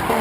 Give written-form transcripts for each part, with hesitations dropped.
Guys,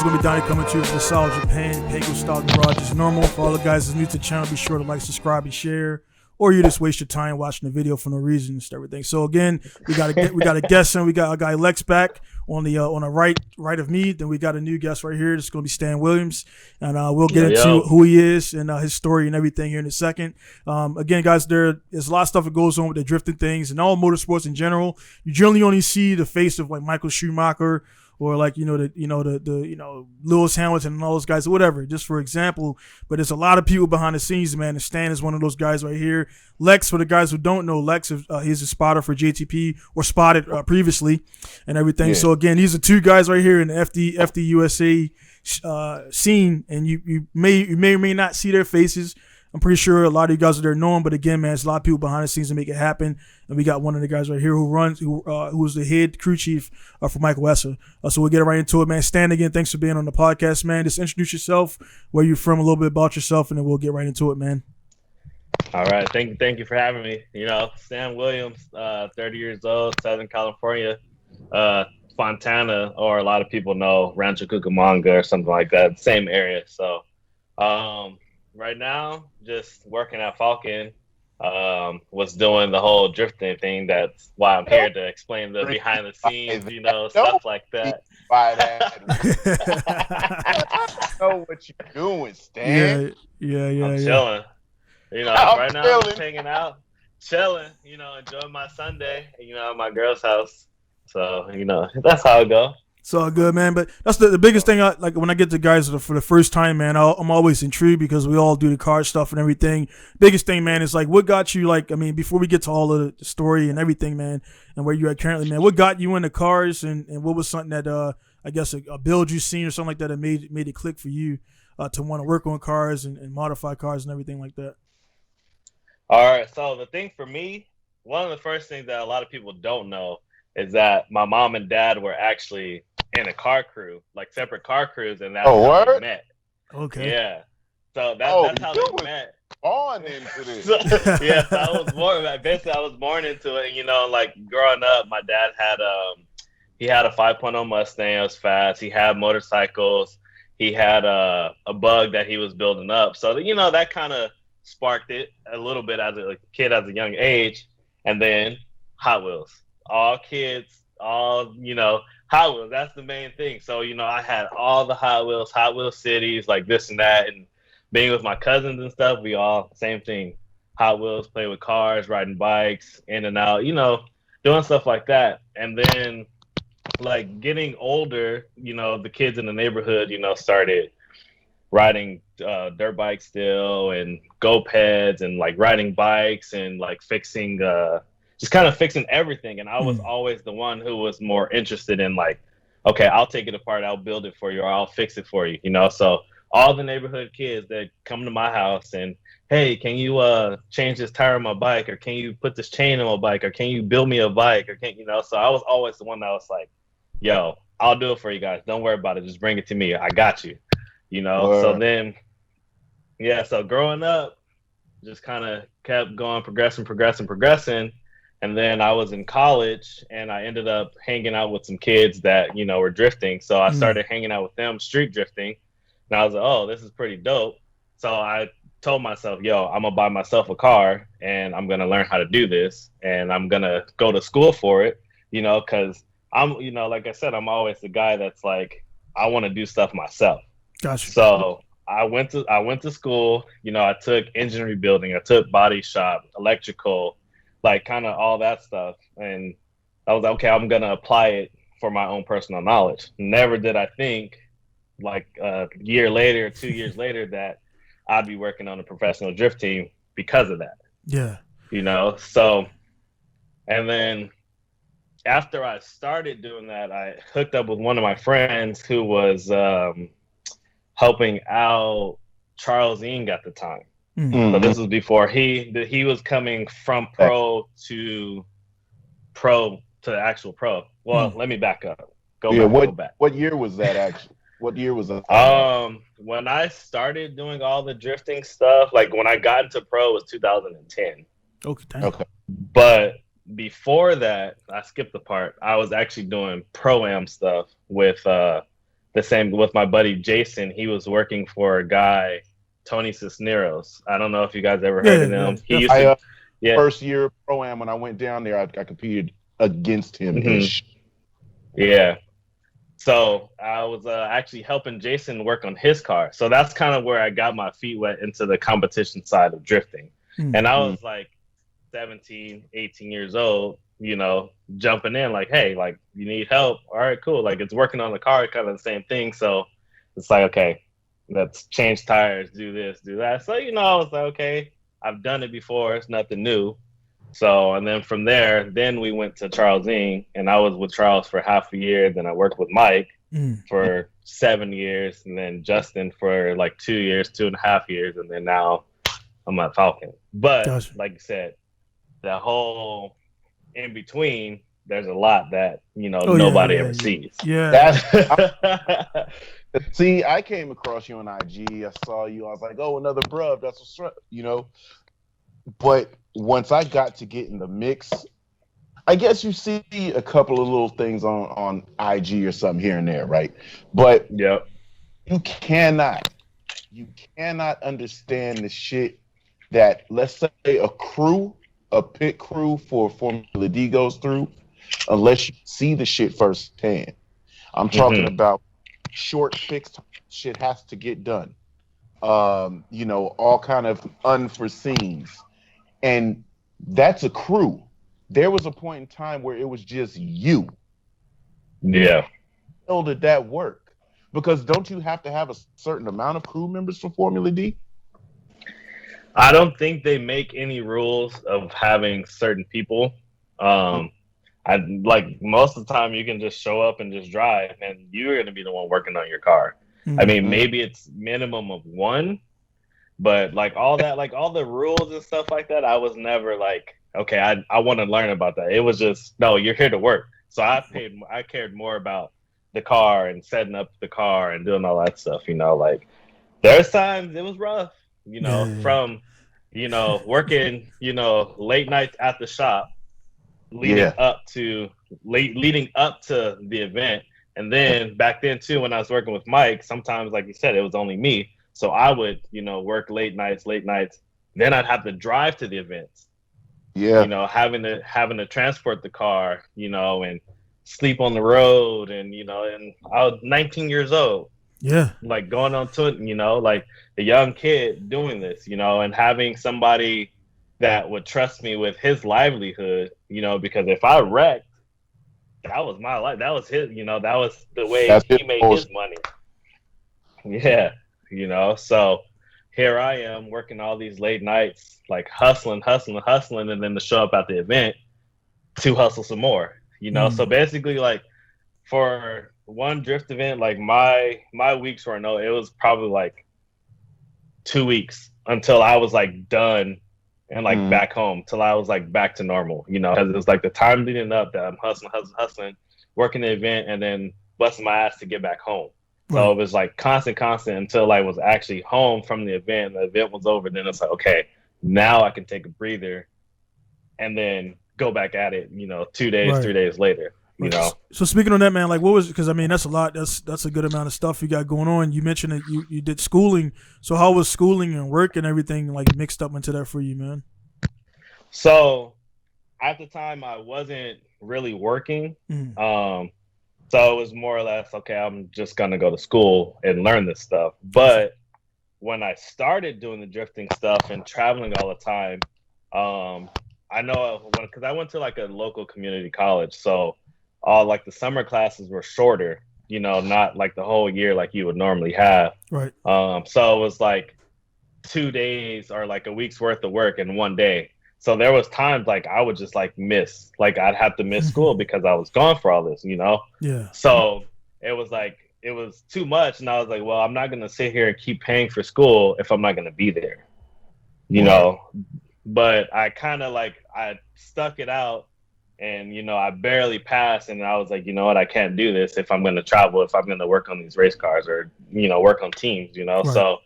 are going to be down here coming to you from the South Japan, Pinku style garage as normal. For all the guys that's new to the channel, be sure to like, subscribe, and share. Or you just waste your time watching the video for no reason and everything. So again, we got a guest, and we got our guy Lex back on the right of me. Then we got a new guest right here. It's going to be Stan Williams, and we'll get into who he is and his story and everything here in a second. Again, guys, there's a lot of stuff that goes on with the drifting things and all motorsports in general. You generally only see the face of like Michael Schumacher, or like the Lewis Hamilton and all those guys, or whatever, just for example. But there's a lot of people behind the scenes, man. And Stan is one of those guys right here. Lex, for the guys who don't know, Lex he's a spotter for JTP, or spotted previously and everything. Yeah. So again, these are two guys right here in the FD USA scene, and you may or may not see their faces. I'm pretty sure a lot of you guys are there knowing, but again, man, there's a lot of people behind the scenes to make it happen. And we got one of the guys right here who's the head crew chief for Michael Essa. So we'll get right into it, man. Stan, again, thanks for being on the podcast, man. Just introduce yourself, where you're from, a little bit about yourself, and then we'll get right into it, man. All right, thank you for having me. Stan Williams, 30 years old, Southern California, Fontana, or a lot of people know Rancho Cucamonga or something like that, same area. So, right now, just working at Falken, was doing the whole drifting thing. That's why I'm here to explain the behind the scenes, stuff like that. I know what you're doing, Stan. Yeah. I'm chilling. Right now I'm just hanging out, chilling, enjoying my Sunday, at my girl's house. So, that's how it goes. It's all good, man. But that's the biggest thing. Like when I get to guys for the first time, man, I'm always intrigued because we all do the car stuff and everything. Biggest thing, man, is like what got you, before we get to all of the story and everything, man, and where you're at currently, man, what got you into cars, and what was something that I guess a build you seen or something like that made it click for you to want to work on cars and modify cars and everything like that? All right. So the thing for me, one of the first things that a lot of people don't know is that my mom and dad were actually in a car crew, like separate car crews, and that's how they met. Okay. Yeah. So that's how they met. Born into this. So I was born. Basically, I was born into it. Like growing up, my dad had he had a 5.0 Mustang. It was fast. He had motorcycles. He had a Bug that he was building up. So that kind of sparked it a little bit as a kid, as a young age. And then Hot Wheels. All kids, all Hot Wheels, that's the main thing. So, I had all the Hot Wheel cities, like this and that. And being with my cousins and stuff, we all, same thing. Hot Wheels, play with cars, riding bikes, in and out, doing stuff like that. And then, getting older, the kids in the neighborhood, started riding dirt bikes still, and go-peds, and, riding bikes, and, fixing just kind of fixing everything. And I was always the one who was more interested in okay, I'll take it apart, I'll build it for you, or I'll fix it for you, So all the neighborhood kids that come to my house and, hey, can you change this tire on my bike, or can you put this chain on my bike, or can you build me a bike, or so I was always the one that was like, yo, I'll do it for you guys. Don't worry about it. Just bring it to me. I got you, So then, so growing up, just kind of kept going, progressing. And then I was in college, and I ended up hanging out with some kids that, were drifting. So I started hanging out with them, street drifting. And I was like, oh, this is pretty dope. So I told myself, yo, I'm going to buy myself a car, and I'm going to learn how to do this. And I'm going to go to school for it, because I'm, like I said, I'm always the guy that's like, I want to do stuff myself. Gotcha. So I went to school, I took engine rebuilding, I took body shop, electrical, kind of all that stuff. And I was like, okay, I'm going to apply it for my own personal knowledge. Never did I think a year later, 2 years later, that I'd be working on a professional drift team because of that. Yeah. So, and then after I started doing that, I hooked up with one of my friends who was helping out Charles Ing at the time. Mm-hmm. So this was before he was coming from pro to actual pro. Well, let me back up. Go back. What year was that actually? What year was that? When I started doing all the drifting stuff, like when I got into pro, was 2010. Okay. Damn. Okay. But before that, I skipped the part. I was actually doing pro-am stuff with with my buddy Jason. He was working for a guy, Tony Cisneros. I don't know if you guys ever heard of him. He used to, first year pro-am when I went down there, I competed against him. Mm-hmm. Yeah. So I was actually helping Jason work on his car. So that's kind of where I got my feet wet into the competition side of drifting. Mm-hmm. And I was like 17, 18 years old, jumping in like, hey, like, you need help? All right, cool. Like, it's working on the car, kind of the same thing. So it's like, okay, let's change tires, do this, do that. So, I was like, okay, I've done it before. It's nothing new. So, and then from there, then we went to Charles Ing, and I was with Charles for half a year. Then I worked with Mike for 7 years, and then Justin for like 2 years, 2.5 years. And then now I'm at Falken. But like you said, the whole in between, there's a lot that, nobody ever sees. Yeah. See, I came across you on IG. I saw you. I was like, oh, another bruv. That's what's up, But once I got to get in the mix, I guess you see a couple of little things on IG or something here and there, right? But you cannot understand the shit that, let's say, a pit crew for Formula D goes through unless you see the shit firsthand. I'm talking about short fixed shit has to get done. All kind of unforeseens. And that's a crew. There was a point in time where it was just you. Yeah. How did that work? Because don't you have to have a certain amount of crew members for Formula D? I don't think they make any rules of having certain people. I like most of the time you can just show up and just drive, and you're going to be the one working on your car. I mean, maybe it's minimum of one, but like all that, like all the rules and stuff like that, I was never like, okay, I want to learn about that. It was just, no, you're here to work. So I cared more about the car and setting up the car and doing all that stuff, like there's times it was rough, from, working, late nights at the shop leading up to the event. And then back then too, when I was working with Mike, sometimes, like you said, it was only me. So I would, work late nights. Then I'd have to drive to the events. Yeah. Having to transport the car, and sleep on the road, and and I was 19 years old. Yeah. Like going on to it, like a young kid doing this, and having somebody that would trust me with his livelihood, because if I wrecked, that was my life. That was his, that was the way he made his money. Yeah. So here I am working all these late nights, like hustling, and then to show up at the event to hustle some more, So basically, like for one drift event, like my weeks were it was probably like 2 weeks until I was like done and like back home, till I was like back to normal, because it was like the time leading up that I'm hustling, working the event, and then busting my ass to get back home. So it was like constant until I was actually home from the event. The event was over. Then it's like, okay, now I can take a breather and then go back at it, 2 days, 3 days later, So speaking on that, man, like what was, because I mean, that's a lot. That's a good amount of stuff you got going on. You mentioned that you did schooling. So how was schooling and work and everything like mixed up into that for you, man? So at the time I wasn't really working. So it was more or less, okay, I'm just going to go to school and learn this stuff. But when I started doing the drifting stuff and traveling all the time, I know because I went to like a local community college. So all like the summer classes were shorter, not like the whole year like you would normally have. Right. So it was like 2 days or like a week's worth of work in one day. So there was times like I would just like miss, like I'd have to miss school because I was gone for all this, Yeah. So it was like, it was too much. And I was like, well, I'm not going to sit here and keep paying for school if I'm not going to be there, But I kind of like, I stuck it out And, you know, I barely passed, and I was like, you know what, I can't do this if I'm going to travel, if I'm going to work on these race cars or, you know, work on teams, you know. Right. So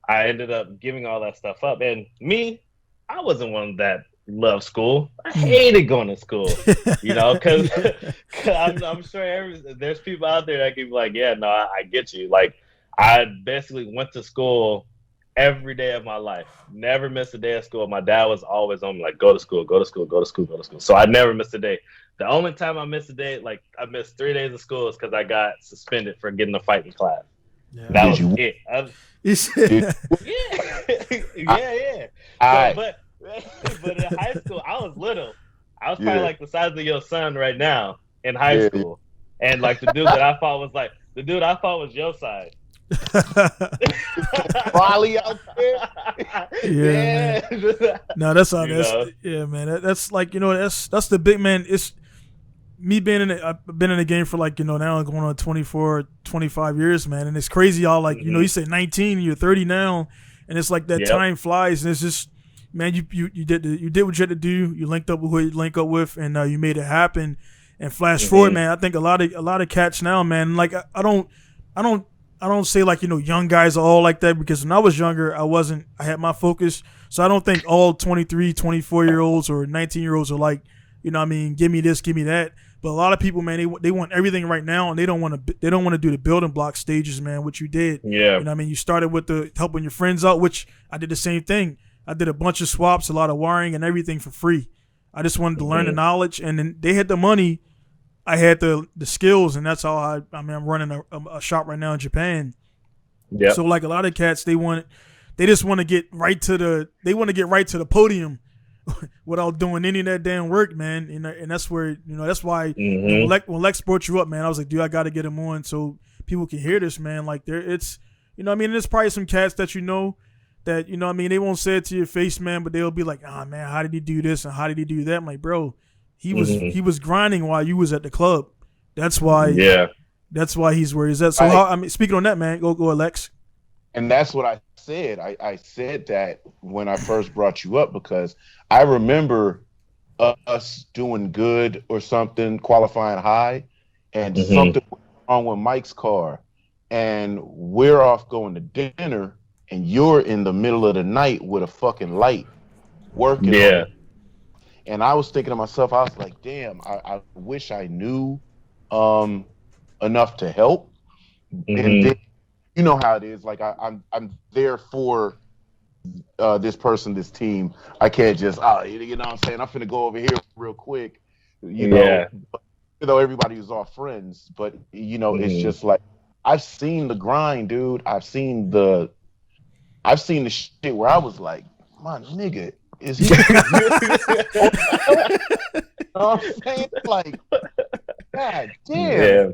I ended up giving all that stuff up. And me, I wasn't one that loved school. I hated going to school, you know, because I'm sure there's people out there that can be like, yeah, no, I get you. Like, I basically went to school every day of my life. Never missed a day of school. My dad was always on me, like, go to school, go to school, go to school, go to school. So I never missed a day. The only time I missed a day, like I missed 3 days of school, is because I got suspended for getting a fight in class. Yeah. That was it. But in high school, I was little. I was probably like the size of your son right now in high school. And like the dude that I fought was your size. Probably out there. Yeah. No, that's all. Yeah, man. That's like, you know, that's the big man. It's me being in it. I've been in the game for like, you know, now going on 24, 25 years, man. And it's crazy. Y'all like, you know, you say 19, you're 30 now, and it's like that time flies, and it's just, man, you did what you had to do. You linked up with who you link up with, and you made it happen. And flash forward, man, I think a lot of cats now, man, like I don't say like, you know, young guys are all like that, because when I was younger, I had my focus. So I don't think all 23, 24-year-olds or 19-year-olds are like, you know what I mean, give me this, give me that. But a lot of people, man, they want everything right now, and they don't want to do the building block stages, man, which you did. Yeah. You know what I mean? You started with the helping your friends out, which I did the same thing. I did a bunch of swaps, a lot of wiring and everything for free. I just wanted to learn the knowledge, and then they had the money. I had the skills, and that's how I'm running a shop right now in Japan. Yeah. So like a lot of cats, they just want to get right to the podium without doing any of that damn work, man. And that's where, you know, that's why when Lex brought you up, man, I was like, dude, I got to get him on so people can hear this, man. Like it's, you know what I mean? There's probably some cats that, you know what I mean, they won't say it to your face, man, but they'll be like, man, how did he do this and how did he do that? I'm like, bro, he was grinding while you was at the club. That's why he's where he's at. So I mean, speaking on that, man, go Lex. And that's what I said. I said that when I first brought you up, because I remember us doing good or something, qualifying high, and something went wrong with Mike's car, and we're off going to dinner, and you're in the middle of the night with a fucking light working. Yeah. And I was thinking to myself, I was like, damn, I wish I knew enough to help. And then, you know how it is. Like I'm there for this person, this team. I can't just, you know what I'm saying? I'm finna go over here real quick. You know, everybody was all friends, but you know, it's just like, I've seen the grind, dude. I've seen the shit where I was like, my nigga, is he? You know what I'm saying? Like, God damn. Yeah.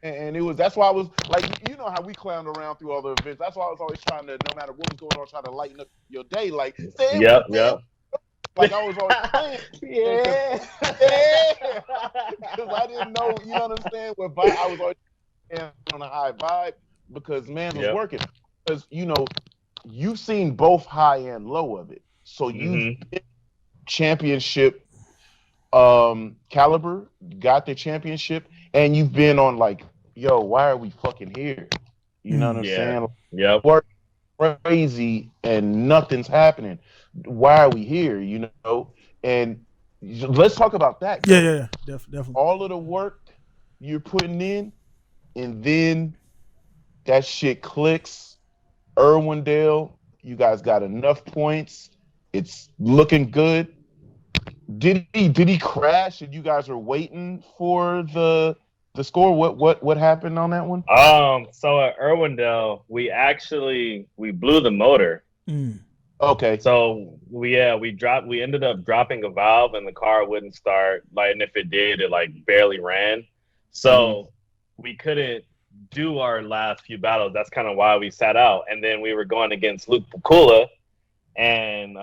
And that's why I was like, you know how we clowned around through all the events. That's why I was always trying to, no matter what was going on, try to lighten up your day. Like, yep. Like I was always playing. Yeah. Because I didn't know, you know what I'm saying? I was always on a high vibe because man was working. Because, you know, you've seen both high and low of it. So you championship caliber, got the championship, and you've been on like, yo, why are we fucking here? You know what I'm saying? Yeah. Work crazy and nothing's happening. Why are we here? You know? And let's talk about that. Yeah, definitely. All of the work you're putting in, and then that shit clicks. Irwindale, you guys got enough points. It's looking good. Did he crash and you guys are waiting for the score? What happened on that one? So at Irwindale, we blew the motor. Okay. So we ended up dropping a valve and the car wouldn't start. Like, and if it did, it like barely ran. So we couldn't do our last few battles. That's kind of why we sat out. And then we were going against Luke Pakula, and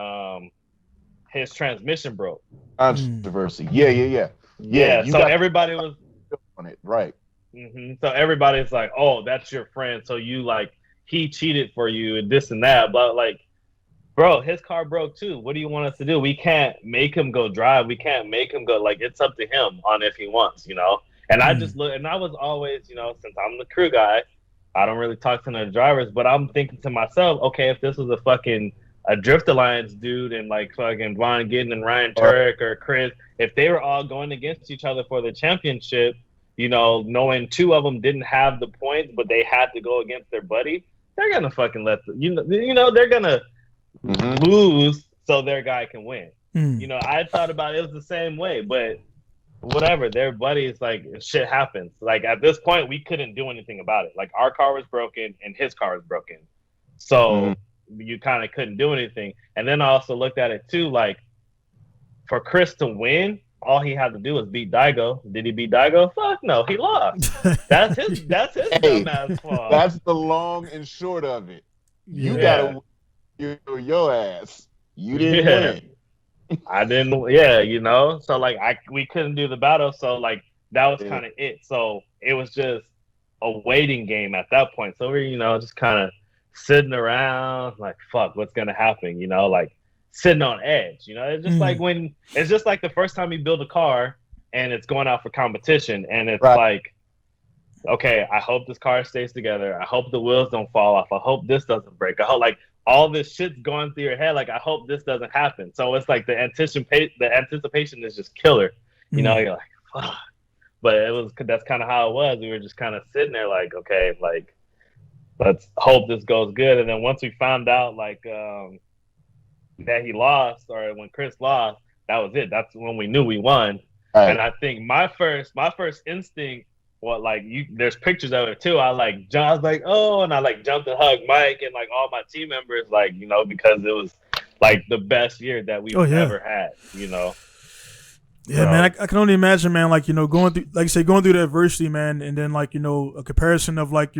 his transmission broke. Controversy. Yeah. So everybody was on it, right? So everybody's like, "Oh, that's your friend." So you like he cheated for you and this and that, but like bro, his car broke too. What do you want us to do? We can't make him go drive. We can't make him go. Like, it's up to him on if he wants, you know. And I just look, and I was always, you know, since I'm the crew guy, I don't really talk to the drivers, but I'm thinking to myself, okay, if this was a Drift Alliance dude and like fucking Von Gittin and Ryan Turek or Chris, if they were all going against each other for the championship, you know, knowing two of them didn't have the points, but they had to go against their buddy, they're gonna fucking they're gonna lose so their guy can win. You know, I thought about it was the same way, but whatever, their buddies, like, shit happens. Like, at this point, we couldn't do anything about it. Like, our car was broken and his car was broken, so you kind of couldn't do anything. And then I also looked at it too, like, for Chris to win, all he had to do was beat Daigo. Did he beat Daigo? Fuck no, he lost. That's his dumbass fault. That's the long and short of it. You gotta win your ass. You didn't win. I didn't. Yeah, you know. So like, we couldn't do the battle. So like, that was kind of it. So it was just a waiting game at that point. So we're, you know, just kind of sitting around like, fuck, what's gonna happen? You know, like sitting on edge. You know, it's just like it's just like the first time you build a car and it's going out for competition, and it's like, okay, I hope this car stays together. I hope the wheels don't fall off. I hope this doesn't break. I hope, like, all this shit's going through your head. Like, I hope this doesn't happen. So it's like the anticipation is just killer. You know, you're like, fuck. But that's kind of how it was. We were just kind of sitting there like, okay, like, let's hope this goes good. And then once we found out, like, that he lost, or when Chris lost, that was it. That's when we knew we won. Right. And I think my first instinct, there's pictures of it too. I was like, oh, and I like jumped and hugged Mike and like all my team members, like, you know, because it was like the best year that we've ever had, you know. Yeah, man, I can only imagine, man, like, you know, going through the adversity, man, and then, like, you know, a comparison of like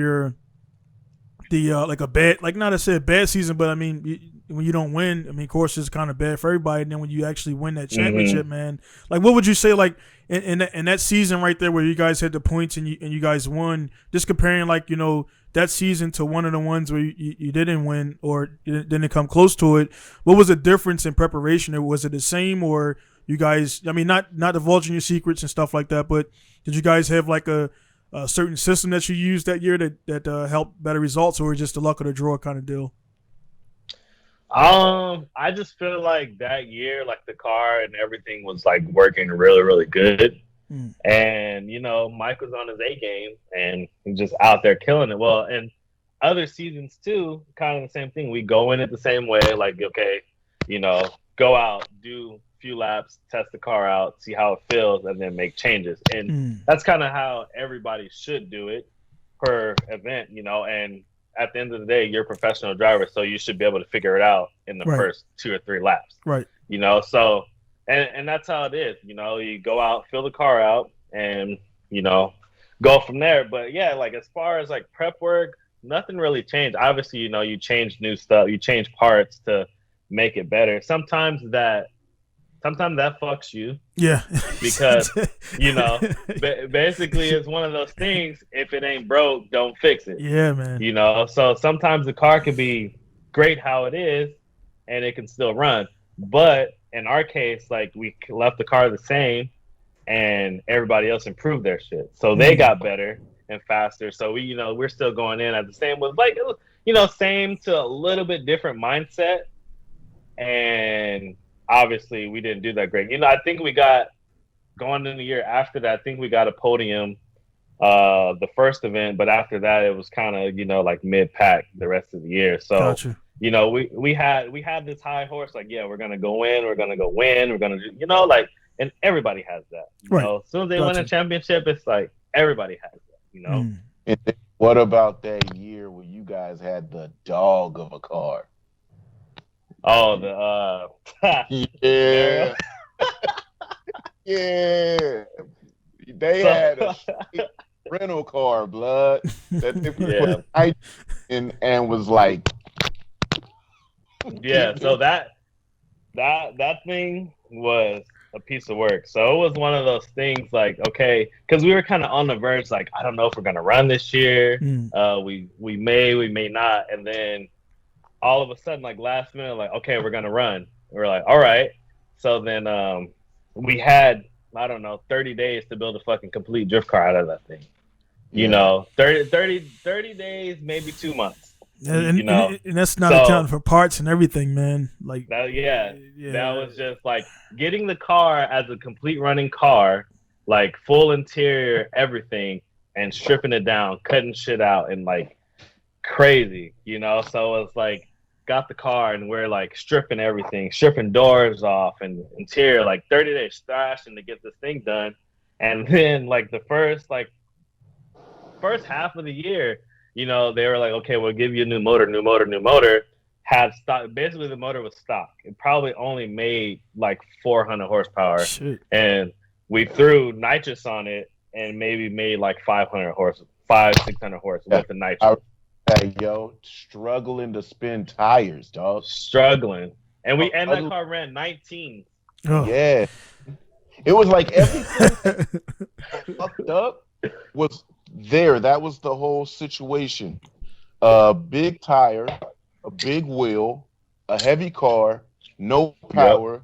like a bad, like, not to say a bad season, but I mean, when you don't win, I mean, of course, it's kind of bad for everybody. And then when you actually win that championship, man, like, what would you say, like, in that season right there where you guys had the points and you guys won, just comparing, like, you know, that season to one of the ones where you didn't win or didn't come close to it, what was the difference in preparation? Or was it the same, or you guys, I mean, not divulging your secrets and stuff like that, but did you guys have like a certain system that you used that year that helped better results, or just the luck of the draw kind of deal? I just feel like that year, like, the car and everything was like working really, really good. And, you know, Mike was on his A game and just out there killing it. Well, and other seasons too, kind of the same thing. We go in it the same way, like, okay, you know, go out, do a few laps, test the car out, see how it feels, and then make changes. And that's kind of how everybody should do it per event, you know. And at the end of the day, you're a professional driver, so you should be able to figure it out in the first 2 or 3 laps. Right. You know, so and that's how it is. You know, you go out, fill the car out, and, you know, go from there. But yeah, like, as far as like prep work, nothing really changed. Obviously, you know, you change new stuff, you change parts to make it better. Sometimes that fucks you. Yeah. Because, you know, basically it's one of those things, if it ain't broke, don't fix it. Yeah, man. You know, so sometimes the car can be great how it is and it can still run. But in our case, like, we left the car the same and everybody else improved their shit. So they got better and faster. So we, you know, we're still going in at the same with, like, you know, same to a little bit different mindset. And obviously we didn't do that great. You know, I think we got, going in the year after that, I think we got a podium the first event, but after that it was kind of, you know, like mid-pack the rest of the year. So gotcha. You know, we had this high horse, like, yeah, we're gonna go in, we're gonna go win, we're gonna do, you know, like, and everybody has that. You know, as soon as they win a championship, it's like everybody has that, you know. And then what about that year where you guys had the dog of a car? Oh, yeah. Yeah. They had a rental car, blood, that they put and was like, yeah. So that thing was a piece of work. So it was one of those things, like, okay, because we were kind of on the verge, like, I don't know if we're gonna run this year. We may not, and then all of a sudden, like last minute, like, okay, we're gonna run. We're like, all right. So then we had, I don't know, 30 days to build a fucking complete drift car out of that thing. You know, 30 days, maybe 2 months. And, you know, and that's not accounting for parts and everything, man. Like that, that was just like getting the car as a complete running car, like full interior, everything, and stripping it down, cutting shit out, and like crazy, you know. So it's like got the car and we're like stripping everything, stripping doors off and interior, like 30 days thrashing to get this thing done. And then like the first half of the year, you know, they were like, okay, we'll give you a new motor. Had stock. Basically, the motor was stock. It probably only made like 400 horsepower. Shit. And we threw nitrous on it and maybe made like 600 horse with the nitrous. Hey, yo, struggling to spin tires, dog. Struggling. And that car ran 19. Oh. Yeah. It was like everything fucked up was there. That was the whole situation. A big tire, a big wheel, a heavy car, no power,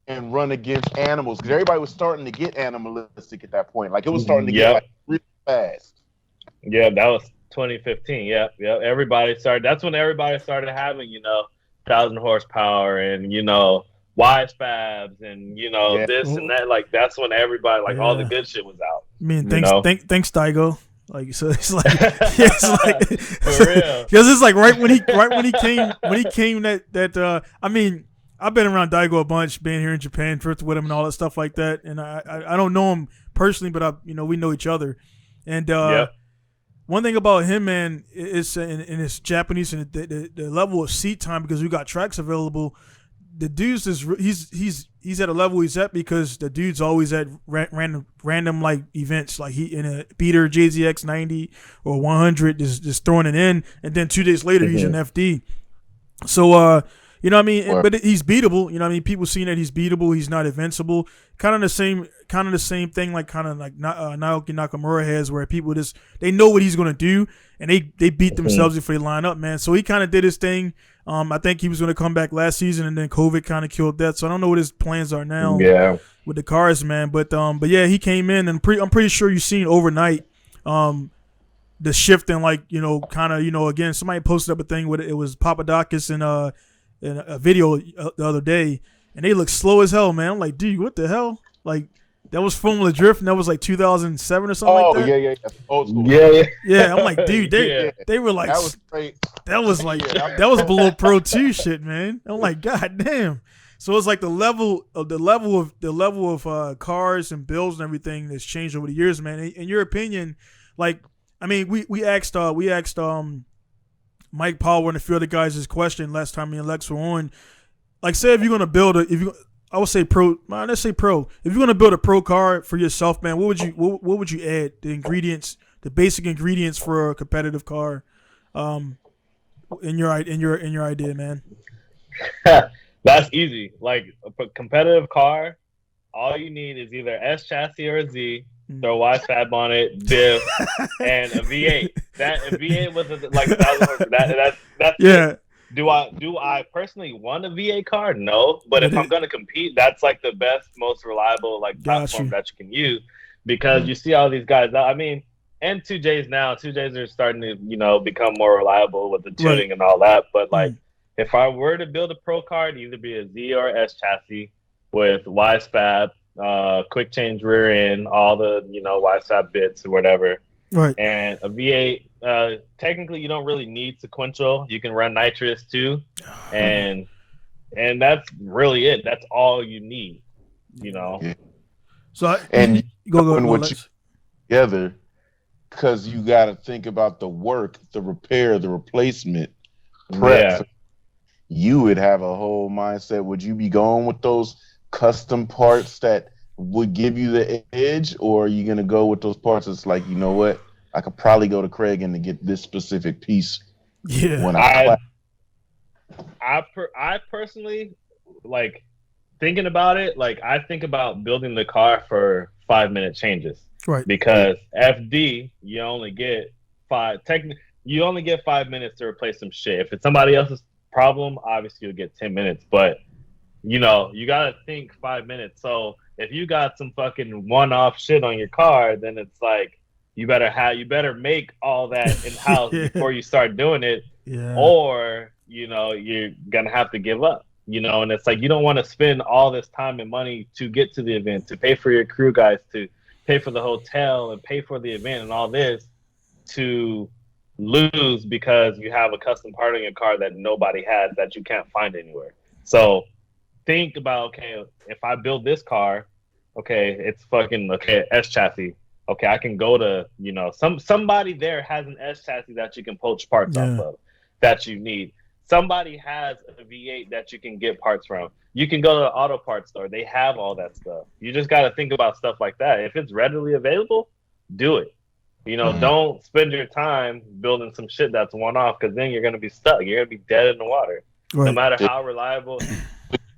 and run against animals. Because everybody was starting to get animalistic at that point. Like it was starting to get like really fast. Yeah, that was 2015. Yep. Everybody started. That's when everybody started having, you know, 1,000 horsepower and, you know, wise fabs and, you know, this and that. Like that's when everybody, like all the good shit was out. I mean, thanks Daigo. Like so, it's like for real. Because it's like right when he came that I mean, I've been around Daigo a bunch, being here in Japan, tripped with him and all that stuff like that. And I don't know him personally, but we know each other. And one thing about him, man, is in his Japanese and the level of seat time, because we got tracks available. The dude's he's at a level he's at because the dude's always at random like events, like he in a beater JZX 90 or 100 just throwing it in, and then 2 days later he's in FD. So you know what I mean, but he's beatable. You know what I mean, people seeing that he's beatable, he's not invincible. Kind of the same thing, like Naoki Nakamura has, where people they know what he's gonna do and they beat themselves if they line up, man. So he kind of did his thing. I think he was going to come back last season, and then COVID kind of killed that. So I don't know what his plans are now with the cars, man. But yeah, he came in, and I'm pretty sure you've seen overnight the shift in, like, you know, kind of, you know, again, somebody posted up a thing with it was Papadakis in a video the other day, and they look slow as hell, man. I'm like, dude, what the hell? Like, that was Formula Drift, and that was like 2007 or something like that. Yeah. Old school. Yeah. I'm like, dude, they were like, that was great. That was like that was below Pro 2 shit, man. I'm like, god damn. So it's like the level of cars and builds and everything that's changed over the years, man. In your opinion, like, I mean, we asked Mike Powell and a few other guys this question last time me and Lex were on. Like, say if you're gonna build I would say pro. Let's say pro. If you're gonna build a pro car for yourself, man, what would you add? The ingredients, the basic ingredients for a competitive car, in your idea, man. That's easy. Like a competitive car, all you need is either S chassis or a Z. Throw a wide fab on it, diff, and a V8. That a V8 with like 1,000 horsepower. That's it. Do I personally want a V8 car? No, but if I'm gonna compete, that's like the best, most reliable like platform that you can use, because you see all these guys. I mean, and 2Js now. 2Js are starting to, you know, become more reliable with the tuning and all that. But like, if I were to build a pro car, it'd either be a Z or S chassis with wise fab, quick change rear end, all the, you know, wise fab bits or whatever. Right. And a V8. Technically, you don't really need sequential. You can run nitrous too, and that's really it. That's all you need, you know. Yeah. So go together, because you got to think about the work, the repair, the replacement, prep. Yeah. You would have a whole mindset. Would you be going with those custom parts that would give you the edge, or are you gonna go with those parts that's like, you know what, I could probably go to Craig and to get this specific piece. Yeah. When I personally, like, thinking about it, like, I think about building the car for 5-minute changes. Right. Because FD, you only get 5 minutes to replace some shit. If it's somebody else's problem, obviously you'll get 10 minutes. But, you know, you got to think 5 minutes. So if you got some fucking one-off shit on your car, then it's like you better make all that in-house before you start doing it. Yeah. Or, you know, you're going to have to give up. You know, and it's like you don't want to spend all this time and money to get to the event, to pay for your crew guys, to pay for the hotel and pay for the event and all this to lose because you have a custom part on your car that nobody has that you can't find anywhere. So think about, okay, if I build this car, okay, it's fucking, okay, S chassis. Okay, I can go to, you know, somebody there has an S chassis that you can poach parts off of that you need. Somebody has a V8 that you can get parts from. You can go to the auto parts store. They have all that stuff. You just got to think about stuff like that. If it's readily available, do it. You know, don't spend your time building some shit that's one-off because then you're going to be stuck. You're going to be dead in the water. Right. No matter how reliable.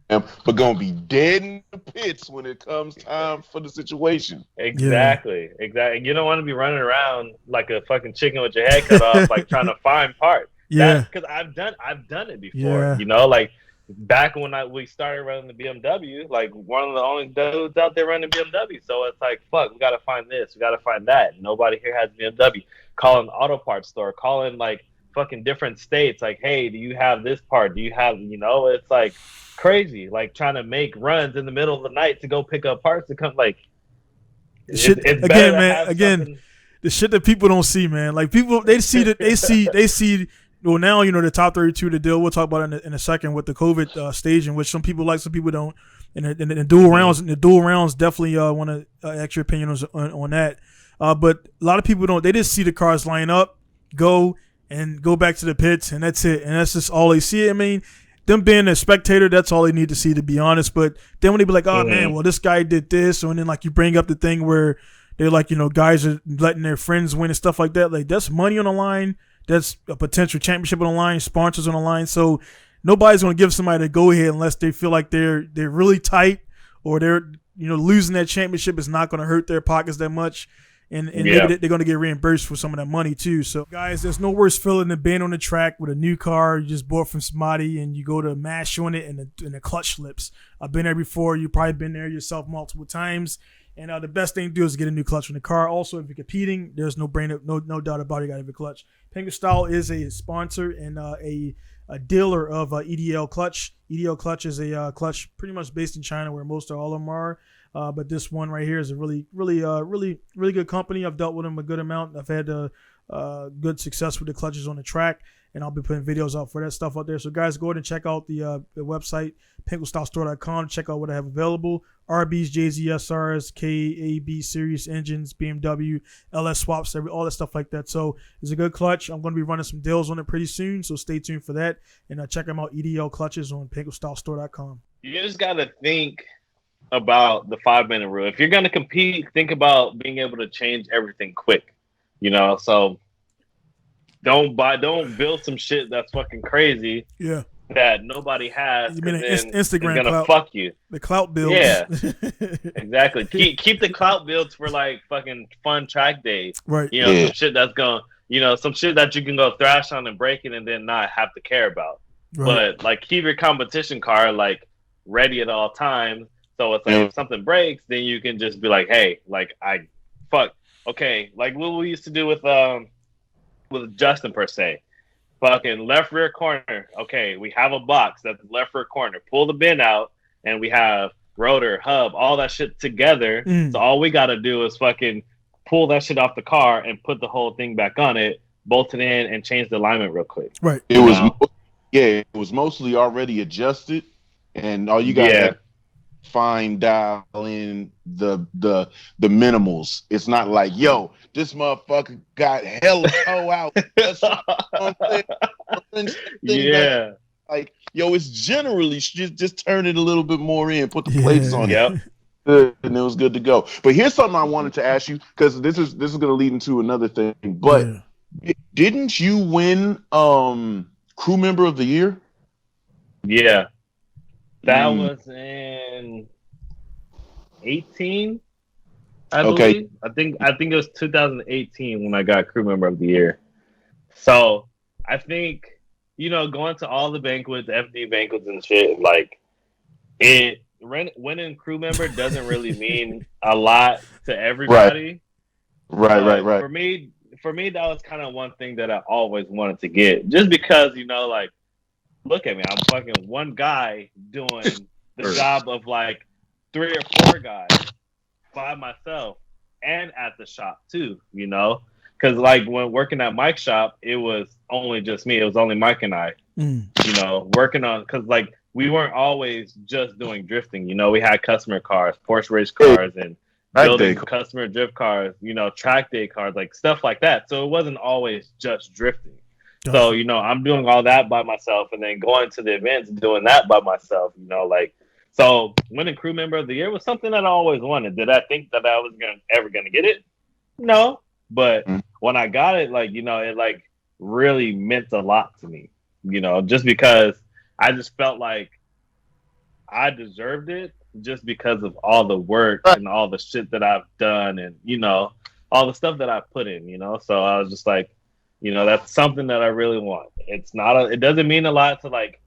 But going to be dead in the pits when it comes time for the situation. Exactly. Exactly. You don't want to be running around like a fucking chicken with your head cut off, like trying to find parts. Yeah, because I've done it before. You know, like back when we started running the BMW, like one of the only dudes out there running BMW. So it's like, fuck, we gotta find this, we gotta find that. Nobody here has BMW. Calling the auto parts store, calling like fucking different states. Like, hey, do you have this part? Do you have? You know, it's like crazy. Like trying to make runs in the middle of the night to go pick up parts to come. Like, it's again, man. Again, the shit that people don't see, man. Like people, they see. Well, now, you know, the top 32, the deal, we'll talk about it in a second with the COVID staging, which some people like, some people don't. And the dual rounds definitely want to extra opinion on that. But a lot of people don't. They just see the cars line up, go back to the pits, and that's it. And that's just all they see. I mean, them being a spectator, that's all they need to see, to be honest. But then when they be like, oh, man, well, this guy did this. And then, like, you bring up the thing where they're like, you know, guys are letting their friends win and stuff like that. Like, that's money on the line. That's a potential championship on the line, sponsors on the line. So nobody's going to give somebody a go ahead unless they feel like they're really tight, or they're, you know, losing that championship is not going to hurt their pockets that much. And maybe they're going to get reimbursed for some of that money too. So guys, there's no worse feeling than being on the track with a new car you just bought from somebody and you go to mash on it and the clutch slips. I've been there before. You've probably been there yourself multiple times. And the best thing to do is get a new clutch on the car. Also, if you're competing, there's no doubt about it. You got to have a clutch. Pinku Style is a sponsor and a dealer of EDL Clutch. EDL Clutch is a clutch pretty much based in China, where most of all of them are. But this one right here is a really good company. I've dealt with them a good amount. I've had good success with the clutches on the track, and I'll be putting videos out for that stuff out there. So guys, go ahead and check out the website, PinkuStyleStore.com. Check out what I have available. RBs, JZSRs, KAB series engines, BMW, LS swaps, all that stuff like that. So it's a good clutch. I'm going to be running some deals on it pretty soon, so stay tuned for that. And check them out, EDL Clutches on PinkuStyleStore.com. You just got to think about the 5-minute rule. If you're going to compete, think about being able to change everything quick. You know, so don't build some shit that's fucking crazy. Yeah. That nobody has. You mean an Instagram gonna clout? Fuck you. The clout builds. Yeah, exactly. Keep the clout builds for like fucking fun track days. Right. You know, some shit that's going. You know, some shit that you can go thrash on and break it and then not have to care about. Right. But like, keep your competition car like ready at all times. So it's like if something breaks, then you can just be like, hey, like okay, like what we used to do with Justin per se. Fucking left rear corner. Okay, we have a box that's left rear corner. Pull the bin out, and we have rotor, hub, all that shit together. So all we got to do is fucking pull that shit off the car and put the whole thing back on it, bolt it in, and change the alignment real quick. Right. It was mostly already adjusted, and all you got to dial in the minimals. It's not like, yo, this motherfucker got hella toe out. Yeah. Like, yo, it's generally just turn it a little bit more in, put the plates on it. And it was good to go. But here's something I wanted to ask you, because this is going to lead into another thing. But didn't you win crew member of the year? Yeah. That was in 18, I believe. I think it was 2018 when I got crew member of the year. So I think, going to all the banquets, FD banquets and shit, like winning crew member doesn't really mean a lot to everybody. Right. For me, that was kind of one thing that I always wanted to get, just because like, look at me, I'm fucking one guy doing the job of like 3 or 4 guys by myself and at the shop too, because like when working at Mike's shop, it was only just me. It was only Mike and I, working on, because like we weren't always just doing drifting. We had customer cars, Porsche race cars, and building customer drift cars, track day cars, like stuff like that. So it wasn't always just drifting. So, I'm doing all that by myself, and then going to the events, doing that by myself, like, so winning crew member of the year was something that I always wanted. Did I think that I was ever going to get it? No. But when I got it, like, it like really meant a lot to me, just because I just felt like I deserved it, just because of all the work and all the shit that I've done, and all the stuff that I put in, so I was just like, that's something that I really want. It doesn't mean a lot to like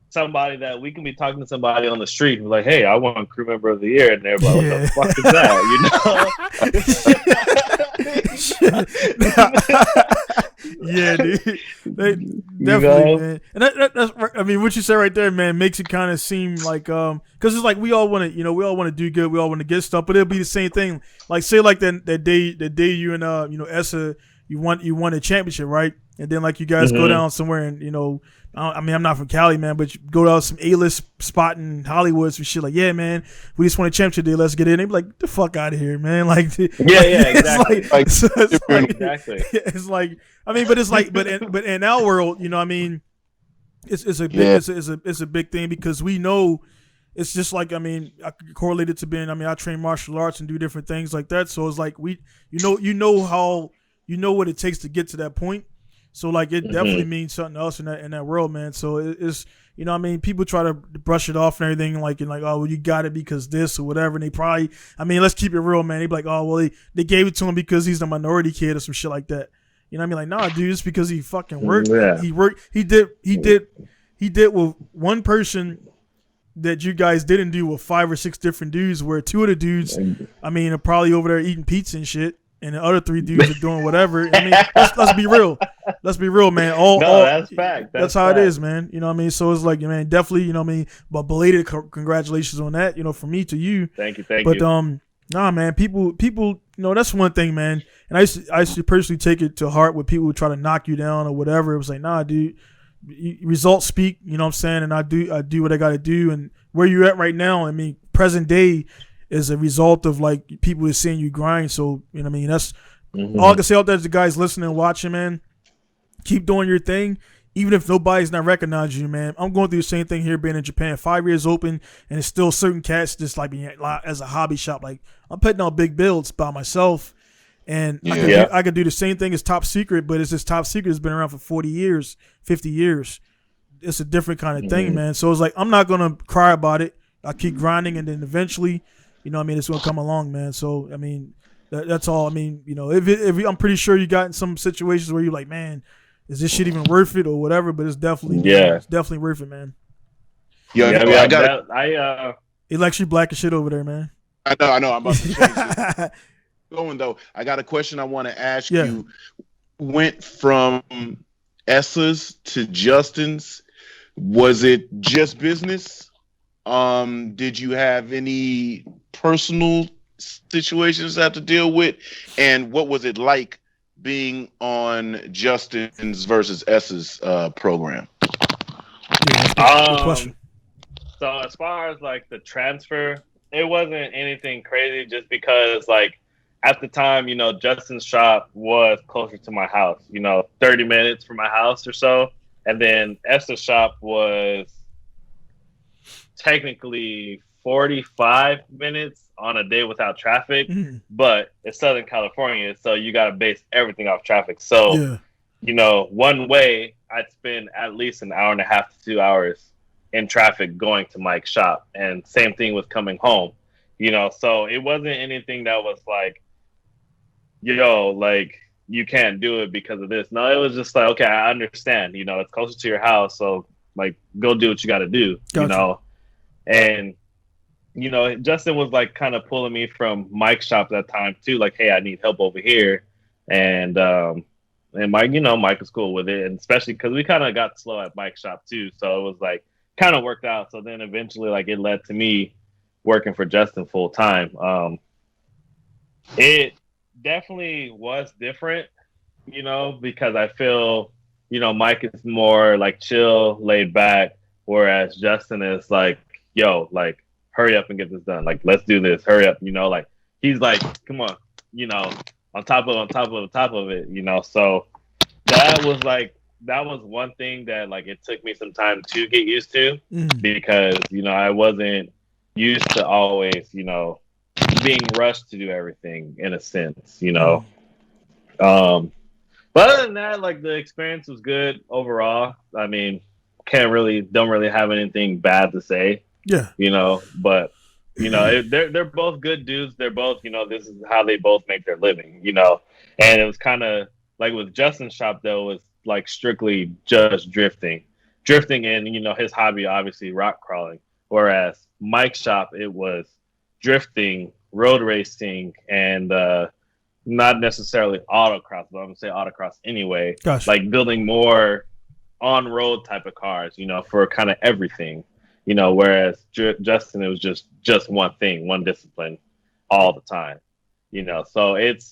somebody that we can be talking to somebody on the street and be like, hey, I want crew member of the year, and they're like, what the fuck is that? Yeah, dude. Definitely, man. And that's, I mean, what you said right there, man, makes it kind of seem like, because it's like we all want to, we all want to do good, we all want to get stuff, but it'll be the same thing. Like, say, like that day you and Essa, you won a championship, right? And then like you guys go down somewhere and I mean, I'm not from Cali, man, but you go to some A-list spot in Hollywood, some shit like, yeah, man, we just won a championship day, let's get in. They be like, the fuck out of here, man. Like, exactly. Exactly. It's like, I mean, but it's like, but in our world, I mean, it's a big, it's a big thing, because we know it's just like, I mean, I correlate it to being, I mean, I train martial arts and do different things like that. So it's like you know what it takes to get to that point. So like it definitely means something else in that world, man. So it's I mean, people try to brush it off and everything, like, and like, oh, well, you got it because this or whatever. And they probably, I mean, let's keep it real, man. They be like, oh, well, they gave it to him because he's the minority kid or some shit like that. You know what I mean? Like, nah, dude, it's because he fucking worked. Yeah. He worked. He did with one person that you guys didn't do with 5 or 6 different dudes, where 2 of the dudes, I mean, are probably over there eating pizza and shit. And the other 3 dudes are doing whatever. I mean, let's be real. Let's be real, man. That's fact. That's how it is, man. You know what I mean? So it's like, man, definitely, you know what I mean? But belated congratulations on that, from me to you. Thank you. But nah, man, people, that's one thing, man. And I used to personally take it to heart when people would try to knock you down or whatever. It was like, nah, dude, results speak, you know what I'm saying? And I do what I got to do. And where you're at right now, I mean, present day, is a result of like people are seeing you grind. So, you know what I mean? That's all I can say out there to the guys listening and watching, man. Keep doing your thing. Even if nobody's not recognizing you, man. I'm going through the same thing here being in Japan. 5 years open, and it's still certain cats just like being as a hobby shop. Like, I'm putting out big builds by myself. And I could do the same thing as Top Secret, but it's just Top Secret has been around for 40 years, 50 years. It's a different kind of thing, man. So it's like, I'm not going to cry about it. I keep grinding, and then eventually, you know what I mean, it's going to come along, man. So, I mean, that's all. I mean, if I'm pretty sure you got in some situations where you're like, man, is this shit even worth it or whatever? But it's definitely, it's definitely worth it, man. I got it. Electric black as shit over there, man. I know. I'm about to change it. Going though, I got a question I want to ask you. Went from Essa's to Justin's. Was it just business? Did you have any personal situations to have to deal with? And what was it like being on Justin's versus S's program? Good question. So as far as like the transfer, it wasn't anything crazy, just because like at the time, Justin's shop was closer to my house, 30 minutes from my house or so. And then S's shop was technically 45 minutes on a day without traffic, but it's Southern California, so you got to base everything off traffic. So, one way I'd spend at least an hour and a half to 2 hours in traffic going to Mike's shop, and same thing with coming home, so it wasn't anything that was like, you can't do it because of this. No, it was just like, okay, I understand. You know, it's closer to your house, so like, go do what you got to do. Gotcha. You know, and you know, Justin was like kind of pulling me from Mike's shop at that time too. Like, hey, I need help over here, and Mike, you know, Mike was cool with it, and especially because we kind of got slow at Mike's shop too, so it was like kind of worked out. So then eventually, like, it led to me working for Justin full time. It definitely was different, you know, because I feel, you know, Mike is more like chill, laid back, whereas Justin is like, yo, like, hurry up and get this done. Like, let's do this. Hurry up. You know, like, he's like, come on, you know, on top of it, you know. So that was one thing that, like, it took me some time to get used to because, you know, I wasn't used to always, you know, being rushed to do everything in a sense, you know. But other than that, like, the experience was good overall. I mean, don't really have anything bad to say. Yeah, you know, but you know, they're both good dudes. They're both, you know, this is how they both make their living, you know. And it was kind of like with Justin's shop though, it was like strictly just drifting, and you know, his hobby obviously rock crawling. Whereas Mike's shop, it was drifting, road racing, and not necessarily autocross, but I'm gonna say autocross anyway. Gosh. Like building more on-road type of cars, you know, for kind of everything. You know, whereas Justin, it was just one thing, one discipline all the time, you know. So it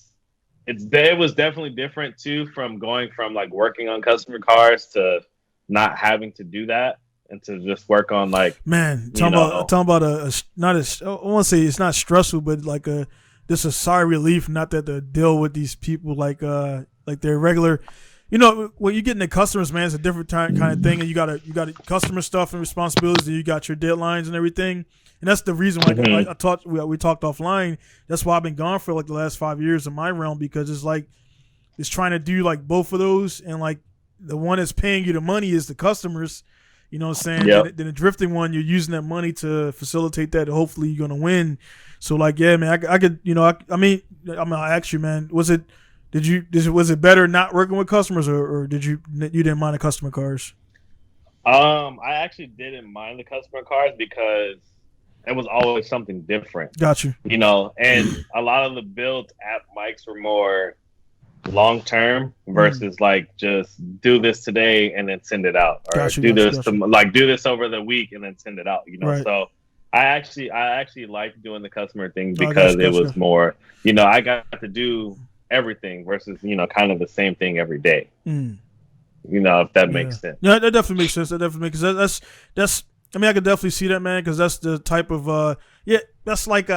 was definitely different too from going from like working on customer cars to not having to do that and to just work on like, man, talking about I want to say it's not stressful, but like just a sigh of relief, not that to deal with these people like their regular. You know, when you get into customers, man, it's a different kind of thing, and you got customer stuff and responsibilities, and you got your deadlines and everything, and that's the reason why we talked offline. That's why I've been gone for like the last 5 years in my realm, because it's like it's trying to do like both of those, and like the one that's paying you the money is the customers. You know what I'm saying? Yep. Then the drifting one, you're using that money to facilitate that. And hopefully, you're gonna win. So like, yeah, man, I could, you know, I ask you, man, was it better not working with customers, or you didn't mind the customer cars? I actually didn't mind the customer cars because it was always something different. Got you. You know, and a lot of the builds at Mike's were more long term versus like just do this today and then send it out, or do this over the week and then send it out. You know, right. So I actually liked doing the customer thing because it was more, you know, I got to do everything versus, you know, kind of the same thing every day. You know, if that makes sense. Yeah, that definitely makes sense. That's I mean, I could definitely see that, man, because that's the type of that's like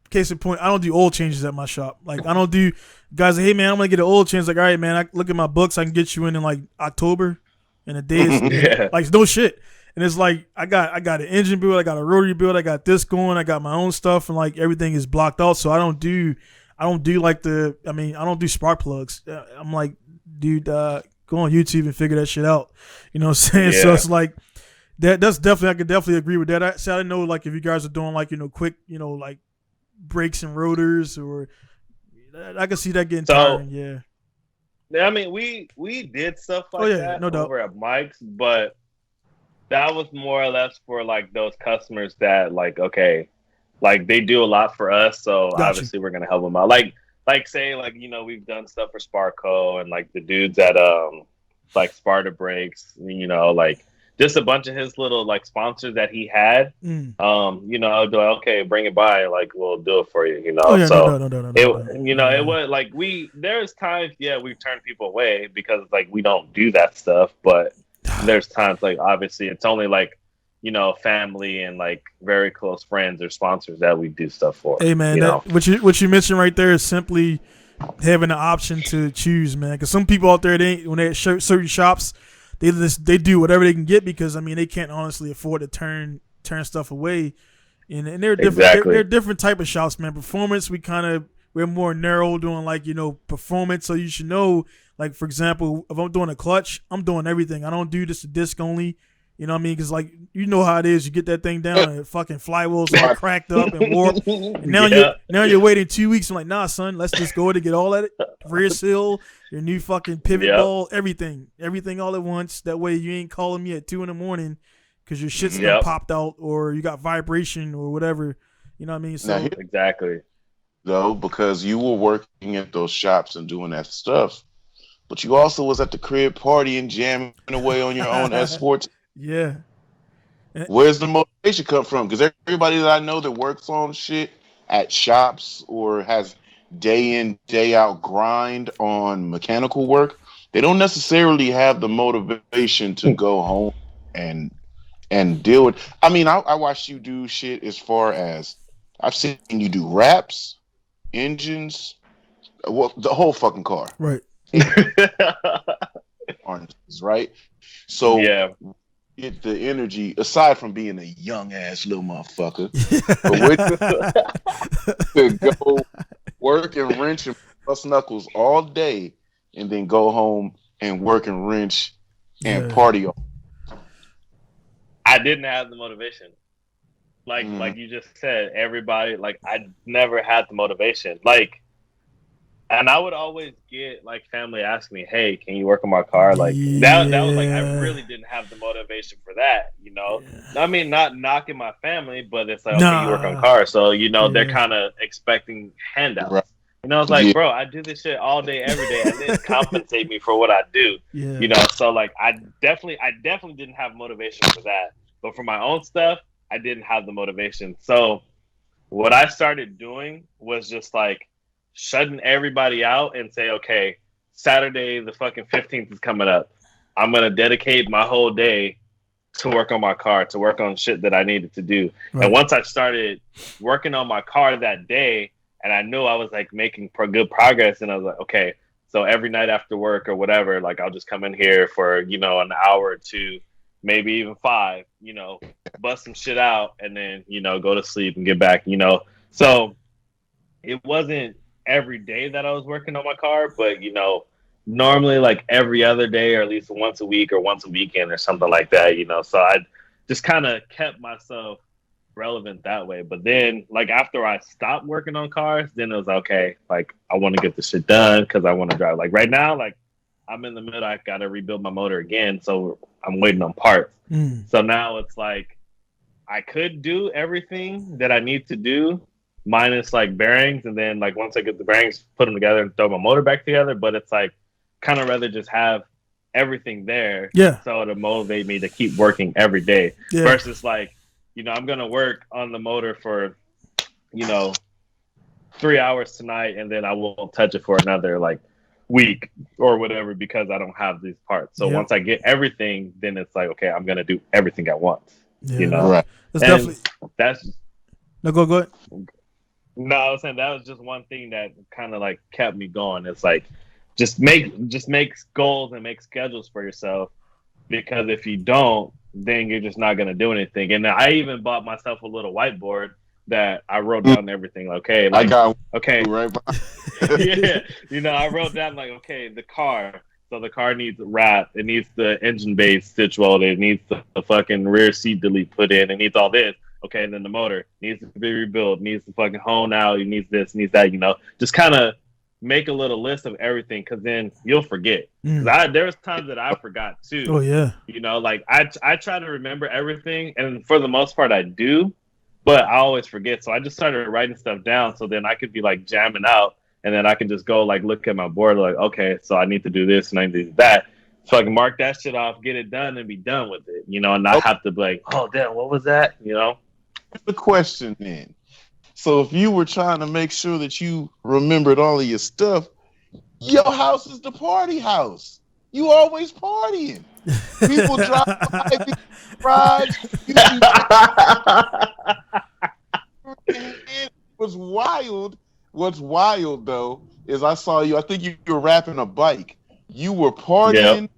case in point, I don't do oil changes at my shop. Like, I don't do guys like, hey man, I'm gonna get an oil change. Like, all right, man, I look at my books, I can get you in like October, and a day is like no shit. And it's like I got an engine build, I got a rotary build, I got this going, I got my own stuff, and like everything is blocked out. So I don't do like I don't do spark plugs. I'm like, dude, go on YouTube and figure that shit out. You know what I'm saying? Yeah. So it's like that's definitely, I could definitely agree with that. I didn't know like if you guys are doing like, you know, quick, you know, like brakes and rotors, or I can see that getting tiring. Yeah. I mean, we did stuff like that no doubt. Over at Mike's, but that was more or less for like those customers that like, okay, like they do a lot for us, so obviously we're gonna help them out. Like say like, you know, we've done stuff for Sparco and like the dudes at like Sparta Brakes, you know, like just a bunch of his little like sponsors that he had. You know, I'd be like, okay, bring it by, like we'll do it for you, you know. It was like there's times we turn people away because like we don't do that stuff, but there's times like obviously it's only like, you know, family and like very close friends or sponsors that we do stuff for. Hey man, what you mentioned right there is simply having the option to choose, man. Because some people out there, when they're at certain shops, they do whatever they can get because I mean they can't honestly afford to turn stuff away, and they're different. Exactly. They're different type of shops, man. Performance, we're more narrow, doing like, you know, performance. So you should know, like for example, if I'm doing a clutch, I'm doing everything. I don't do just a disc only. You know what I mean? Because like you know how it is. You get that thing down, and fucking flywheels all cracked up and warped. And now you're waiting 2 weeks. I'm like, nah, son, let's just go to get all that rear seal, your new fucking pivot ball, everything all at once. That way you ain't calling me at 2 a.m. because your shit's done popped out or you got vibration or whatever. You know what I mean? So exactly. Though, because you were working at those shops and doing that stuff, but you also was at the crib partying, jamming away on your own escorts. Yeah. Where's the motivation come from? Because everybody that I know that works on shit at shops or has day in, day out grind on mechanical work, they don't necessarily have the motivation to go home and deal with. I mean, I watched you do shit as far as I've seen you do wraps, engines, well, the whole fucking car. Right. Right? So get the energy, aside from being a young ass little motherfucker, to go work and wrench and bust knuckles all day and then go home and work and wrench and party. I didn't have the motivation. Like you just said, everybody, like I never had the motivation. Like, and I would always get like family ask me, "Hey, can you work on my car?" Like that was like I really didn't have the motivation for that, you know. I mean, not knocking my family, but it's like, okay, you work on cars, so you know they're kind of expecting handouts. Right. You know, it's like, bro, I do this shit all day, every day, and then compensate me for what I do. Yeah. You know, so like I definitely didn't have motivation for that, but for my own stuff, I didn't have the motivation. So what I started doing was just like shutting everybody out and say, okay, Saturday the fucking 15th is coming up. I'm going to dedicate my whole day to work on my car, to work on shit that I needed to do. Right. And once I started working on my car that day, and I knew I was like making good progress, and I was like, okay, so every night after work or whatever, like I'll just come in here for, you know, an hour or two, maybe even 5, you know, bust some shit out and then, you know, go to sleep and get back, you know. So it wasn't every day that I was working on my car, but, you know, normally like every other day or at least once a week or once a weekend or something like that, you know. So I just kind of kept myself relevant that way. But then like after I stopped working on cars, then it was okay, like I want to get this shit done because I want to drive. Like right now, like I'm in the middle, I got to rebuild my motor again, so I'm waiting on parts. So now it's like I could do everything that I need to do minus like bearings, and then like once I get the bearings, put them together and throw my motor back together. But it's like kind of rather just have everything there, so to motivate me to keep working every day versus like, you know, I'm gonna work on the motor for, you know, 3 hours tonight, and then I won't touch it for another like week or whatever because I don't have these parts. So once I get everything, then it's like, okay, I'm gonna do everything at once. You know, right? That's no, go ahead. No, I was saying that was just one thing that kind of like kept me going. It's like just make goals and make schedules for yourself, because if you don't, then you're just not gonna do anything. And I even bought myself a little whiteboard that I wrote down everything. Okay, like, I got right yeah, you know, I wrote down like, okay, the car. So the car needs a wrap. It needs the engine bay stitch welded. It needs the fucking rear seat delete put in. It needs all this. Okay, and then the motor needs to be rebuilt. Needs the fucking hone out. It needs this. Needs that. You know, just kind of make a little list of everything, because then you'll forget. Because there was times that I forgot too. Oh yeah. You know, like I try to remember everything, and for the most part I do, but I always forget. So I just started writing stuff down, so then I could be like jamming out, and then I can just go like look at my board, like, okay, so I need to do this and I need to do that. So I can mark that shit off, get it done, and be done with it. You know, and not have to be like, oh damn, what was that? You know. The question then. So if you were trying to make sure that you remembered all of your stuff, your house is the party house. You always partying. People drive by, rides. It was wild. What's wild though is I saw you. I think you were rapping a bike. You were partying,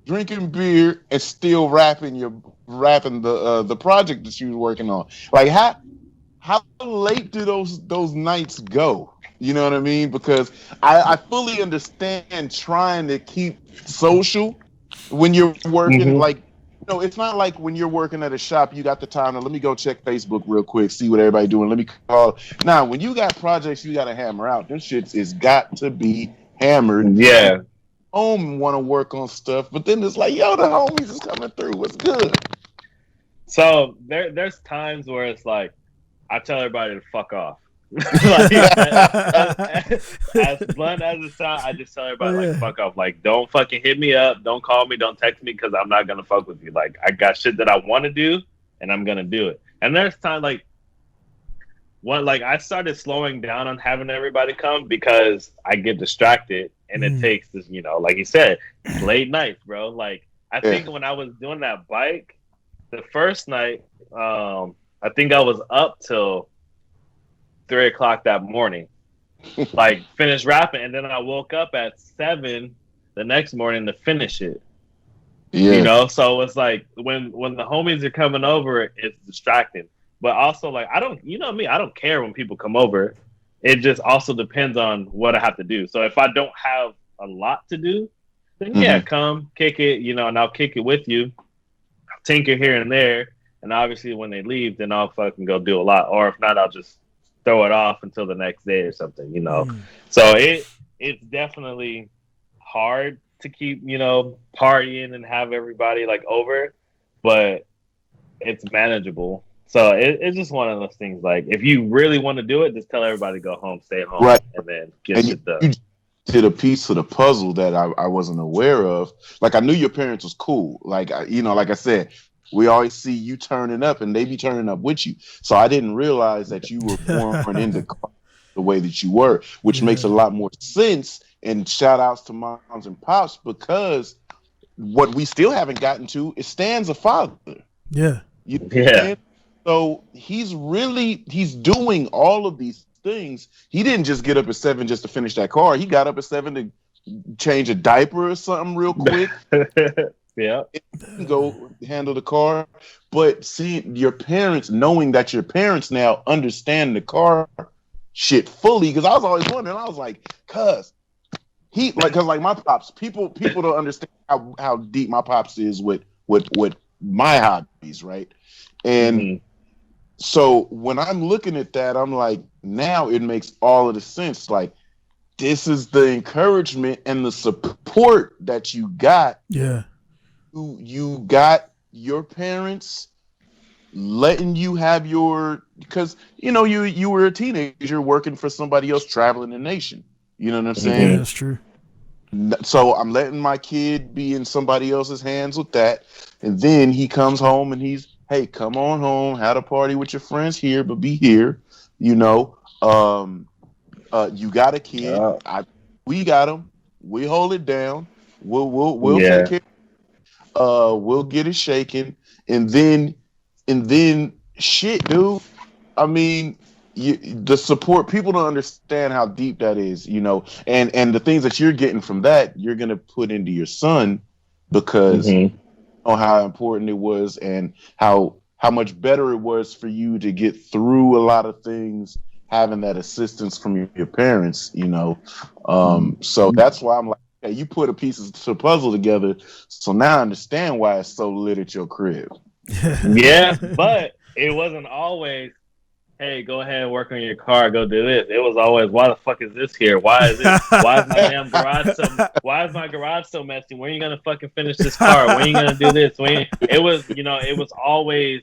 drinking beer, and still rapping the project that you were working on. Like how late do those nights go? You know what I mean? Because I fully understand trying to keep social when you're working like know, it's not like when you're working at a shop, you got the time to let me go check Facebook real quick, see what everybody doing. Let me call. Now, when you got projects you got to hammer out, this shit is got to be hammered. Yeah. Home want to work on stuff, but then it's like, yo, the homies is coming through. What's good? So there's times where it's like, I tell everybody to fuck off. Like, as blunt as it sounds, I just tell everybody like, fuck off. Like, don't fucking hit me up, don't call me, don't text me, because I'm not gonna fuck with you. Like, I got shit that I want to do, and I'm gonna do it. And there's time like I started slowing down on having everybody come because I get distracted, and it takes this, like you said, late nights, bro. Like, I think when I was doing that bike, the first night, I think I was up till 3 o'clock that morning, like finished rapping, and then I woke up at 7 the next morning to finish it. Yeah. So it's like when the homies are coming over, it's distracting. But also, like, I don't care when people come over. It just also depends on what I have to do. So if I don't have a lot to do, then come kick it, and I'll kick it with you. I'll tinker here and there, and obviously when they leave, then I'll fucking go do a lot. Or if not, I'll just throw it off until the next day or something, So it's definitely hard to keep, partying and have everybody like over, but it's manageable. So it's just one of those things. Like, if you really want to do it, just tell everybody to go home, stay home, right, and then get shit done. You did a piece of the puzzle that I wasn't aware of. Like, I knew your parents was cool. Like, like I said, we always see you turning up, and they be turning up with you. So I didn't realize that you were born into the way that you were, which makes a lot more sense. And shout outs to moms and pops, because what we still haven't gotten to is Stan's a father. Yeah. So he's doing all of these things. He didn't just get up at 7 just to finish that car. He got up at 7 to change a diaper or something real quick. Yeah. Go handle the car. But seeing your parents, knowing that your parents now understand the car shit fully, because I was always wondering, I was like, cuz my pops, people don't understand how deep my pops is with my hobbies, right? And so when I'm looking at that, I'm like, now it makes all of the sense. Like, this is the encouragement and the support that you got. Yeah. You got your parents letting you have because you were a teenager working for somebody else, traveling the nation. You know what I'm saying? Yeah, that's true. So I'm letting my kid be in somebody else's hands with that, and then he comes home and hey, come on home, have a party with your friends here, but be here. You got a kid. We got him. We hold it down. We'll take care. We'll get it shaken, and then shit, dude. I mean, the support, people don't understand how deep that is, and the things that you're getting from that, you're gonna put into your son, because how important it was and how much better it was for you to get through a lot of things, having that assistance from your parents, So that's why I'm like, hey, you put a piece of the puzzle together, so now I understand why it's so lit at your crib. Yeah, but it wasn't always, hey, go ahead and work on your car, go do this. It was always, why the fuck is this here? Why is my garage so messy? When are you gonna fucking finish this car? When are you gonna do this? It was always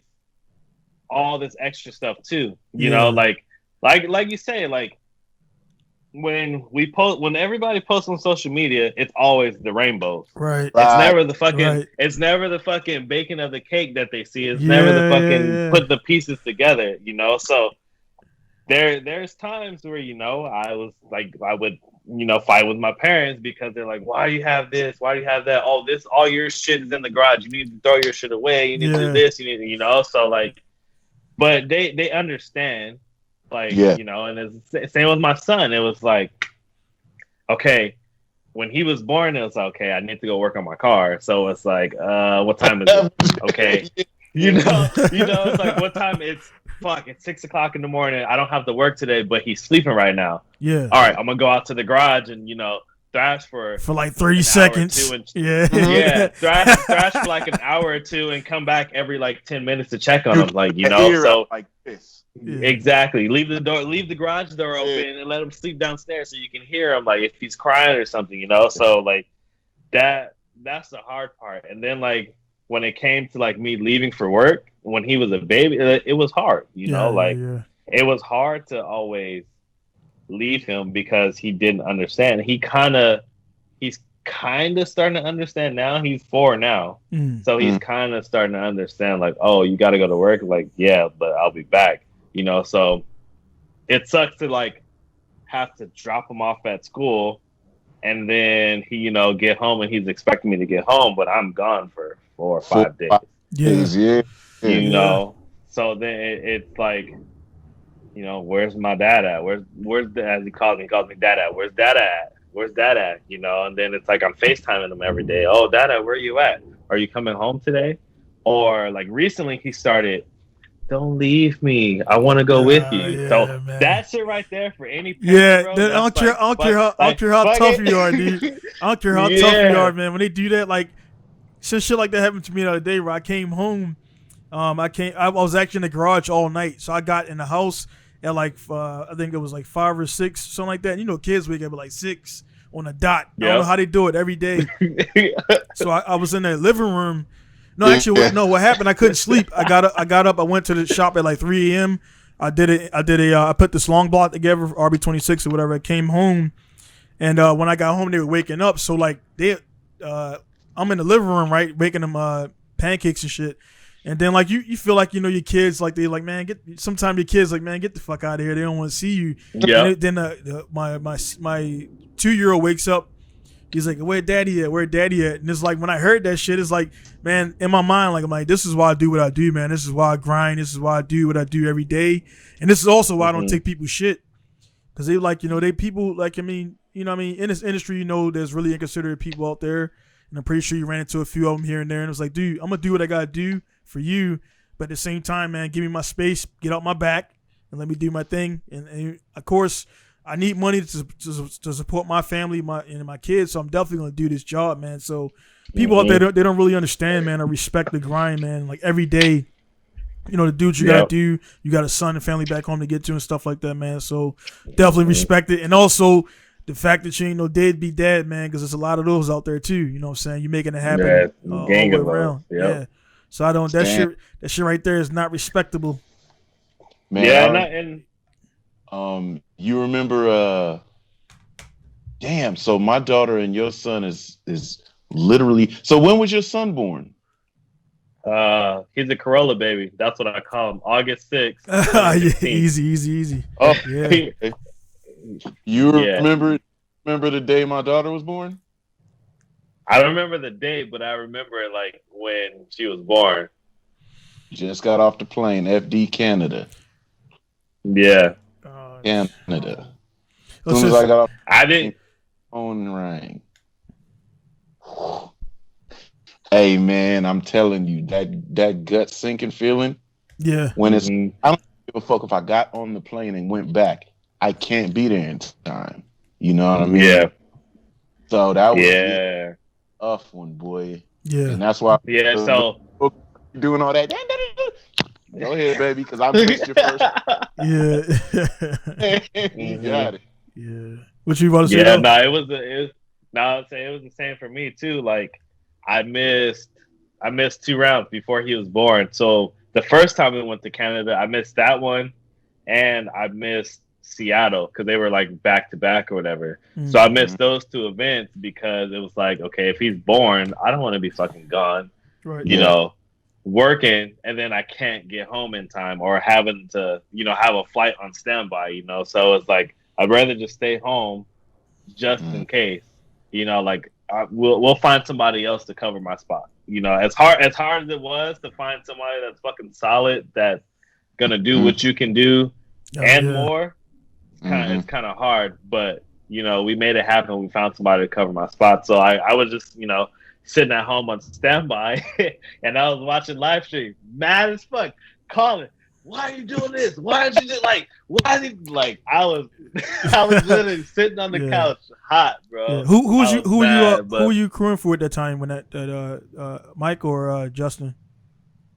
all this extra stuff too. Like you say, like when everybody posts on social media, it's always the rainbows. Right. It's never the fucking baking of the cake that they see. It's never the fucking put the pieces together, So there's times where, I was like, I would, fight with my parents because they're like, why do you have this? Why do you have that? Oh, all your shit is in the garage. You need to throw your shit away. You need to do this. You need to, so like, but they understand. Like, and it's same with my son. It was like, okay, when he was born, it was like, okay, I need to go work on my car. So it's like, what time is it? Okay. It's like, what time? It's 6 o'clock in the morning. I don't have to work today, but he's sleeping right now. Yeah. All right, I'm gonna go out to the garage and, thrash for like 30 an seconds. hour or two Yeah. thrash for like an hour or two and come back every like 10 minutes to check on him, like, you know. So like this. Exactly. Leave the garage door open and let him sleep downstairs so you can hear him, like, if he's crying or something, you know. So like that's the hard part. And then like when it came to like me leaving for work when he was a baby, it was hard, you know. Like it was hard to always leave him because he didn't understand. He's kind of starting to understand now. He's 4 now, so he's kind of starting to understand, like, oh, you got to go to work. Like, yeah, but I'll be back, you know. So it sucks to like have to drop him off at school, and then he, you know, get home and he's expecting me to get home, but I'm gone for 4 or 5 days. You know. So then it's like, you know, where's my dad at? Where's as he calls me dad at? Where's dad at? Where's dad at? You know, and then it's like I'm FaceTiming him every day. Oh, dada, where are you at? Are you coming home today? Or like recently he started, don't leave me. I want to go with you. Yeah, so man. that shit right there for any parent, bro, I don't care how tough you are, dude. I don't care how tough you are, man. When they do that, like some shit like that happened to me the other day where I came home. I was actually in the garage all night. So I got in the house at like I think it was like 5 or 6, something like that. You know, kids wake up at like 6 on a dot. I don't know how they do it every day. So I was in the living room. No, actually, what happened? I couldn't sleep. I got up. I went to the shop at like 3 a.m. I put this long block together, RB26 or whatever. I came home, and when I got home, they were waking up. So like I'm in the living room, right, making them pancakes and shit. And then like you feel like, you know, your kids, like they like, man, sometimes your kids like, man, get the fuck out of here. They don't want to see you. Yeah. Then my 2-year-old wakes up. He's like, where daddy at? Where daddy at? And it's like when I heard that shit, it's like, man, in my mind, like I'm like, this is why I do what I do, man. This is why I grind. This is why I do what I do every day. And this is also why I don't take people's shit. Cause they like, you know, people like, I mean, you know what I mean? In this industry, you know, there's really inconsiderate people out there. And I'm pretty sure you ran into a few of them here and there. And it was like, dude, I'm gonna do what I gotta do for you, but at the same time, man, give me my space, get out my back, and let me do my thing. And of course, I need money to support my family, my kids. So I'm definitely gonna do this job, man. So people out there, they don't really understand, man. I respect the grind, man. Like every day, you know, the dudes you gotta do. You got a son and family back home to get to and stuff like that, man. So definitely respect it, and also the fact that you ain't no deadbeat dad, man, because there's a lot of those out there too. You know what I'm saying? You making it happen all the way around. Yeah. So I don't. That shit right there is not respectable. Man, you remember? Damn. So my daughter and your son is literally. So when was your son born? He's a Corolla baby. That's what I call him. August 6th. Easy. Oh, yeah. You remember the day my daughter was born? I don't remember the date, but I remember like when she was born. Just got off the plane, FD Canada. Yeah. Canada. As soon as I got off I didn't. Phone rang. Hey man, I'm telling you, that gut sinking feeling. Yeah. When it's I don't give a fuck if I got on the plane and went back. I can't be there in time. You know what I mean? Yeah. So that was a tough one, boy. Yeah. And that's why so doing all that. Go ahead, baby, because I missed your first. You got it. Yeah. What you about to say? Yeah, it was the same for me too. Like I missed 2 rounds before he was born. So the first time we went to Canada, I missed that one, and I missed Seattle because they were like back to back or whatever. Mm-hmm. So I missed those 2 events because it was like, okay, if he's born, I don't want to be fucking gone. Right. You know, working and then I can't get home in time or having to, you know, have a flight on standby, you know. So it's like I'd rather just stay home just in case, you know, like we'll find somebody else to cover my spot. You know, as hard as it was to find somebody that's fucking solid, that's gonna do what you can do more. It's kind of hard, but you know, we made it happen. We found somebody to cover my spot. So I was just, you know, sitting at home on standby and I was watching live stream, mad as fuck, calling, why are you doing this? Why did you just why is he like? I was literally sitting on the couch, hot, bro. Yeah. Who were you crewing for at that time when that Mike or Justin?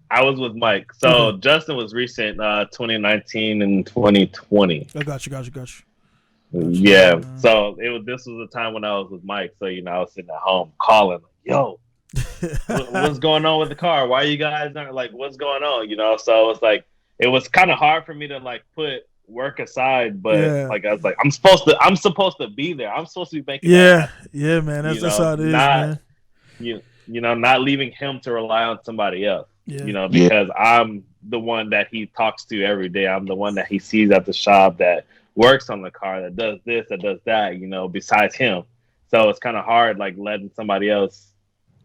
I was with Mike. So Justin was recent, 2019 and 2020. I got you. Yeah. So this was the time when I was with Mike. So I was sitting at home calling, yo, what's going on with the car? Why you guys aren't like, what's going on? So it was like, it was kind of hard for me to like put work aside, but like I was like, I'm supposed to be there. I'm supposed to be making yeah, man. That's how it is, man. Not leaving him to rely on somebody else. Yeah. Because I'm the one that he talks to every day. I'm the one that he sees at the shop that works on the car, that does this, that does that, besides him. So it's kind of hard, like letting somebody else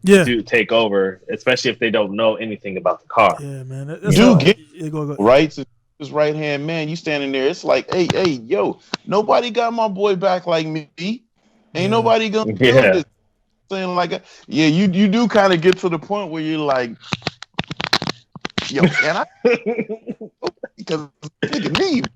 take over, especially if they don't know anything about the car. Yeah, man. Go. Right to his right hand man. You standing there, it's like, hey, yo, nobody got my boy back like me. Ain't nobody gonna do this thing like you do kind of get to the point where you're like, yo, can I? Because nigga need.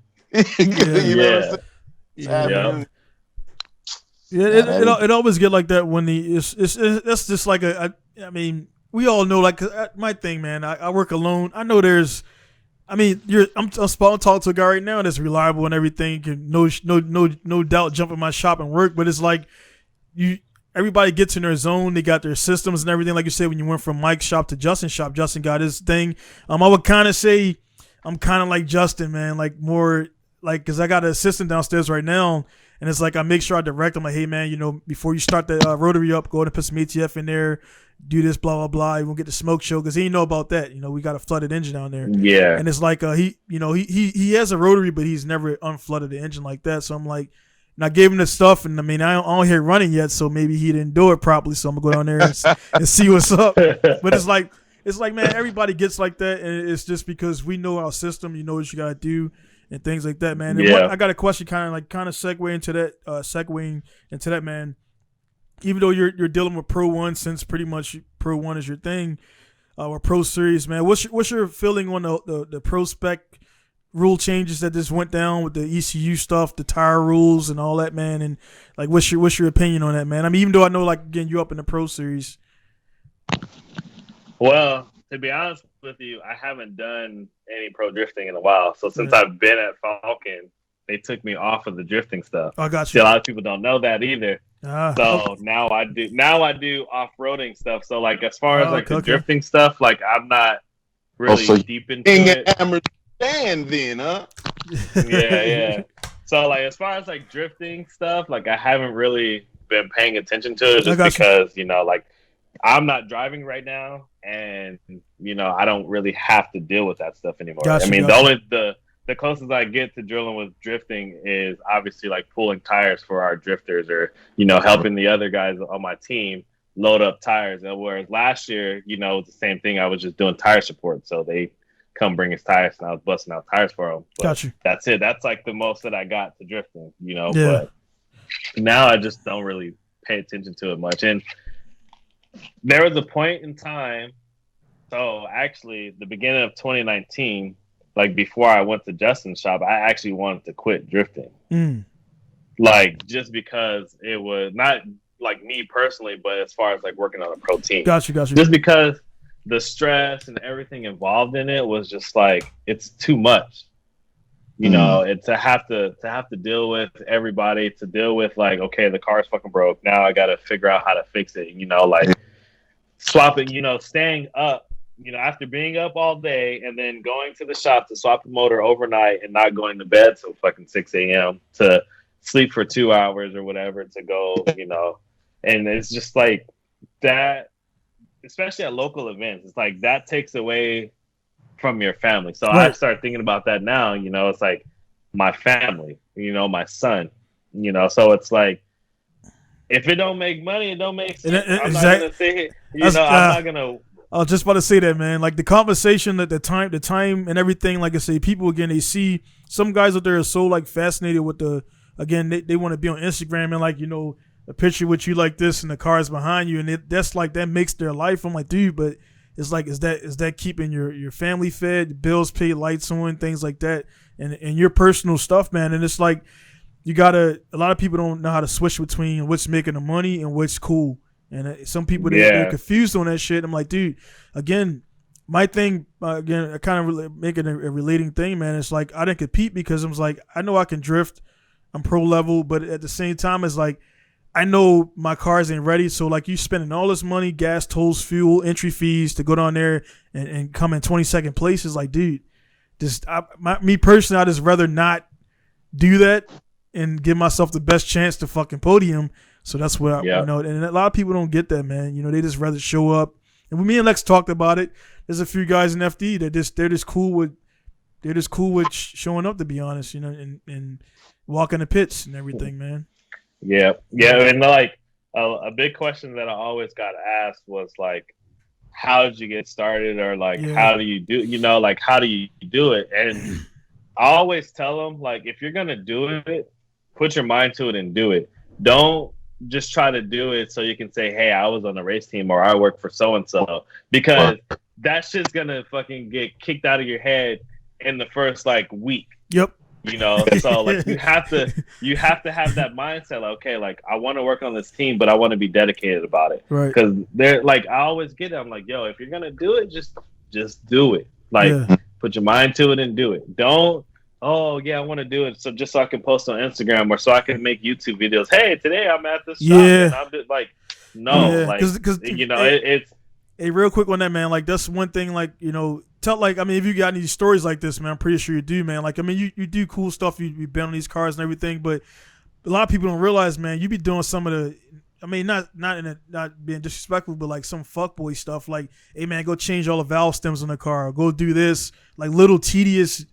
It always get like that when that's just like I mean, we all know, like, my thing, man. I work alone. I know I'm supposed to talk to a guy right now that's reliable and everything. Can no doubt jump in my shop and work. But it's like everybody gets in their zone. They got their systems and everything. Like you said, when you went from Mike's shop to Justin's shop, Justin got his thing. I would kind of say I'm kind of like Justin, man. Like more like, because I got an assistant downstairs right now. And it's like I make sure I direct them, like, hey, man, before you start the rotary up, go ahead and put some ATF in there, do this, blah, blah, blah. You won't get the smoke show because he didn't know about that. We got a flooded engine down there. Yeah. And it's like he has a rotary, but he's never unflooded the engine like that. So I'm like, and I gave him the stuff, and I mean, I don't hear it running yet, so maybe he didn't do it properly. So I'm gonna go down there and see what's up. But it's like, man, everybody gets like that, and it's just because we know our system. You know what you gotta do. And things like that, man. And I got a question, kind of segueing into that, man. Even though you're dealing with Pro 1, since pretty much Pro 1 is your thing, or Pro Series, man. What's your feeling on the Pro Spec rule changes that just went down with the ECU stuff, the tire rules, and all that, man? And like, what's your opinion on that, man? I mean, even though I know, like, again, you up in the Pro Series. Well, to be honest with you, I haven't done any pro drifting in a while. So since I've been at Falken, they took me off of the drifting stuff. I got you. See, a lot of people don't know that either. So now I do off-roading stuff. So like, as far as the drifting stuff, like, I'm not really deep into it. Then, huh? Yeah. So like, as far as like drifting stuff, like, I haven't really been paying attention to it just because like, I'm not driving right now, and I don't really have to deal with that stuff anymore. The closest I get to drilling with drifting is obviously like pulling tires for our drifters, or helping the other guys on my team load up tires. And whereas last year, it was the same thing. I was just doing tire support, so they come bring us tires, and I was busting out tires for them. But that's it. That's like the most that I got to drifting. But now I just don't really pay attention to it much. And there was a point in time, so actually the beginning of 2019, like before I went to Justin's shop, I actually wanted to quit drifting. Like, just because it was not like me personally, but as far as like working on a pro team. Got you. Just because the stress and everything involved in it was just like, it's too much. It's to have to deal with everybody, to deal with like, okay, the car's fucking broke. Now I got to figure out how to fix it. Like swapping, staying up, after being up all day and then going to the shop to swap the motor overnight and not going to bed till fucking 6 a.m. to sleep for 2 hours or whatever to go, and it's just like that, especially at local events. It's like that takes away from your family. So I start thinking about that now, it's like my family, my son, so it's like, if it don't make money, it don't make sense. I'm not gonna say it, I'm not gonna. I was just about to say that, man. Like, the conversation, the time and everything, like I say, people, again, they see some guys out there are so like fascinated with they want to be on Instagram and like, a picture with you like this and the cars behind you, and that's like, that makes their life. I'm like, dude, but it's like is that keeping your family fed, bills paid, lights on, things like that, and your personal stuff, man. And it's like a lot of people don't know how to switch between what's making the money and what's cool. And some people they're confused on that shit. I'm like, dude, again, my thing, again, I kind of make it a relating thing, man. It's like I didn't compete because I was like, I know I can drift, I'm pro level, but at the same time, it's like I know my cars ain't ready. So like you spending all this money, gas, tolls, fuel, entry fees to go down there and come in 22nd place is like, dude, me personally, I just rather not do that and give myself the best chance to fucking podium. So that's what you know. And a lot of people don't get that, man. You know, they just rather show up. And when me and Lex talked about it, there's a few guys in FD that they're just cool with showing up, to be honest, you know, and walking the pits and everything, man. Yeah. And like a big question that I always got asked was like, how did you get started, or like how do you do, you know, like how do you do it? And I always tell them, like, if you're gonna do it, put your mind to it and do it. Don't just try to do it so you can say, hey, I was on the race team or I work for so and so, because that shit's gonna fucking get kicked out of your head in the first like week. Yep. You know, so like you have to have that mindset, like, okay, like I want to work on this team, but I want to be dedicated about it. Right. Because they're like, I always get it. I'm like, yo, if you're gonna do it, just do it. Like, put your mind to it and do it. Don't, oh yeah, I want to do it so I can post on Instagram or so I can make YouTube videos. Hey, today I'm at this shop. And I'm just like, no, like, cause, you know, it's. Hey, real quick on that, man. Like, that's one thing, like, you know, I mean, if you got any stories like this, man, I'm pretty sure you do, man. Like, I mean, you do cool stuff. You've been on these cars and everything, but a lot of people don't realize, man, you be doing some of the, I mean, not being disrespectful, but like some fuckboy stuff. Like, hey, man, go change all the valve stems on the car. Or go do this. Like, little tedious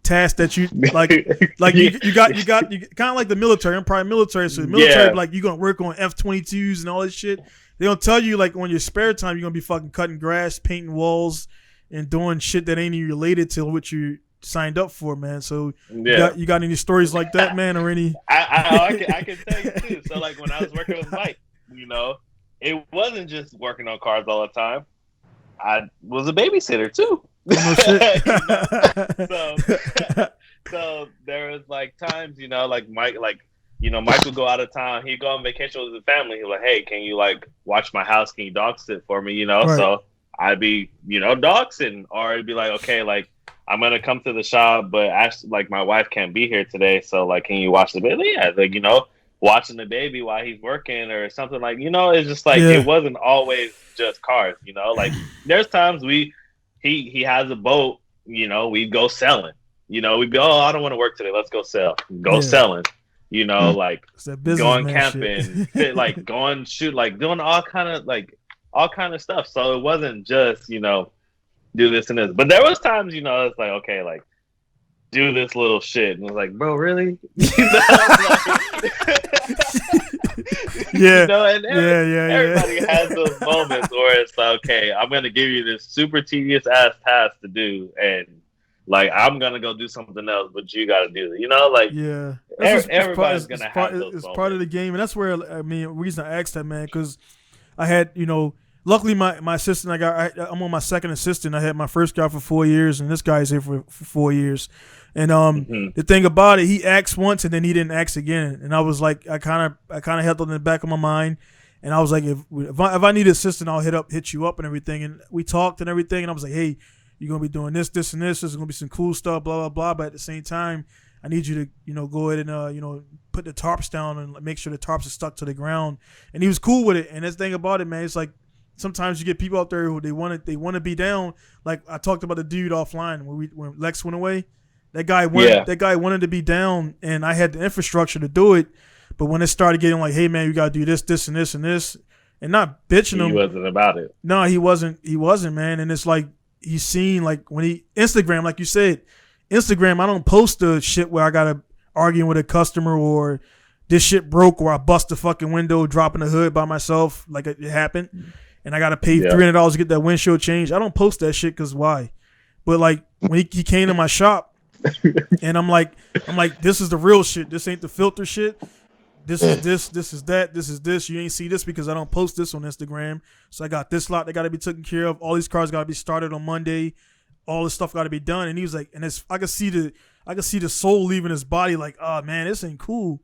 tasks that you, like you got kind of like the military. I'm probably military, so the military, like, you're going to work on F-22s and all this shit. They don't tell you, like, on your spare time, you're going to be fucking cutting grass, painting walls, and doing shit that ain't even related to what you signed up for, man. So you got any stories like that, man, or any? I can tell you, too. So, like, when I was working with Mike, you know, it wasn't just working on cars all the time. I was a babysitter, too. Oh, shit. So there was, like, times, you know, like, Mike would go out of town. He'd go on vacation with his family. He'd be like, hey, can you, like, watch my house? Can you dog sit for me, you know? Right. So I'd be, you know, dog sitting. Or it'd be like, okay, like, I'm going to come to the shop, but actually, like, my wife can't be here today. So, like, can you watch the baby? Yeah, like, you know, watching the baby while he's working or something, like, you know, it's just like, it wasn't always just cars, you know? Like, there's times he has a boat, you know, we'd go selling. You know, we'd be, oh, I don't want to work today. Let's go sell. Selling. You know, like going camping, like going shoot, like doing all kind of stuff. So it wasn't just, you know, do this and this. But there was times, you know, it's like, okay, like do this little shit. And I was like, bro, really? You know, you know, and everybody has those moments where it's like, okay, I'm gonna give you this super tedious ass task to do, and like, I'm gonna go do something else, but you gotta do it. You know, like, everybody's gonna have those moments. It's part of the game, and that's where, I mean, the reason I asked that, man, because I had, you know, luckily my assistant, I'm on my second assistant. I had my first guy for 4 years, and this guy's here for 4 years. And the thing about it, he asked once, and then he didn't ask again. And I was like, I kind of held it in the back of my mind, and I was like, if I need an assistant, I'll hit you up and everything. And we talked and everything, and I was like, hey, you're going to be doing this, and this. There's going to be some cool stuff, blah, blah, blah. But at the same time, I need you to, you know, go ahead and, you know, put the tarps down and make sure the tarps are stuck to the ground. And he was cool with it. And that's the thing about it, man, it's like sometimes you get people out there who they want to be down. Like I talked about the dude offline when Lex went away. That guy wanted to be down, and I had the infrastructure to do it. But when it started getting like, hey, man, you got to do this, this, and this, and this, and not bitching him. He wasn't about it. No, he wasn't, man. And it's like, he's seen, like, when Instagram, like you said, Instagram, I don't post the shit where I gotta argue with a customer or this shit broke or I bust the fucking window dropping the hood by myself, like it happened, and I gotta pay $300 to get that windshield changed. I don't post that shit because why? But like when he came to my shop, and I'm like, this is the real shit. This ain't the filter shit. This is this. This is that. This is this. You ain't see this because I don't post this on Instagram. So I got this lot that got to be taken care of. All these cars got to be started on Monday. All this stuff got to be done. And he was like, and I could see the soul leaving his body. Like, oh man, this ain't cool.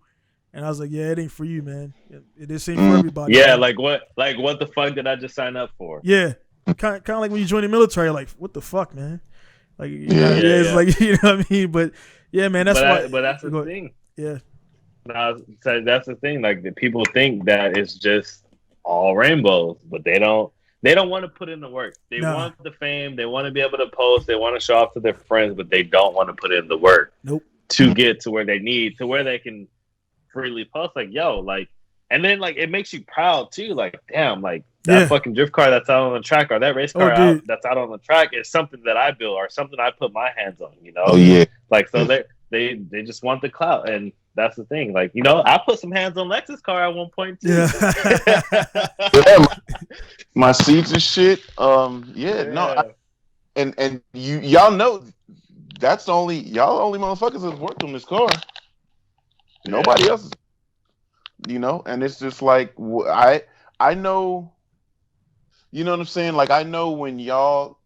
And I was like, yeah, it ain't for you, man. This ain't for everybody. Yeah, man. like what the fuck did I just sign up for? Yeah, kind of like when you join the military. Like, what the fuck, man? Like, it's like, you know what I mean. But yeah, man, that's why. But that's the thing. Yeah. No, so that's the thing. Like, the people think that it's just all rainbows, but they don't want to put in the work. They want the fame. They want to be able to post. They want to show off to their friends, but they don't want to put in the work. Nope. To get to where they need, to where they can freely post. Like, yo, like, and then like it makes you proud too. Like, damn, like that fucking drift car that's out on the track, or that race car that's out on the track is something that I built or something I put my hands on. You know? Oh yeah. Like, so they just want the clout, and that's the thing. Like, you know, I put some hands on Lexus car at one point too. Yeah. My seats and shit. No, and y'all know that's y'all only motherfuckers that's worked on this car. Nobody else is, you know, and it's just like I know, you know what I'm saying? Like, I know when y'all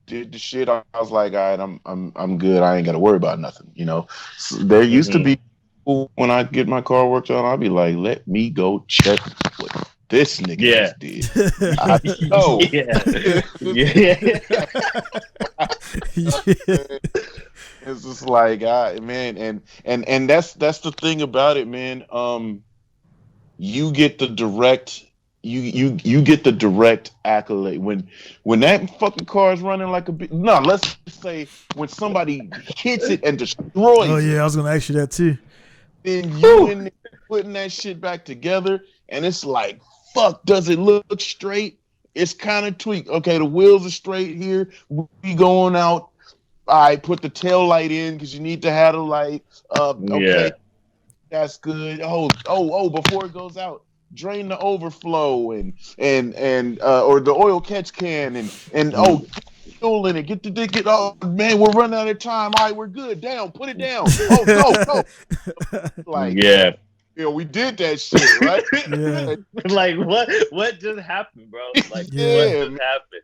did the shit, I was like, all right, I'm good. I ain't got to worry about nothing, you know. So there used to be people, when I get my car worked on, I'll be like, let me go check what this nigga just did. I know. It's just like, man, and that's the thing about it, man. You get the direct, you get the direct accolade when that fucking car is running like a no. Let's say when somebody hits it and destroys. Oh yeah, I was gonna ask you that too. Then you in there putting that shit back together, and it's like, fuck, does it look straight? It's kind of tweaked. Okay, the wheels are straight here. We going out. I put the tail light in because you need to have the light. Okay, that's good. Oh, before it goes out, drain the overflow and or the oil catch can and fuel in it. Get. Oh man, we're running out of time. All right, we're good. Down, put it down. Oh, go. Like, yeah, we did that shit, right? Yeah. Like, what just happened, bro? Like, what just happened?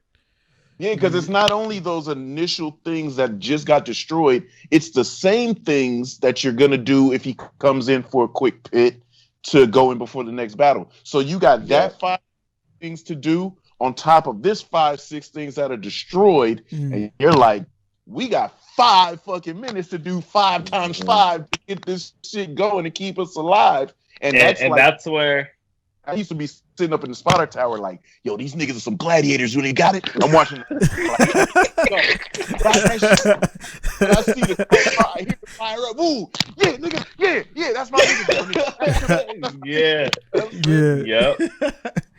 Yeah, because it's not only those initial things that just got destroyed, it's the same things that you're going to do if he comes in for a quick pit to go in before the next battle. So you got that 5 things to do on top of this 5-6 things that are destroyed. And you're like, we got 5 fucking minutes to do 5 times 5 to get this shit going and keep us alive. And that's where I used to be sitting up in the spotter tower like, yo, these niggas are some gladiators when they got it. I'm watching. I see the car, I hear the fire up. Ooh, yeah, nigga, yeah, that's my nigga. Yep.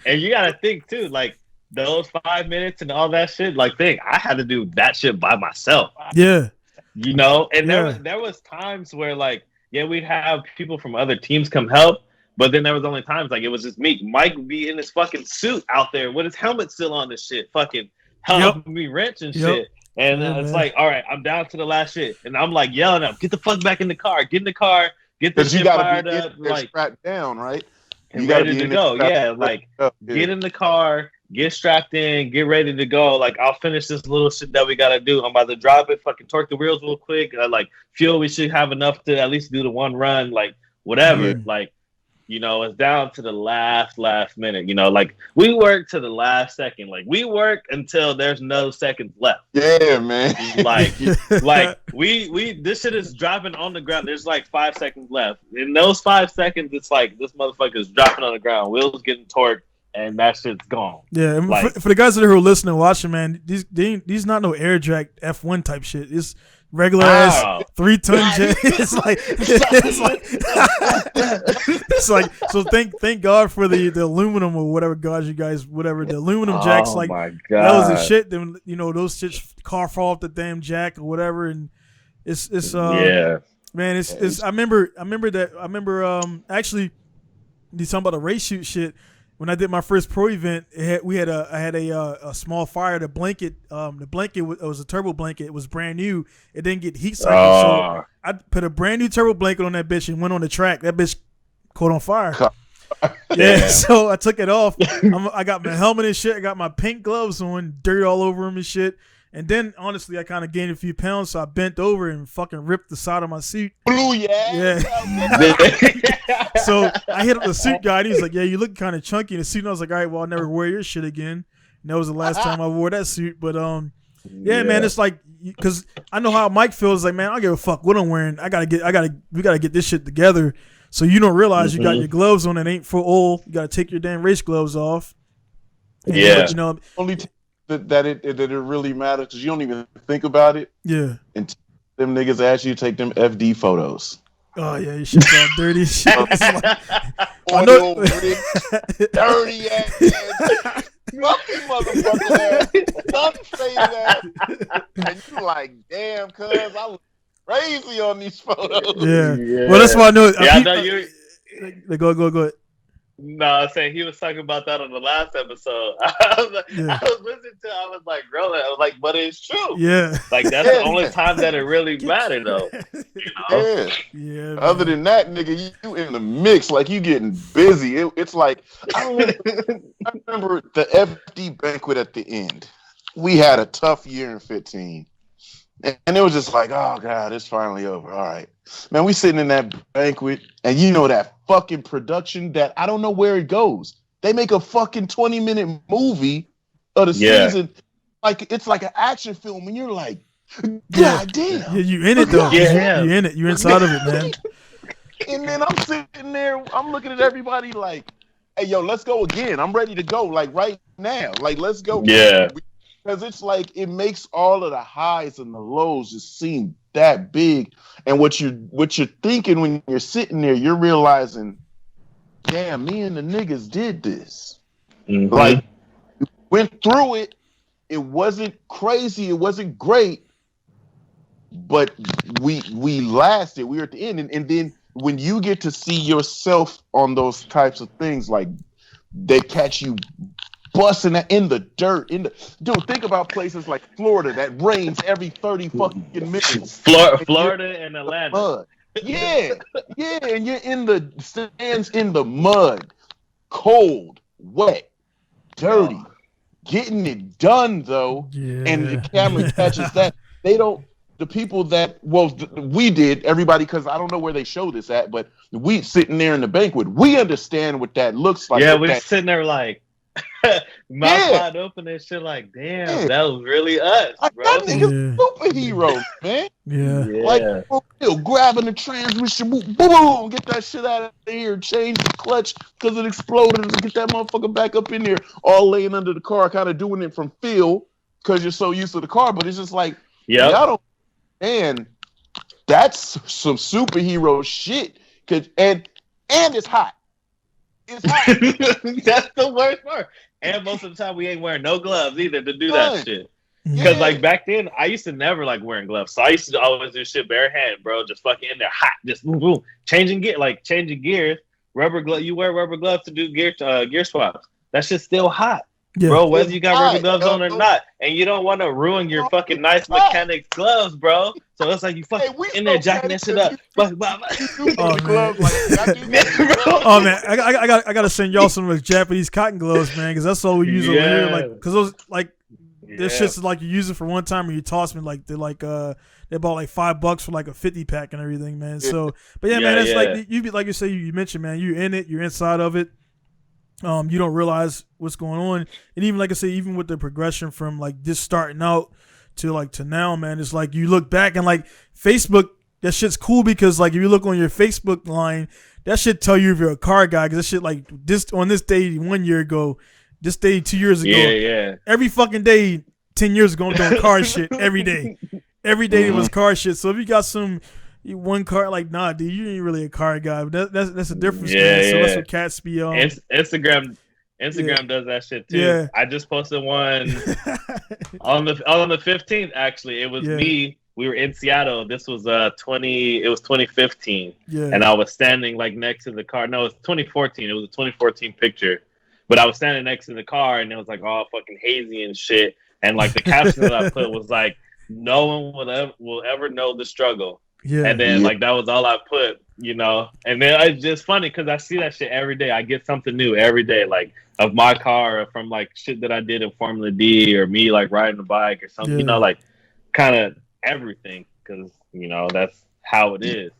And you gotta think too, like those 5 minutes and all that shit. Like, I had to do that shit by myself. Yeah. You know, and there was times where like, we'd have people from other teams come help. But then there was only times like it was just me. Mike would be in his fucking suit out there with his helmet still on and shit, fucking helping me wrench and shit. And it's like, all right, I'm down to the last shit. And I'm like yelling at him, get the fuck back in the car, get in the car, get the shit fired up. Like, strapped down, right? And ready to go. Yeah, like get in the car, get strapped in, get ready to go. Like, I'll finish this little shit that we gotta do. I'm about to drop it, fucking torque the wheels real quick. Like, fuel, we should have enough to at least do the one run, like whatever. Like, you know, it's down to the last minute. You know, like we work to the last second. Like we work until there's no seconds left. Yeah, man. Like we this shit is dropping on the ground. There's like 5 seconds left. In those 5 seconds, it's like this motherfucker is dropping on the ground. Wheels getting torqued, and that shit's gone. Yeah, and like, for the guys that are listening, watching, man, these not no air drag F1 type shit. It's regular ass 3-ton jet. It's like so. Thank God for the aluminum or whatever the aluminum jacks. Like my God, that was the shit. Then those shits car fall off the damn jack or whatever, and it's man. It's I remember actually you talking about the race shoot shit. When I did my first pro event, I had a small fire. The blanket was a turbo blanket. It was brand new. It didn't get heat cycled, so I put a brand new turbo blanket on that bitch and went on the track. That bitch caught on fire. Yeah, so I took it off. I got my helmet and shit. I got my pink gloves on, dirt all over them and shit. And then, honestly, I kind of gained a few pounds, so I bent over and fucking ripped the side of my suit. Blue, yeah. So I hit up the suit guy, and he's like, "Yeah, you look kind of chunky in the suit." And I was like, "All right, well, I'll never wear your shit again." And that was the last time I wore that suit. But yeah, man, it's like, because I know how Mike feels. Like, man, I don't give a fuck what I'm wearing. We gotta get this shit together. So you don't realize you got your gloves on that ain't for oil. You gotta take your damn race gloves off. And you know, only that it really matters because you don't even think about it. Yeah. And them niggas ask you to take them FD photos. Oh yeah, your shit's all dirty. Shit. Like, oil rich, dirty ass. Lucky motherfucker ass. Don't say that. And you like, damn, cuz I was crazy on these photos. Yeah. Well, that's why I know. I know you. Go ahead. No, I was saying he was talking about that on the last episode. I was listening to it, I was like, bro, I was like, but it's true. Yeah. Like, that's the only time that it really mattered, though. You know? Yeah. Other than that, nigga, you in the mix, like you getting busy. It's like, I remember the FD banquet at the end. We had a tough year in 15. And it was just like, oh, God, it's finally over. All right. Man, we sitting in that banquet, and you know that fucking production that I don't know where it goes. They make a fucking 20-minute movie of the season. Like, it's like an action film, and you're like, God damn. Yeah, you in it, though. Yeah. You in it. You're inside of it, man. And then I'm sitting there, I'm looking at everybody like, hey, yo, let's go again. I'm ready to go, like, right now. Like, let's go. Yeah. Because it's like it makes all of the highs and the lows just seem that big. And what you're thinking when you're sitting there, you're realizing, damn, me and the niggas did this. Mm-hmm. Like, went through it. It wasn't crazy. It wasn't great. But we lasted. We were at the end. And then when you get to see yourself on those types of things, like they catch you busting in the dirt. Dude, think about places like Florida that rains every 30 fucking minutes. Florida and Atlanta. Mud. Yeah, and you're in the stands in the mud, cold, wet, dirty, getting it done though. Yeah. And the camera catches that. The people that, we did, everybody, because I don't know where they show this at, but we sitting there in the banquet, we understand what that looks like. Yeah, we're sitting there like, mouth wide open and shit like, damn, that was really us, bro. That nigga's superhero, man. Yeah. Like, grabbing the transmission, boom, get that shit out of here, change the clutch because it exploded, and get that motherfucker back up in there, all laying under the car, kind of doing it from feel because you're so used to the car, but it's just like, and that's some superhero shit. And it's hot. It's hot. That's the worst part. And most of the time, we ain't wearing no gloves either to do that shit. Because like back then, I used to never like wearing gloves, so I used to always do shit bare hand, bro. Just fucking in there, hot, just boom, boom, changing gears. Rubber glove. You wear rubber gloves to do gear swaps. That shit's still hot. Yeah. Bro, whether you got rubber gloves on or not, and you don't want to ruin your fucking nice mechanic's gloves, bro. So it's like you fucking in there jacking that shit up. Oh man, I gotta send y'all some of those Japanese cotton gloves, man, because that's all we use over here. Like, because those like this shit's like you use it for one time and you toss me like they bought like $5 for like a 50 pack and everything, man. So, but man, it's like you say you mentioned, man, you're in it, you're inside of it. You don't realize what's going on, and even like I say, even with the progression from like just starting out to now, man, it's like you look back and like Facebook, that shit's cool because like if you look on your Facebook line, that shit tell you if you're a car guy because that shit like this on this day 1 year ago, this day 2 years ago, every fucking day 10 years ago I'm doing car shit every day it was car shit. So if you got one car, like, nah, dude, you ain't really a car guy. But that's a difference, man. So that's what cats be on. Instagram does that shit too. Yeah. I just posted one on the 15th. Actually, it was me. We were in Seattle. This was 2015. Yeah. And I was standing like next to the car. No, it was 2014. It was a 2014 picture. But I was standing next to the car, and it was like all fucking hazy and shit. And like the caption that I put was like, "No one will ever know the struggle." Yeah. And then like that was all I put, you know. And then it's just funny because I see that shit every day. I get something new every day, like of my car or from like shit that I did in Formula D or me like riding a bike or something, you know, like kind of everything because, you know, that's how it is.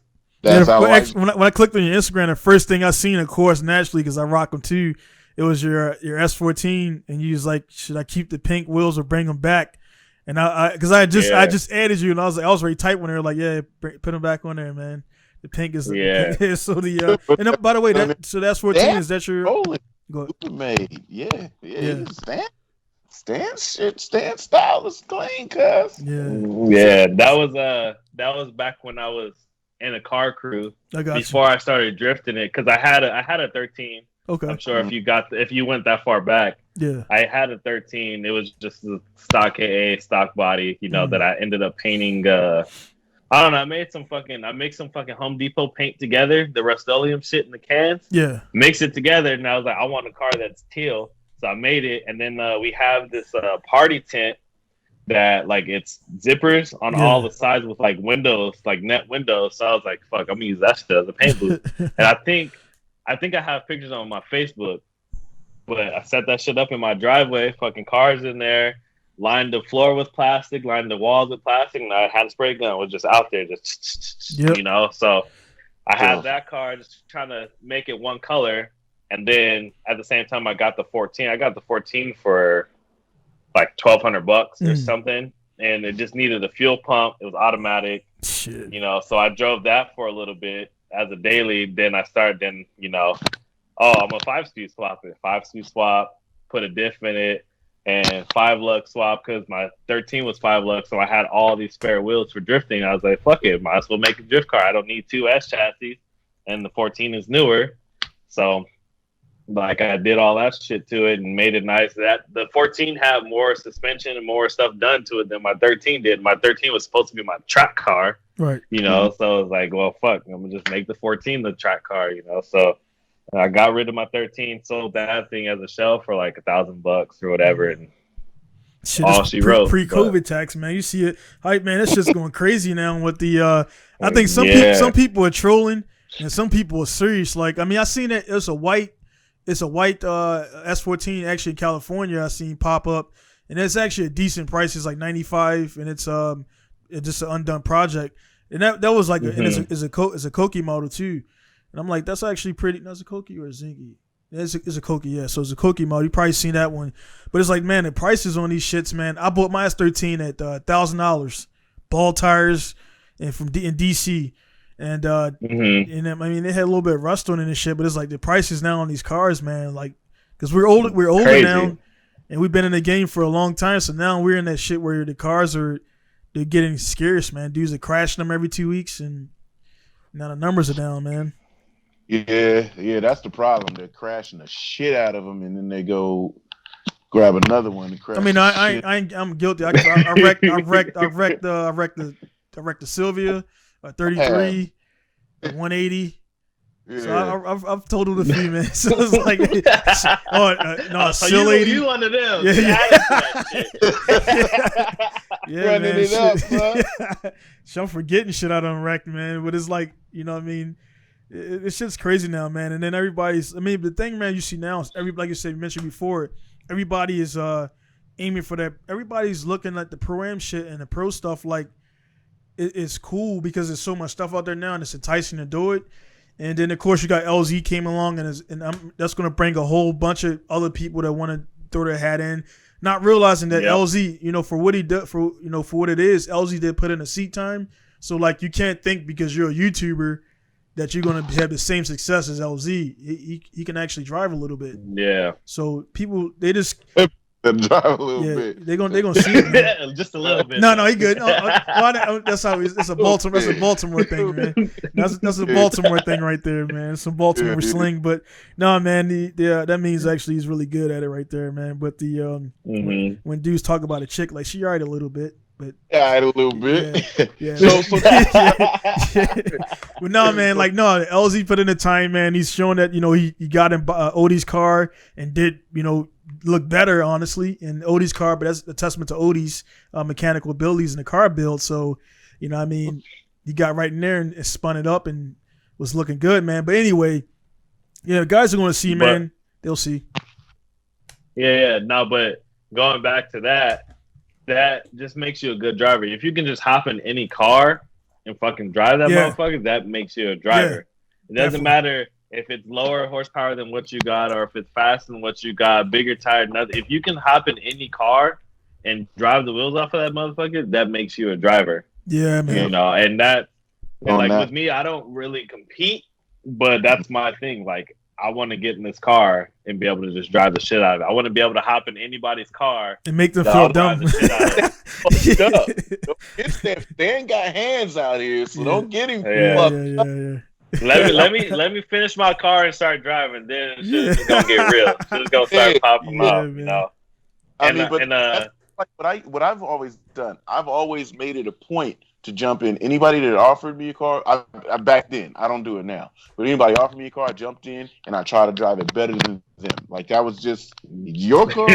That's how when I clicked on your Instagram, the first thing I seen, of course, naturally, because I rock them too, it was your S14, and you was like, should I keep the pink wheels or bring them back? And I just added you, and I was very tight when they were like, yeah, put them back on there, man. The pink is so the and by the way, that's 14. Is that your made? Yeah. Stand style is clean, cuz. Yeah, that was back when I was in a car crew before I started drifting it, because I had a 13. Okay. I'm sure if you went that far back. Yeah. I had a 13. It was just a stock AA, stock body, you know, that I ended up painting. I don't know. I make some fucking Home Depot paint together, the Rust-Oleum shit in the cans. Yeah. Mix it together, and I was like, I want a car that's teal. So I made it, and then we have this party tent that like it's zippers on all the sides with like windows, like net windows. So I was like, fuck, I'm gonna use that shit as a paint booth. And I think I have pictures on my Facebook, but I set that shit up in my driveway, fucking cars in there, lined the floor with plastic, lined the walls with plastic, and I had a spray gun, was just out there, just you know. So I had that car, just trying to make it one color, and then at the same time I got the 14. I got the 14 for like $1,200 or something, and it just needed a fuel pump. It was automatic, you know. So I drove that for a little bit as a daily. Then I started, you know, I'm a 5-speed swap it. 5-speed swap, put a diff in it, and 5-lug swap because my 13 was 5-lug, so I had all these spare wheels for drifting. I was like, fuck it, might as well make a drift car. I don't need 2 S chassis, and the 14 is newer, so like I did all that shit to it and made it nice. That the 14 had more suspension and more stuff done to it than my 13 did. My 13 was supposed to be my track car, right? You know, so I was like, well, fuck, I'm gonna just make the 14 the track car, you know. So I got rid of my 13, sold that thing as a shell for like $1,000 or whatever, and shit, all she wrote. Pre-COVID tax, man. You see it, hype, man. That's just going crazy now with the. I think some people are trolling and some people are serious. Like, I mean, I seen it. It's a white S14 actually in California. I seen pop up, and it's actually a decent price. It's like $95, and it's just an undone project. And that was like it's a Koki model too. And I'm like, that's actually pretty. That's a Koki or a Zingy? It's a Koki, yeah. So it's a Koki model. You probably seen that one, but it's like, man, the prices on these shits, man. I bought my S13 at $1,000, ball tires, and in DC. And and I mean, they had a little bit of rust on it and shit, but it's like the prices now on these cars, man, like, because we're older now, and we've been in the game for a long time, so now we're in that shit where the cars they're getting scarce, man. Dudes are crashing them every 2 weeks, and now the numbers are down, man. Yeah, that's the problem. They're crashing the shit out of them, and then they go grab another one and crash. I mean, I'm guilty. I wrecked the Sylvia. 33, 180. Yeah. So I've totaled a few, man. So it's like, so you one of them. Yeah, running man, it up, bro. So I'm forgetting shit I done wrecked, man. But it's like, you know what I mean? It's shit's crazy now, man. And then the thing, man, you see now, like you said, you mentioned before, everybody is aiming for that. Everybody's looking at the pro-am shit and the pro stuff like, it's cool because there's so much stuff out there now and it's enticing to do it. And then of course you got LZ came along and that's going to bring a whole bunch of other people that want to throw their hat in, not realizing that LZ, you know, for what he did, for what it is, LZ did put in a seat time. So like you can't think because you're a YouTuber that you're going to have the same success as LZ. He can actually drive a little bit. Yeah. So people, they just drive a little bit. They're gonna see it, just a little bit. No, he good. That's how it's a Baltimore thing, man. That's a Baltimore thing right there, man. It's some Baltimore sling, but no, man. That means actually he's really good at it right there, man. But when dudes talk about a chick, like she alright a little bit. But a little bit. Yeah. But no, man, like no, LZ put in the time, man. He's showing that, you know, he got in Odie's car and did, you know, look better, honestly, in Odie's car, but that's a testament to Odie's mechanical abilities in the car build. So, you know what I mean? he got right in there and spun it up and was looking good, man. But anyway, yeah, guys are going to see, man. They'll see. Yeah. No, but going back to that just makes you a good driver. If you can just hop in any car and fucking drive that motherfucker, that makes you a driver. It doesn't matter if it's lower horsepower than what you got or if it's faster than what you got, bigger tire, nothing. If you can hop in any car and drive the wheels off of that motherfucker, that makes you a driver. Yeah, man. You know, and with me, I don't really compete, but that's my thing. Like, I want to get in this car and be able to just drive the shit out of it. I want to be able to hop in anybody's car and make them feel dumb. They ain't got hands out here, so don't get him. Let me finish my car and start driving. Then it's gonna get real. Shit's gonna start popping off. Man. You know. What I've always done, I've always made it a point to jump in. Anybody that offered me a car, I back then, I don't do it now. But anybody offered me a car, I jumped in and I try to drive it better than them. Like, that was just your car.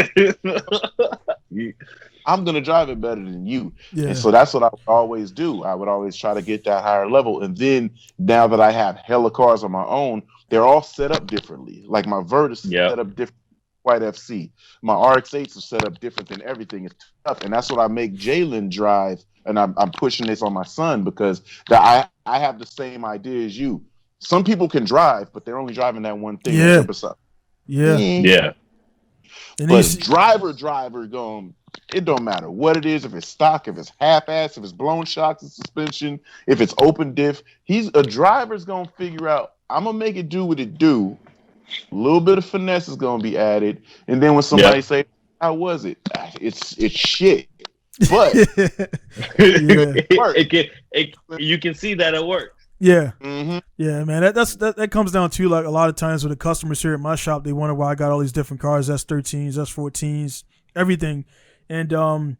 I'm gonna drive it better than you. Yeah. And so that's what I would always do. I would always try to get that higher level. And then now that I have hella cars on my own, they're all set up differently. Like my Virtus is set up different. White FC. My RX-8s are set up different than everything. It's tough, and that's what I make Jalen drive. And I'm pushing this on my son because I have the same idea as you. Some people can drive, but they're only driving that one thing. Yeah. But driver going. It don't matter what it is. If it's stock, if it's half-ass, if it's blown shocks and suspension, if it's open diff, a driver's gonna figure out. I'm gonna make it do what it do. A little bit of finesse is gonna be added, and then when somebody say, "How was it?" It's shit, but you can see that it works. Yeah, yeah, man. That comes down to, like, a lot of times with the customers here at my shop, they wonder why I got all these different cars, S13s, S14s, everything, and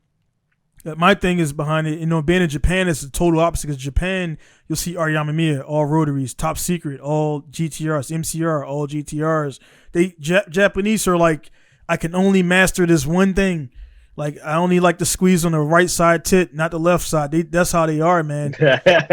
my thing is behind it. You know, being in Japan is the total opposite. Because Japan, you'll see Yamamiya, all rotaries, Top Secret, all GTRs, MCR, all GTRs. Japanese are like, I can only master this one thing. Like, I only like to squeeze on the right side tit, not the left side. That's how they are, man.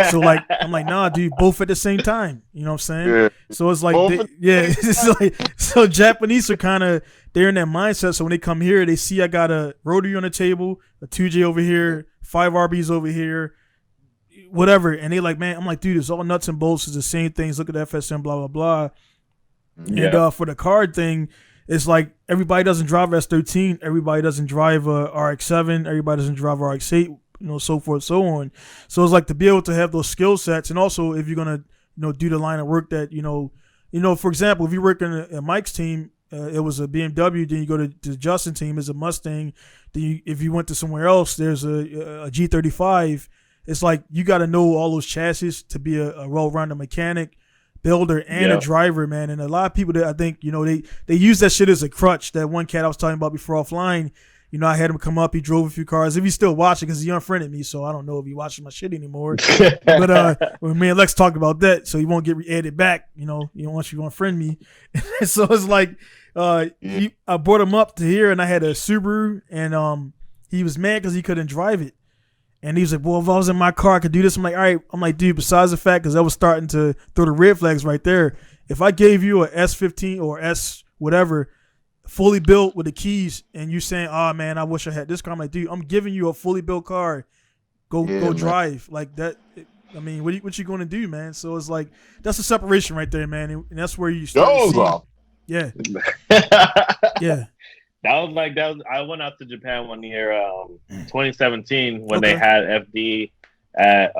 So, like, I'm like, nah, dude, both at the same time. You know what I'm saying? Yeah. So it's like, it's like, so Japanese are kind of, they're in that mindset. So when they come here, they see I got a rotary on the table, a 2J over here, 5 RBs over here, whatever. And they like, man, I'm like, dude, it's all nuts and bolts. It's the same things. Look at the FSM, blah, blah, blah. Yeah. And for the card thing, it's like everybody doesn't drive S13. Everybody doesn't drive RX-7. Everybody doesn't drive RX-8, you know, so forth, so on. So it's like to be able to have those skill sets. And also, if you're going to, you know, do the line of work that, you know, for example, if you work in a Mike's team, it was a BMW, then you go to the Justin team, it's a Mustang. Then if you went to somewhere else, there's a G35. It's like you got to know all those chassis to be a well-rounded mechanic, builder, and a driver, man. And a lot of people that I think, you know, they use that shit as a crutch. That one cat I was talking about before offline, you know, I had him come up. He drove a few cars. If he's still watching, because he unfriended me, so I don't know if he watches my shit anymore. But when me and Lex talked about that, so he won't get added back. You know, once you unfriend me. So it's like I brought him up to here, and I had a Subaru, and he was mad because he couldn't drive it. And he was like, well, if I was in my car, I could do this. I'm like, all right. I'm like, dude, besides the fact, because I was starting to throw the red flags right there. If I gave you a S15 or S whatever, fully built with the keys, and you saying, oh, man, I wish I had this car. I'm like, dude, I'm giving you a fully built car. Go drive. Like that. I mean, what you going to do, man? So it's like, that's a separation right there, man. And that's where you start to see. Yeah. Yeah. I went out to Japan one year, 2017, when they had FD at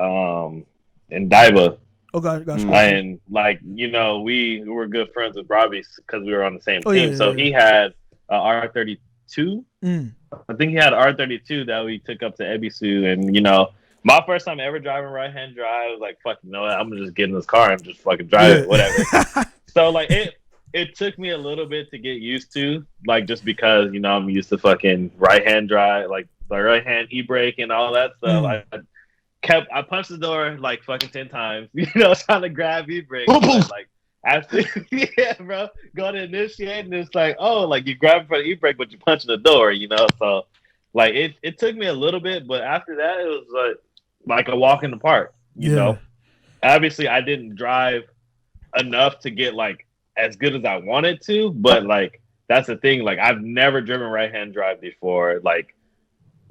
in Daiba. Oh, gotcha. And like, you know, we were good friends with Robbie because we were on the same team. So he had a R32. I think he had an R32 that we took up to Ebisu, and you know, my first time ever driving right-hand drive, I was like, fuck, you know what? I'm gonna just get in this car and just fucking drive it, whatever. So like it took me a little bit to get used to, like, just because, you know, I'm used to fucking right-hand drive, like the right-hand e-brake and all that stuff. I punched the door like fucking 10 times, you know, trying to grab e-brake. Like, after, bro, go to initiate, and it's like, oh, like you grab for the e-brake, but you punch the door, you know? So, like, it took me a little bit, but after that, it was like a walk in the park. you know. Obviously, I didn't drive enough to get like as good as I wanted to, but like that's the thing. Like I've never driven right-hand drive before. Like,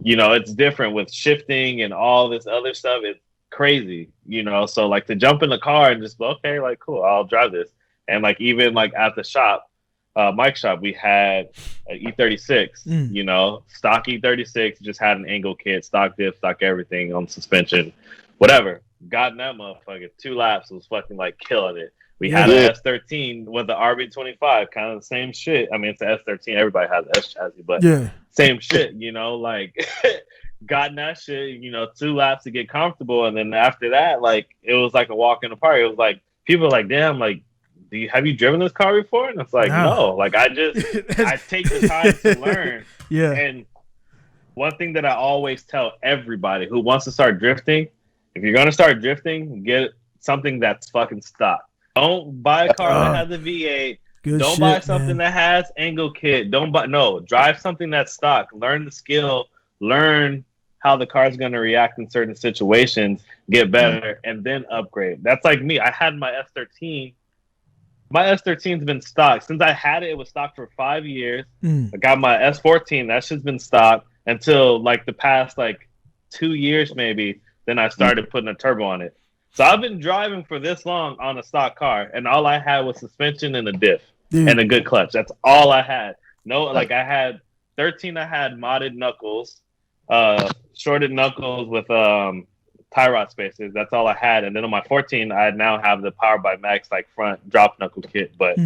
you know, it's different with shifting and all this other stuff. It's crazy, you know. So like to jump in the car and just okay, like cool, I'll drive this. And like even like at the shop, Mike's shop, we had an E36, you know, stock E36, just had an angle kit, stock diff, stock everything on suspension, whatever. Got in that motherfucker, 2 laps, was fucking like killing it. We had an S13 with the RB25, kind of the same shit. I mean, it's an S13, everybody has an S chassis, but same shit, you know, like got in that shit, you know, 2 laps to get comfortable. And then after that, like, it was like a walk in the park. It was like, people were like, damn, like, have you driven this car before? And it's like, no, like I take the time to learn. And one thing that I always tell everybody who wants to start drifting, if you're going to start drifting, get something that's fucking stock. Don't buy a car that has a V8. Don't buy something that has angle kit. Drive something that's stock. Learn the skill. Learn how the car's going to react in certain situations. Get better, and then upgrade. That's like me. I had my S13. My S13's been stock. Since I had it, it was stock for 5 years. I got my S14. That shit's been stock until like the past like 2 years maybe. Then I started putting a turbo on it. So I've been driving for this long on a stock car, and all I had was suspension and a diff and a good clutch. That's all I had. No, like I had 13. I had modded knuckles, shorted knuckles with tie rod spacers. That's all I had. And then on my 14, I now have the Power by Max like front drop knuckle kit. But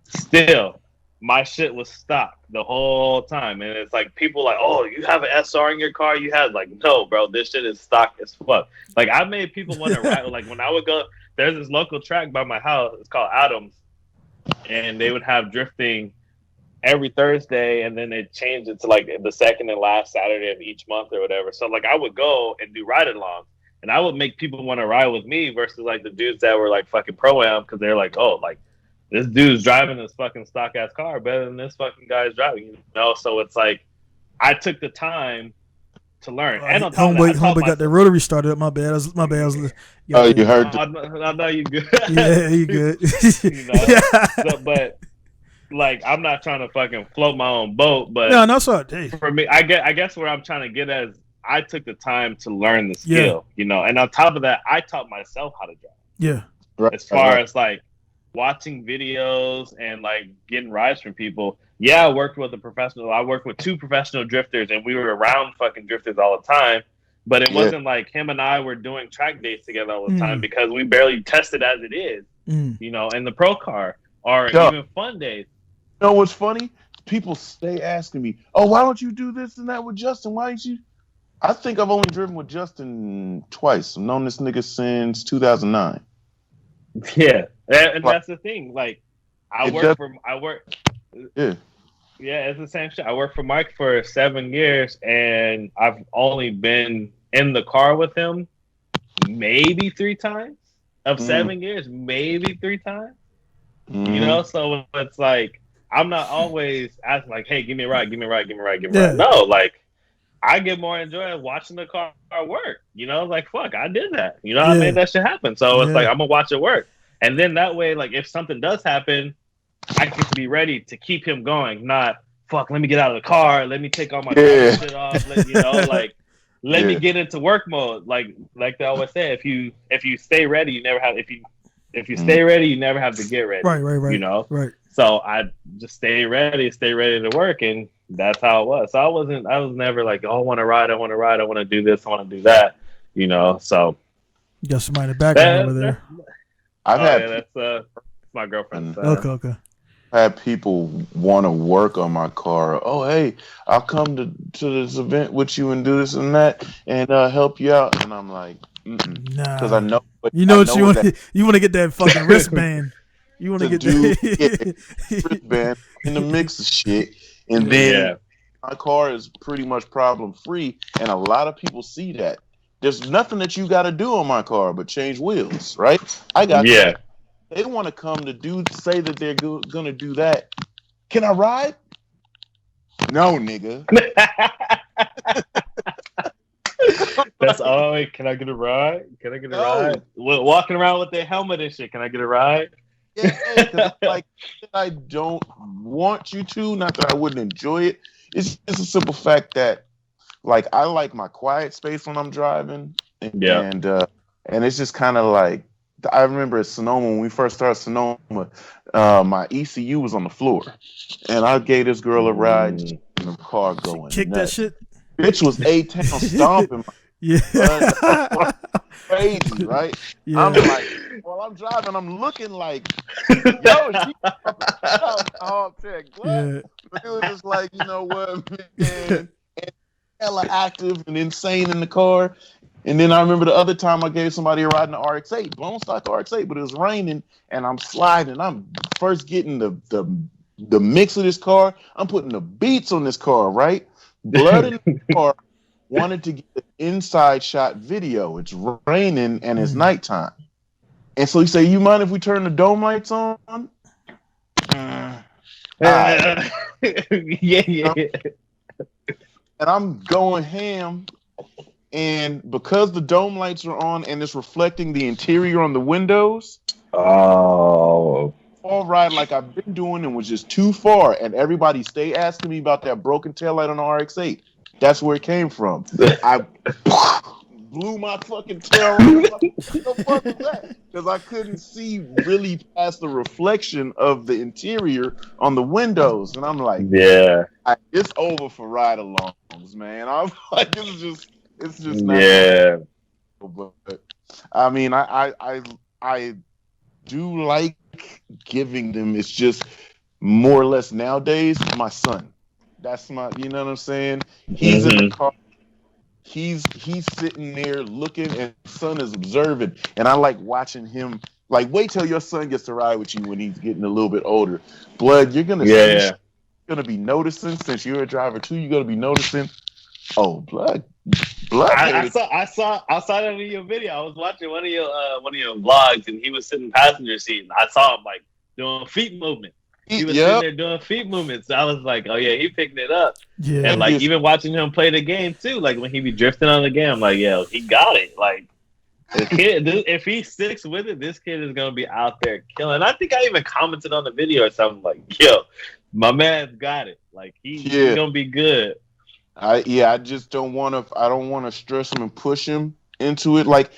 still, my shit was stock the whole time. And it's like people like, oh, you have an SR in your car? You had like, no, bro, this shit is stock as fuck. Like I made people want to ride. Like when I would go, there's this local track by my house. It's called Adams, and they would have drifting every Thursday, and then they changed it to like the second and last Saturday of each month or whatever. So like I would go and do ride along, and I would make people want to ride with me versus like the dudes that were like fucking pro-am because they're like, oh, like this dude's driving this fucking stock ass car better than this fucking guy's driving, you know? So it's like I took the time to learn. And on top of that, homeboy got the rotary started up. My bad. You heard? I know you good. Yeah, you good. You know? But like I'm not trying to fucking float my own boat, but no, so for me, I guess where I'm trying to get at is I took the time to learn the skill, you know, and on top of that, I taught myself how to drive. Yeah. As far as like watching videos and like getting rides from people. Yeah, I worked with a professional. I worked with 2 professional drifters, and we were around fucking drifters all the time. But it wasn't like him and I were doing track days together all the time because we barely tested as it is, you know, in the pro car or even fun days. You know what's funny? People stay asking me, oh, why don't you do this and that with Justin? Why don't you? I think I've only driven with Justin twice. I've known this nigga since 2009. Yeah, and that's the thing. Like, Yeah, it's the same shit. I worked for Mike for 7 years, and I've only been in the car with him maybe 3 times of 7 years, maybe 3 times. You know, so it's like I'm not always asking like, "Hey, give me a ride, give me a ride, give me a ride, give me a ride." No, like I get more enjoyment watching the car work. You know, like fuck, I did that. You know, I made that shit happen. So it's like I'm gonna watch it work, and then that way, like if something does happen, I get to be ready to keep him going. Not fuck. Let me get out of the car. Let me take all my shit off. You know, like let me get into work mode. Like they always say, if you stay ready, you never have. If you stay ready, you never have to get ready. Right. You know. Right. So I just stay ready to work, and that's how it was. So I was never like, oh, I want to ride, I want to do this, I want to do that, you know. So you got somebody in the background over there. That's my girlfriend. Okay. I had people want to work on my car. Oh, hey, I'll come to this event with you and do this and that and help you out. And I'm like, nah, because I know. You know what you want? You want to get that fucking wristband. You want to get that wristband in the mix of shit, and then my car is pretty much problem free, and a lot of people see that. There's nothing that you got to do on my car but change wheels, right? I got that. They want to come to say that they're gonna do that. Can I ride? No, nigga. That's always like, can I get a ride? Can I get a No. ride? Walking around with their helmet and shit. Can I get a ride? Yeah, because like I don't want you to. Not that I wouldn't enjoy it. It's just a simple fact that like I like my quiet space when I'm driving, and it's just kind of like I remember at Sonoma when we first started Sonoma, my ECU was on the floor, and I gave this girl a ride just in the car going. Kick nuts. that shit. Bitch was A-Town stomping. Yeah. Crazy, right? Yeah. I'm like, while I'm driving, I'm looking like, yo, she hard check. What? Yeah. It was just like, you know what, man, and hella active and insane in the car. And then I remember the other time I gave somebody a ride in the RX-8, blown stock RX-8, but it was raining and I'm sliding. I'm first getting the mix of this car. I'm putting the beats on this car, right? Blood in the car. Wanted to get the inside shot video. It's raining and it's nighttime. And so he said, you mind if we turn the dome lights on? Yeah. And I'm going ham. And because the dome lights are on and it's reflecting the interior on the windows, oh, all right, like I've been doing and was just too far. And everybody stay asking me about that broken taillight on the RX-8. That's where it came from. I blew my fucking tail. What the fuck was that? Because I couldn't see really past the reflection of the interior on the windows. And I'm like, yeah, it's over for ride-alongs, man. I'm like, it's just not. Yeah. But I mean, I do like giving them. It's just more or less nowadays my son. That's my, you know what I'm saying? He's in the car. He's sitting there looking, and son is observing. And I like watching him. Like, wait till your son gets to ride with you when he's getting a little bit older. Blood, you're gonna you're gonna be noticing, since you're a driver too. You're gonna be noticing. Oh, blood. I saw that in your video. I was watching one of your vlogs, and he was sitting in the passenger seat, and I saw him like doing feet movement. He was sitting there doing feet movements. So I was like, oh yeah, he picked it up. Yeah. And like even watching him play the game too, like when he be drifting on the game, I'm like, yo, he got it. Like the kid, if he sticks with it, this kid is gonna be out there killing. I think I even commented on the video or something like, yo, my man's got it. Like he's gonna be good. I just don't want to. I don't want to stress him and push him into it. Like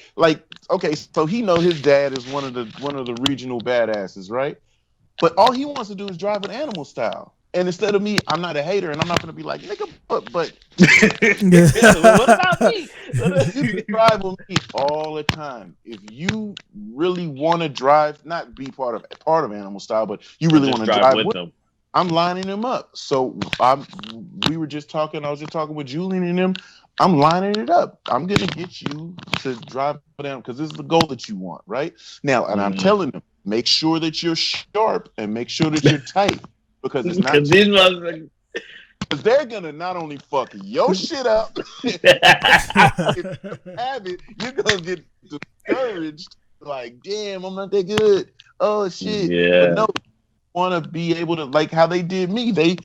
okay, so he know his dad is one of the regional badasses, right? But all he wants to do is drive an animal style. And instead of me, I'm not a hater, and I'm not going to be like, nigga, but what about me? You drive with me all the time. If you really want to drive, not be part of animal style, but you really want to drive with them, I'm lining them up. So we were just talking. I was just talking with Julian and them. I'm lining it up. I'm going to get you to drive down because this is the goal that you want, right? Now, and I'm telling them, make sure that you're sharp and make sure that you're tight because it's not. Because they're gonna not only fuck your shit up, if you have it, you're gonna get discouraged. Like, damn, I'm not that good. Oh shit. Yeah. But no, want to be able to, like how they did me. They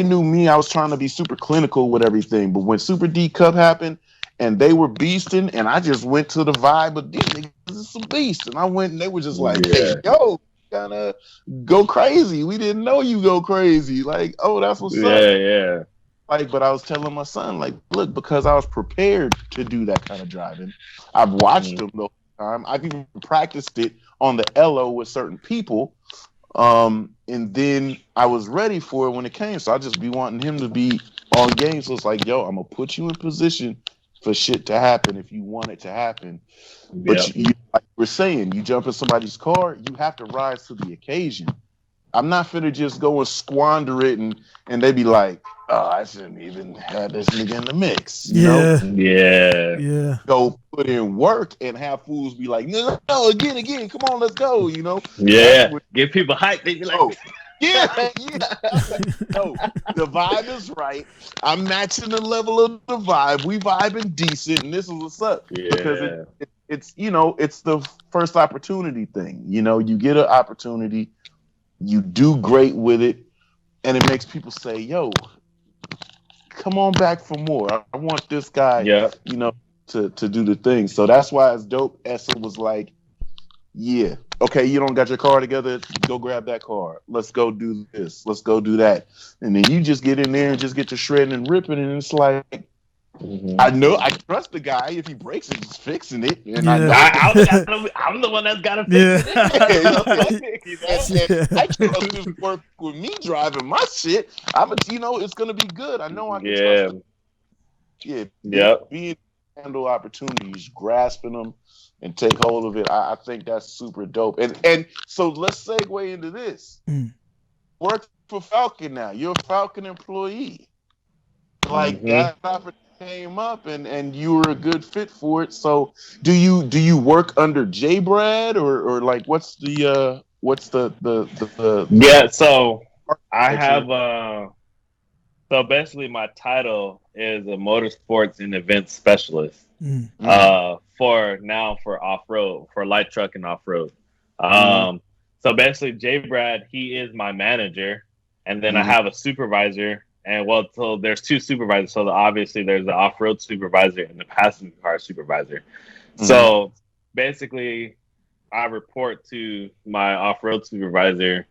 knew me. I was trying to be super clinical with everything. But when Super D Cup happened and they were beasting, and I just went to the vibe of these niggas is some beasts. And I went and they were just like, hey, yo, gotta go crazy. We didn't know you go crazy. Like, oh, that's what's up. Yeah. Like, but I was telling my son, like, look, because I was prepared to do that kind of driving. I've watched them the whole time. I've even practiced it on the LO with certain people. And then I was ready for it when it came. So I just be wanting him to be on game. So it's like, yo, I'm gonna put you in position for shit to happen if you want it to happen. But you, like we're saying, you jump in somebody's car, you have to rise to the occasion. I'm not finna just go and squander it and they be like, oh, I shouldn't even have this nigga in the mix. You know? Yeah. Go put in work and have fools be like, no, again, come on, let's go, you know? Yeah. Get people hyped. They be like, oh, yeah. No, the vibe is right. I'm matching the level of the vibe. We vibing decent, and this is what's up. Yeah. Because it's you know, it's the first opportunity thing. You know, you get an opportunity, you do great with it, and it makes people say, yo, come on back for more. I want this guy, you know, to do the thing. So that's why it's dope. Essa was like, yeah, okay, you don't got your car together, go grab that car. Let's go do this. Let's go do that. And then you just get in there and just get to shredding and ripping. And it's like, I know I trust the guy. If he breaks it, he's fixing it. And I know I'm the one that's got to fix it. I trust him to work with me driving my shit. It's going to be good. I know I can trust him. Yeah. Being handle opportunities, grasping them, and take hold of it. I think that's super dope. And so let's segue into this. Work for Falken now. You're a Falken employee. Like that opportunity came up, and you were a good fit for it. So do you work under J Brad or like what's the yeah? So I have so basically my title is a motorsports and events specialist. For off-road, for light truck and off-road. So basically J Brad, he is my manager, and then I have a supervisor, and so there's two supervisors. So obviously there's the off-road supervisor and the passenger car supervisor. So basically I report to my off-road supervisor,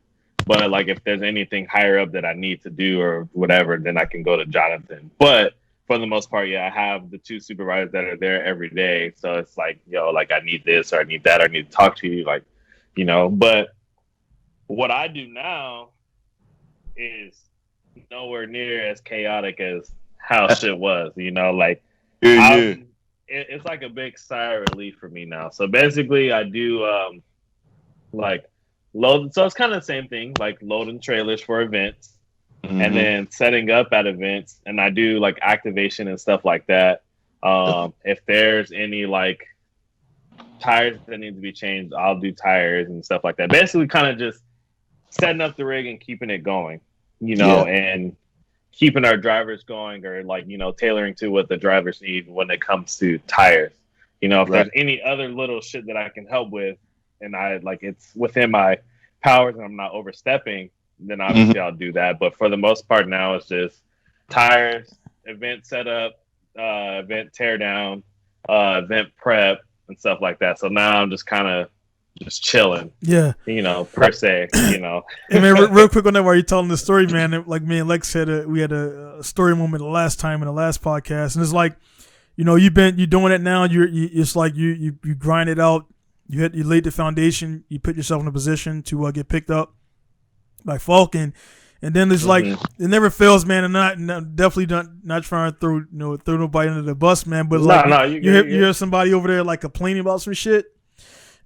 but like if there's anything higher up that I need to do or whatever, then I can go to Jonathan. But for the most part, I have the two supervisors that are there every day. So it's like, like I need this or I need that or I need to talk to you, like, But what I do now is nowhere near as chaotic as how shit was, like it's like a big sigh of relief for me now. So basically I do like load. So it's kind of the same thing, like loading trailers for events. And then setting up at events, and I do like activation and stuff like that. If there's any like tires that need to be changed, I'll do tires and stuff like that. Basically, kind of just setting up the rig and keeping it going, and keeping our drivers going, or like tailoring to what the drivers need when it comes to tires. If there's any other little shit that I can help with, and I like it's within my powers, and I'm not overstepping, then obviously I'll do that. But for the most part now, it's just tires, event setup, event tear down, event prep, and stuff like that. So now I'm just kind of just chilling. Yeah. Per se, Hey, man, real quick on that while you're telling the story, man, like me and Lex we had a story moment the last time in the last podcast. And it's like, you're doing it now. It's like you grind it out. You laid the foundation. You put yourself in a position to get picked up by Falken, and then it's like it never fails, man. And definitely not trying to throw nobody under the bus, man. But you hear somebody over there like complaining about some shit,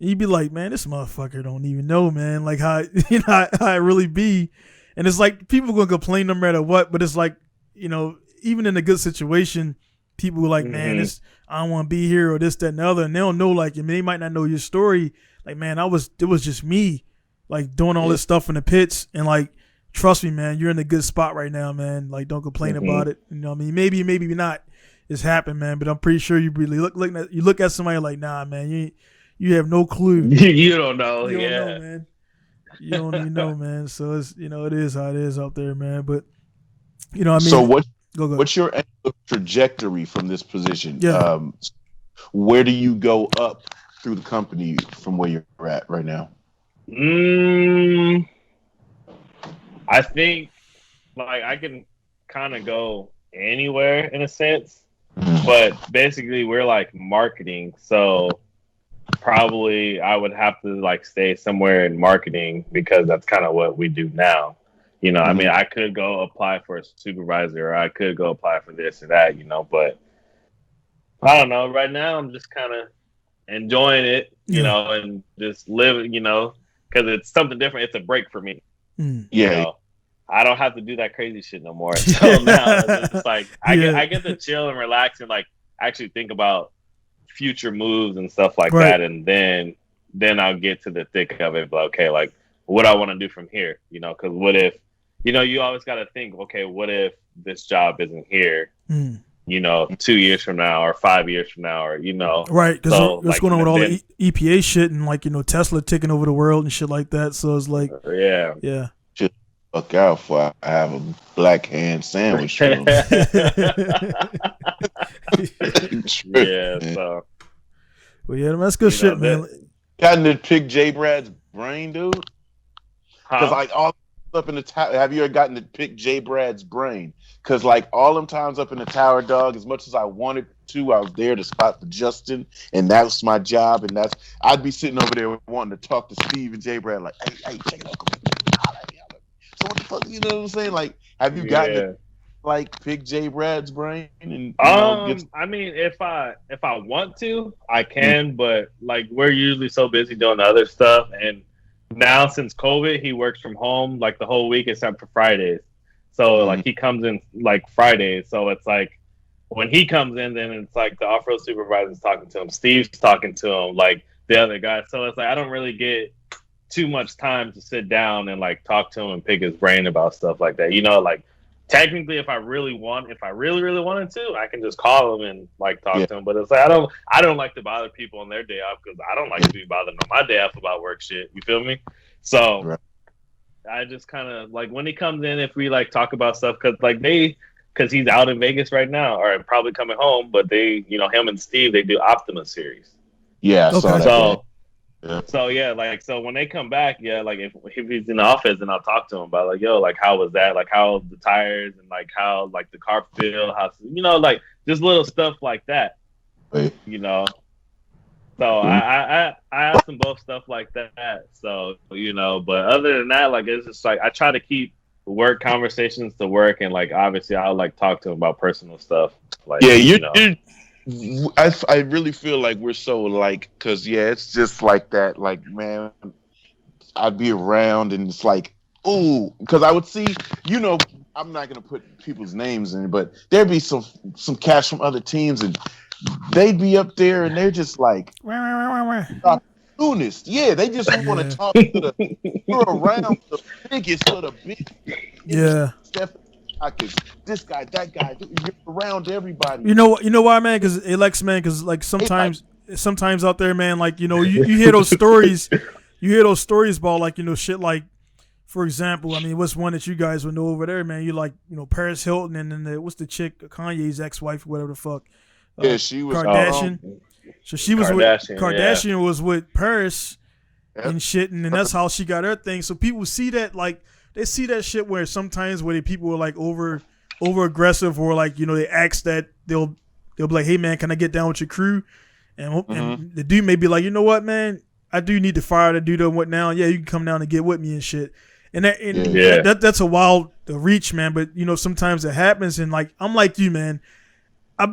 and you be like, man, this motherfucker don't even know, man, like how how it really be. And it's like people gonna complain no matter what, but it's like even in a good situation, people are like, man, I don't want to be here or this, that, and the other, and they don't know, like, they might not know your story. Like, man, it was just me. Like doing all this stuff in the pits, and like, trust me, man, you're in a good spot right now, man. Like, don't complain about it. You know what I mean? Maybe not. It's happened, man. But I'm pretty sure you really look at somebody like, nah, man, you have no clue. You don't know. You don't know, man. You don't even know, man. So it's it is how it is out there, man. But what I mean. So go. What's your trajectory from this position? Yeah. Where do you go up through the company from where you're at right now? I think like I can kind of go anywhere in a sense, but basically we're like marketing, so probably I would have to like stay somewhere in marketing because that's kind of what we do now. I mean, I could go apply for a supervisor, or I could go apply for this or that, but I don't know. Right now I'm just kind of enjoying it, and just living, because it's something different. It's a break for me. I don't have to do that crazy shit no more. So now it's just like I get to chill and relax and like actually think about future moves and stuff like that, and then I'll get to the thick of it. But okay, like what I want to do from here, because what if, you always got to think, okay, what if this job isn't here? 2 years from now or 5 years from now, or right? Because what's going on with all the EPA shit and like Tesla taking over the world and shit like that. So it's like, yeah. Just fuck out for I have a black hand sandwich. Yeah, so Well, yeah, that's good shit, man. Gotten to pick J. Brad's brain, dude. Because like all up in the tower, have you ever gotten to pick J. Brad's brain? Because like all them times up in the tower, dog. As much as I wanted to, I was there to spot the Justin, and that was my job. And I'd be sitting over there wanting to talk to Steve and J. Brad, like, hey, check it out. So what the fuck, you know what I'm saying? Like, have you gotten to like pick J. Brad's brain? And I mean, if I want to, I can, but like we're usually so busy doing other stuff, and now since COVID, he works from home like the whole week except for Fridays. So like he comes in like Fridays, so it's like when he comes in, then it's like the off-road supervisor's talking to him, Steve's talking to him, like the other guy. So it's like I don't really get too much time to sit down and like talk to him and pick his brain about stuff like that. You know, like technically if I really wanted to, I can just call him and like talk to him. But it's like I don't like to bother people on their day off because I don't like to be bothered on my day off about work shit. You feel me? So I just kind of like when he comes in, if we like talk about stuff, because he's out in Vegas right now or probably coming home, but they, you know, him and Steve, they do Optima series. Yeah. Okay. So yeah, like so when they come back, like if he's in the office, and I'll talk to him about like, yo, like how was that? Like how the tires and like how like the car feel, how, you know, like just little stuff like that. You know. So I ask them both stuff like that. So, you know, but other than that, like it's just like I try to keep work conversations to work, and like obviously I'll like talk to them about personal stuff. Like I really feel like we're so like, because it's just like that. Like, man, I'd be around and it's like, ooh, because I would see, you know, I'm not gonna put people's names in, but there'd be some cats from other teams, and they'd be up there, and they're just like, opportunist. Yeah, they just want to talk to you're around the biggest of the big. Yeah. This guy, that guy, you're around everybody. You know why, man? Because Alex, man, because like sometimes out there, man, like you know, you hear those stories, about like, you know, shit like, for example, I mean, what's one that you guys would know over there, man? You like, you know, Paris Hilton, and then what's the chick, Kanye's ex-wife, whatever the fuck. She was Kardashian. So she was Kardashian was with Paris and shit, and that's how she got her thing. So people see that, like, they see that shit where sometimes where people are like over aggressive, or like, you know, they ask that they'll be like, hey man, can I get down with your crew? And the dude may be like, you know what, man, I do need to fire the dude. What now? Yeah, you can come down and get with me and shit. And that's a wild reach, man. But you know, sometimes it happens, and like I'm like you, man. I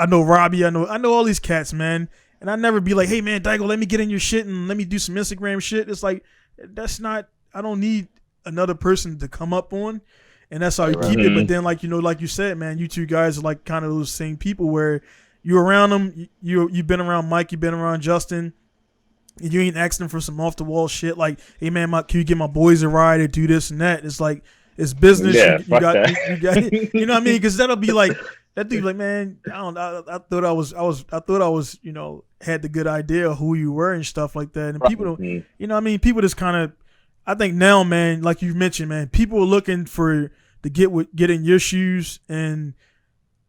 know Robbie, I know all these cats, man, and I never be like, hey man, Daigo, let me get in your shit and let me do some Instagram shit. It's like, that's not, I don't need another person to come up on, and that's how you keep it. But then, like, you know, like you said, man, you two guys are like kind of those same people where you're around them, you've been around Mike, you've been around Justin, and you ain't asking for some off the wall shit like, hey man, can you get my boys a ride or do this and that? It's like, it's business. Yeah, you got, you know what I mean? Because that'll be like, that dude like, man, I thought I was, you know, had the good idea of who you were and stuff like that. And people don't, you know what I mean? People just kind of, I think now, man, like you mentioned, man, people are looking to get in your shoes and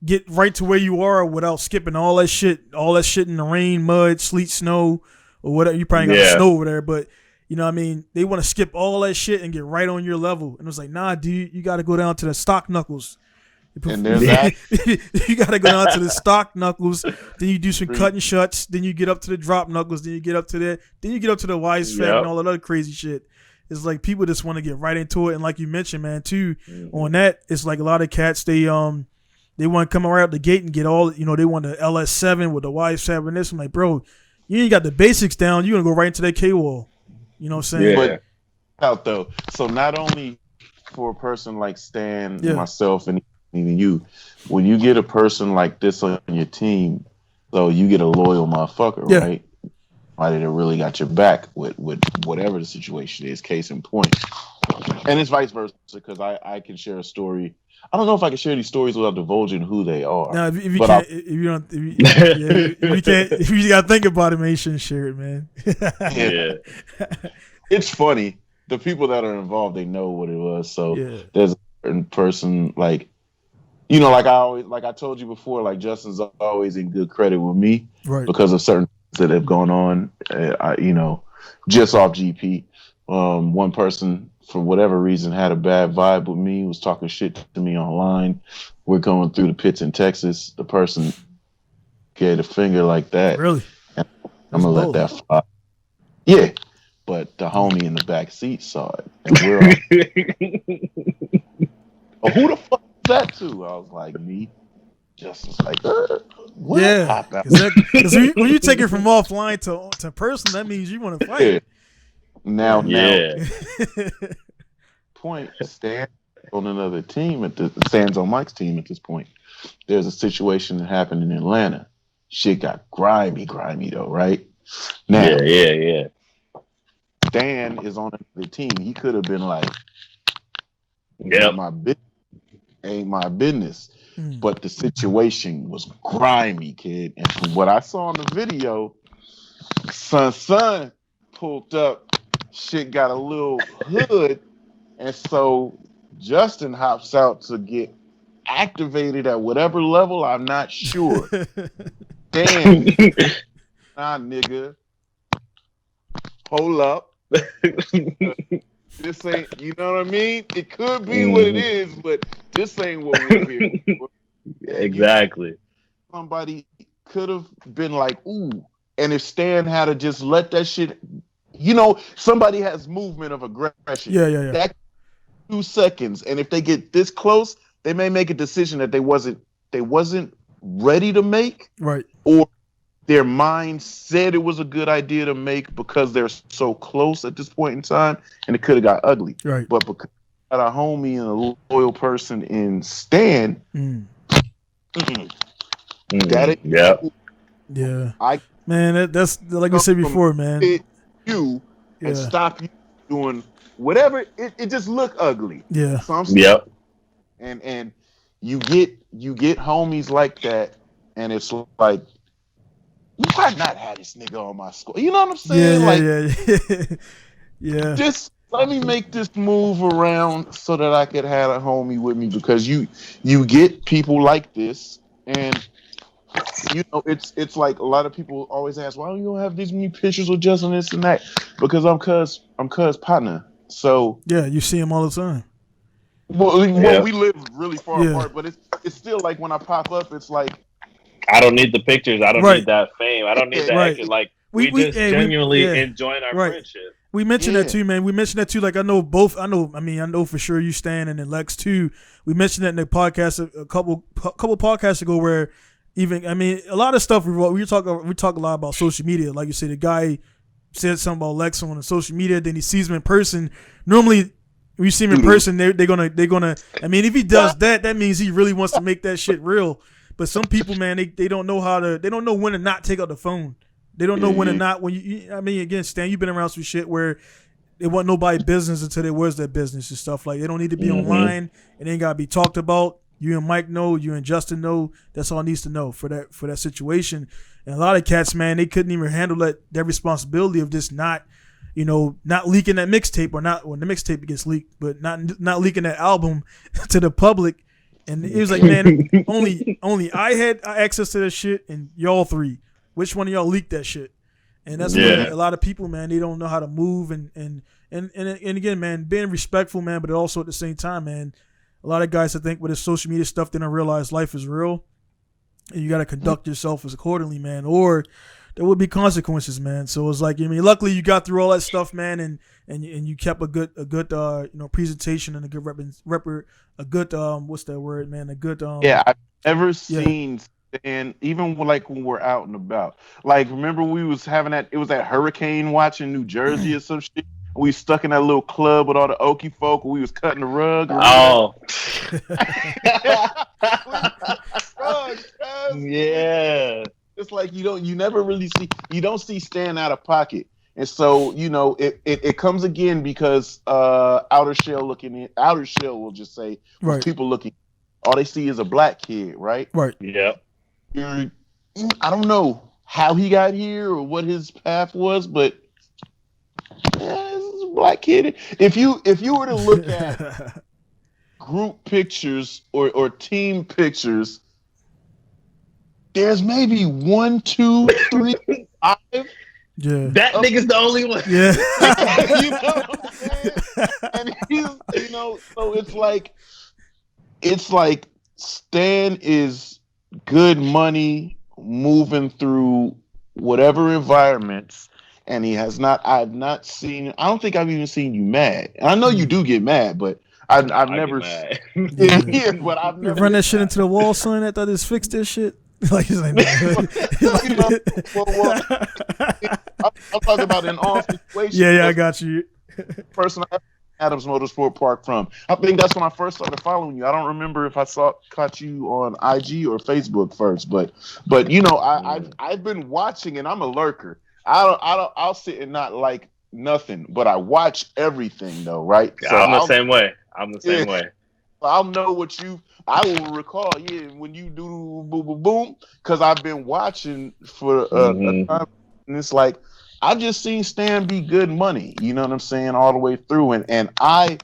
get right to where you are without skipping all that shit in the rain, mud, sleet, snow, or whatever. You probably got snow over there, but you know what I mean? They want to skip all that shit and get right on your level. And it's like, nah, dude, you got to go down to the stock knuckles. And there's that. You got to go down to the stock knuckles. Then you do some cut and shuts. Then you get up to the drop knuckles. Then you get up to the wise fat and all that other crazy shit. It's like people just want to get right into it. And like you mentioned, man, too, on that, it's like a lot of cats, they want to come right out the gate and get all, you know, they want the LS7 with the wise fat and this. I'm like, bro, you ain't got the basics down. You're going to go right into that K-wall. You know what I'm saying? But out though. So not only for a person like Stan, myself, and even you, when you get a person like this on your team, so you get a loyal motherfucker, right? Somebody that really got your back with whatever the situation is, case in point. And it's vice versa, because I can share a story. I don't know if I can share these stories without divulging who they are. No, if you gotta think about it, man, you shouldn't share it, man. It's funny. The people that are involved, they know what it was. So there's a certain person, like, you know, like I told you before, like Justin's always in good credit with me Right. because of certain things that have gone on. You know, just off GP. One person, for whatever reason, had a bad vibe with me, was talking shit to me online. We're going through the pits in Texas. The person gave a finger like that. Really? And I'm going to let that fly. Yeah. But the homie in the back seat saw it. And we're all, oh, who the fuck is that to? I was like, me. Justin's like, what? Yeah. Because when you take it from offline to person, that means you want to fight. Yeah. Now, point Stan on another team Stan's on Mike's team at this point. There's a situation that happened in Atlanta. Shit got grimy though, right? Now, yeah. Stan is on the team. He could have been like, "Yeah, ain't my business." But the situation was grimy, kid. And from what I saw in the video, son pulled up. Shit got a little hood, and so Justin hops out to get activated at whatever level. I'm not sure. Damn, nah, nigga, hold up. This ain't, you know what I mean? It could be what it is, but this ain't what we're here for. Exactly. Somebody could have been like, ooh, and if Stan had to just let that shit. You know, somebody has movement of aggression. Yeah. That 2 seconds, and if they get this close, they may make a decision that they wasn't ready to make, right? Or their mind said it was a good idea to make because they're so close at this point in time, and it could have got ugly, right? But because I got a homie and a loyal person in Stan, that is, yeah. Man, that's like you said before, man. You and stop you doing whatever. It just look ugly. Yeah. So I'm saying, and you get homies like that, and it's like, why not have this nigga on my squad? You know what I'm saying? Yeah. Just let me make this move around so that I could have a homie with me, because you get people like this, and you know, it's like a lot of people always ask, why don't you have these many pictures with Justin, this and that? Because I'm cuz partner. So yeah, you see him all the time. Well, we live really far apart, but it's still like when I pop up, it's like, I don't need the pictures. I don't need that fame. I don't need the action. Like we just genuinely enjoying our friendship. We mentioned that too, man. We mentioned that too. Like I know for sure you Stan and then Lex too. We mentioned that in the podcast a couple podcasts ago, where a lot of stuff we talk a lot about social media. Like you say, the guy said something about Lex on social media, then he sees him in person. Normally, when you see him in person, they're gonna. If he does that means he really wants to make that shit real. But some people, man, they don't know they don't know when to not take out the phone. They don't know when to not. Again, Stan, you've been around some shit where it wasn't nobody's business until it was their business and stuff. Like, they don't need to be online. It ain't gotta be talked about. You and Mike know. You and Justin know. That's all it needs to know for that situation. And a lot of cats, man, they couldn't even handle that responsibility of just not leaking that mixtape, or not when the mixtape gets leaked, but not leaking that album to the public. And it was like, man, only I had access to that shit, and y'all three. Which one of y'all leaked that shit? And that's where a lot of people, man, they don't know how to move, and again, man, being respectful, man, but also at the same time, man, a lot of guys that think with this social media stuff, they don't realize life is real, and you got to conduct yourself as accordingly, man, or there would be consequences, man. So it's like, luckily you got through all that stuff, man, and you kept a good presentation and a good what's that word, man? I've never seen Stan, even like when we're out and about. Like, remember we was having it was that hurricane watch in New Jersey or some shit. We stuck in that little club with all the Okie folk. We was cutting the rug. Oh, yeah. It's like you never really see Stan out of pocket. And so, it comes again because outer shell will just say, people looking, all they see is a black kid, right? Right. Yeah. I don't know how he got here or what his path was, but this is a black kid. If you were to look at group pictures or team pictures, there's maybe 1, 2, 3, 5. Yeah. That nigga's the only one. Yeah. You know what I'm saying? And he's, so it's like Stan is good money moving through whatever environments, and I don't think I've even seen you mad. And I know you do get mad, but I've never mad. Yeah, but I've You never run that shit into the wall, son. I thought this fixed this shit. Like, he's like, I'm talking about in all situations. yeah, I got you. Person I Adams Motorsport Park from. I think that's when I first started following you. I don't remember if I caught you on IG or Facebook first, but I've been watching, and I'm a lurker. I'll sit and not like nothing, but I watch everything though, right? So I'm the same way. I'll know what I will recall, when you do boom, boom, boom, because I've been watching for a time, and it's like, I just seen Stan be good money, you know what I'm saying, all the way through, and I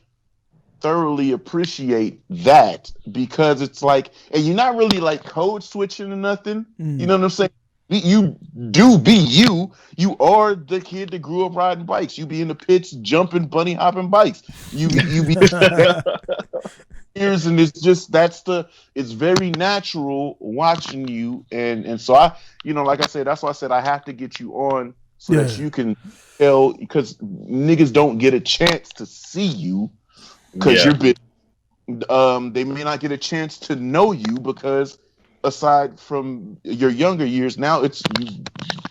thoroughly appreciate that, because it's like, and you're not really like code switching or nothing, you know what I'm saying? You do be you. You are the kid that grew up riding bikes. You be in the pits, jumping, bunny hopping bikes. You be years, and it's very natural watching you, and so I, like I said, that's why I said I have to get you on so that you can tell, because niggas don't get a chance to see you because you're big. They may not get a chance to know you because, aside from your younger years, now you've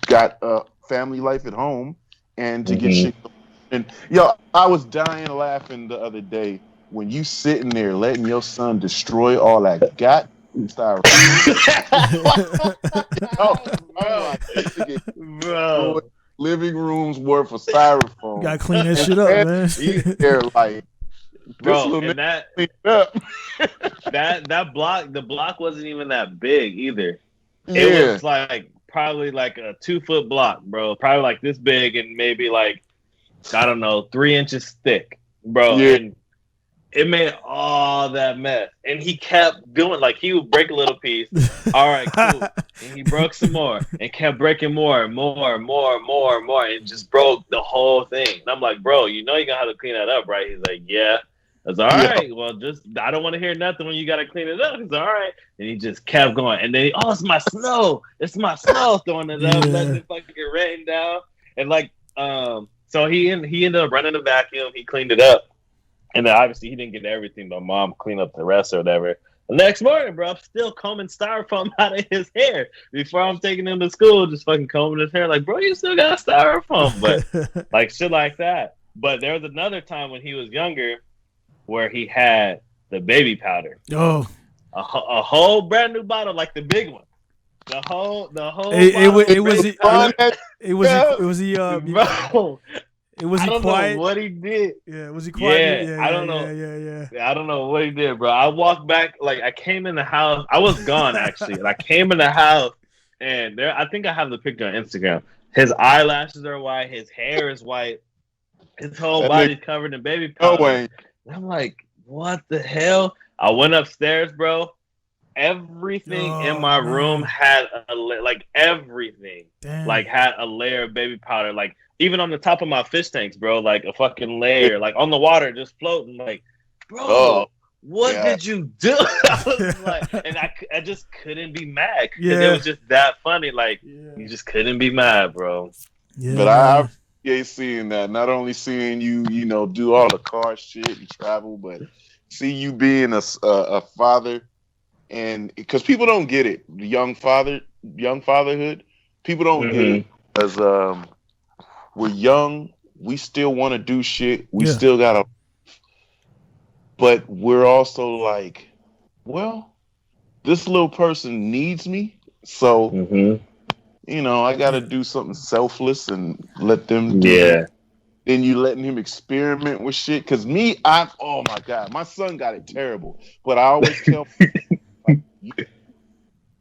got a family life at home and to get shit. And I was dying laughing the other day when you sitting there letting your son destroy all that styrofoam. Bro. Living rooms worth of styrofoam. You gotta clean that shit up, man. They're like, bro, and the block wasn't even that big either. It was like probably like a 2-foot block, bro. Probably like this big and maybe like, I don't know, 3 inches thick, bro. Yeah. And it made all that mess. And he kept doing, like, he would break a little piece. All right, cool. And he broke some more and kept breaking more, and just broke the whole thing. And I'm like, bro, you're going to have to clean that up, right? He's like, yeah. I was all right. Well, I don't want to hear nothing when you got to clean it up. He's all right. And he just kept going. And then, it's my snow. It's my snow, throwing it up, letting it fucking rain down. And like, so he ended up running the vacuum. He cleaned it up. And then obviously he didn't get everything, but mom cleaned up the rest or whatever. The next morning, bro, I'm still combing styrofoam out of his hair. Before I'm taking him to school, just fucking combing his hair. Like, bro, you still got styrofoam. But like shit like that. But there was another time when he was younger where he had the baby powder. Oh. A whole brand new bottle, like the big one. The whole I don't know what he did. Yeah, was he quiet? Yeah, I don't know. Yeah. I don't know what he did, bro. I walked back, like I came in the house. I was gone actually, and I came in the house, and I think I have the picture on Instagram. His eyelashes are white. His hair is white. His whole body's covered in baby powder. And I'm like, what the hell? I went upstairs, bro. Everything in my room had everything. Damn. Like had a layer of baby powder, like even on the top of my fish tanks, bro, like a fucking layer, like on the water, just floating. Like, bro, what did you do? I was like, and I just couldn't be mad because it was just that funny. Like, you just couldn't be mad, bro. Yeah. But I appreciate seeing that. Not only seeing you, do all the car shit and travel, but see you being a father. And because people don't get it, young fatherhood, people don't get it because we're young, we still want to do shit, we still gotta, but we're also like, well, this little person needs me, so I gotta do something selfless and let them do it. Then you letting him experiment with shit. Because oh my God, my son got it terrible, but I always tell you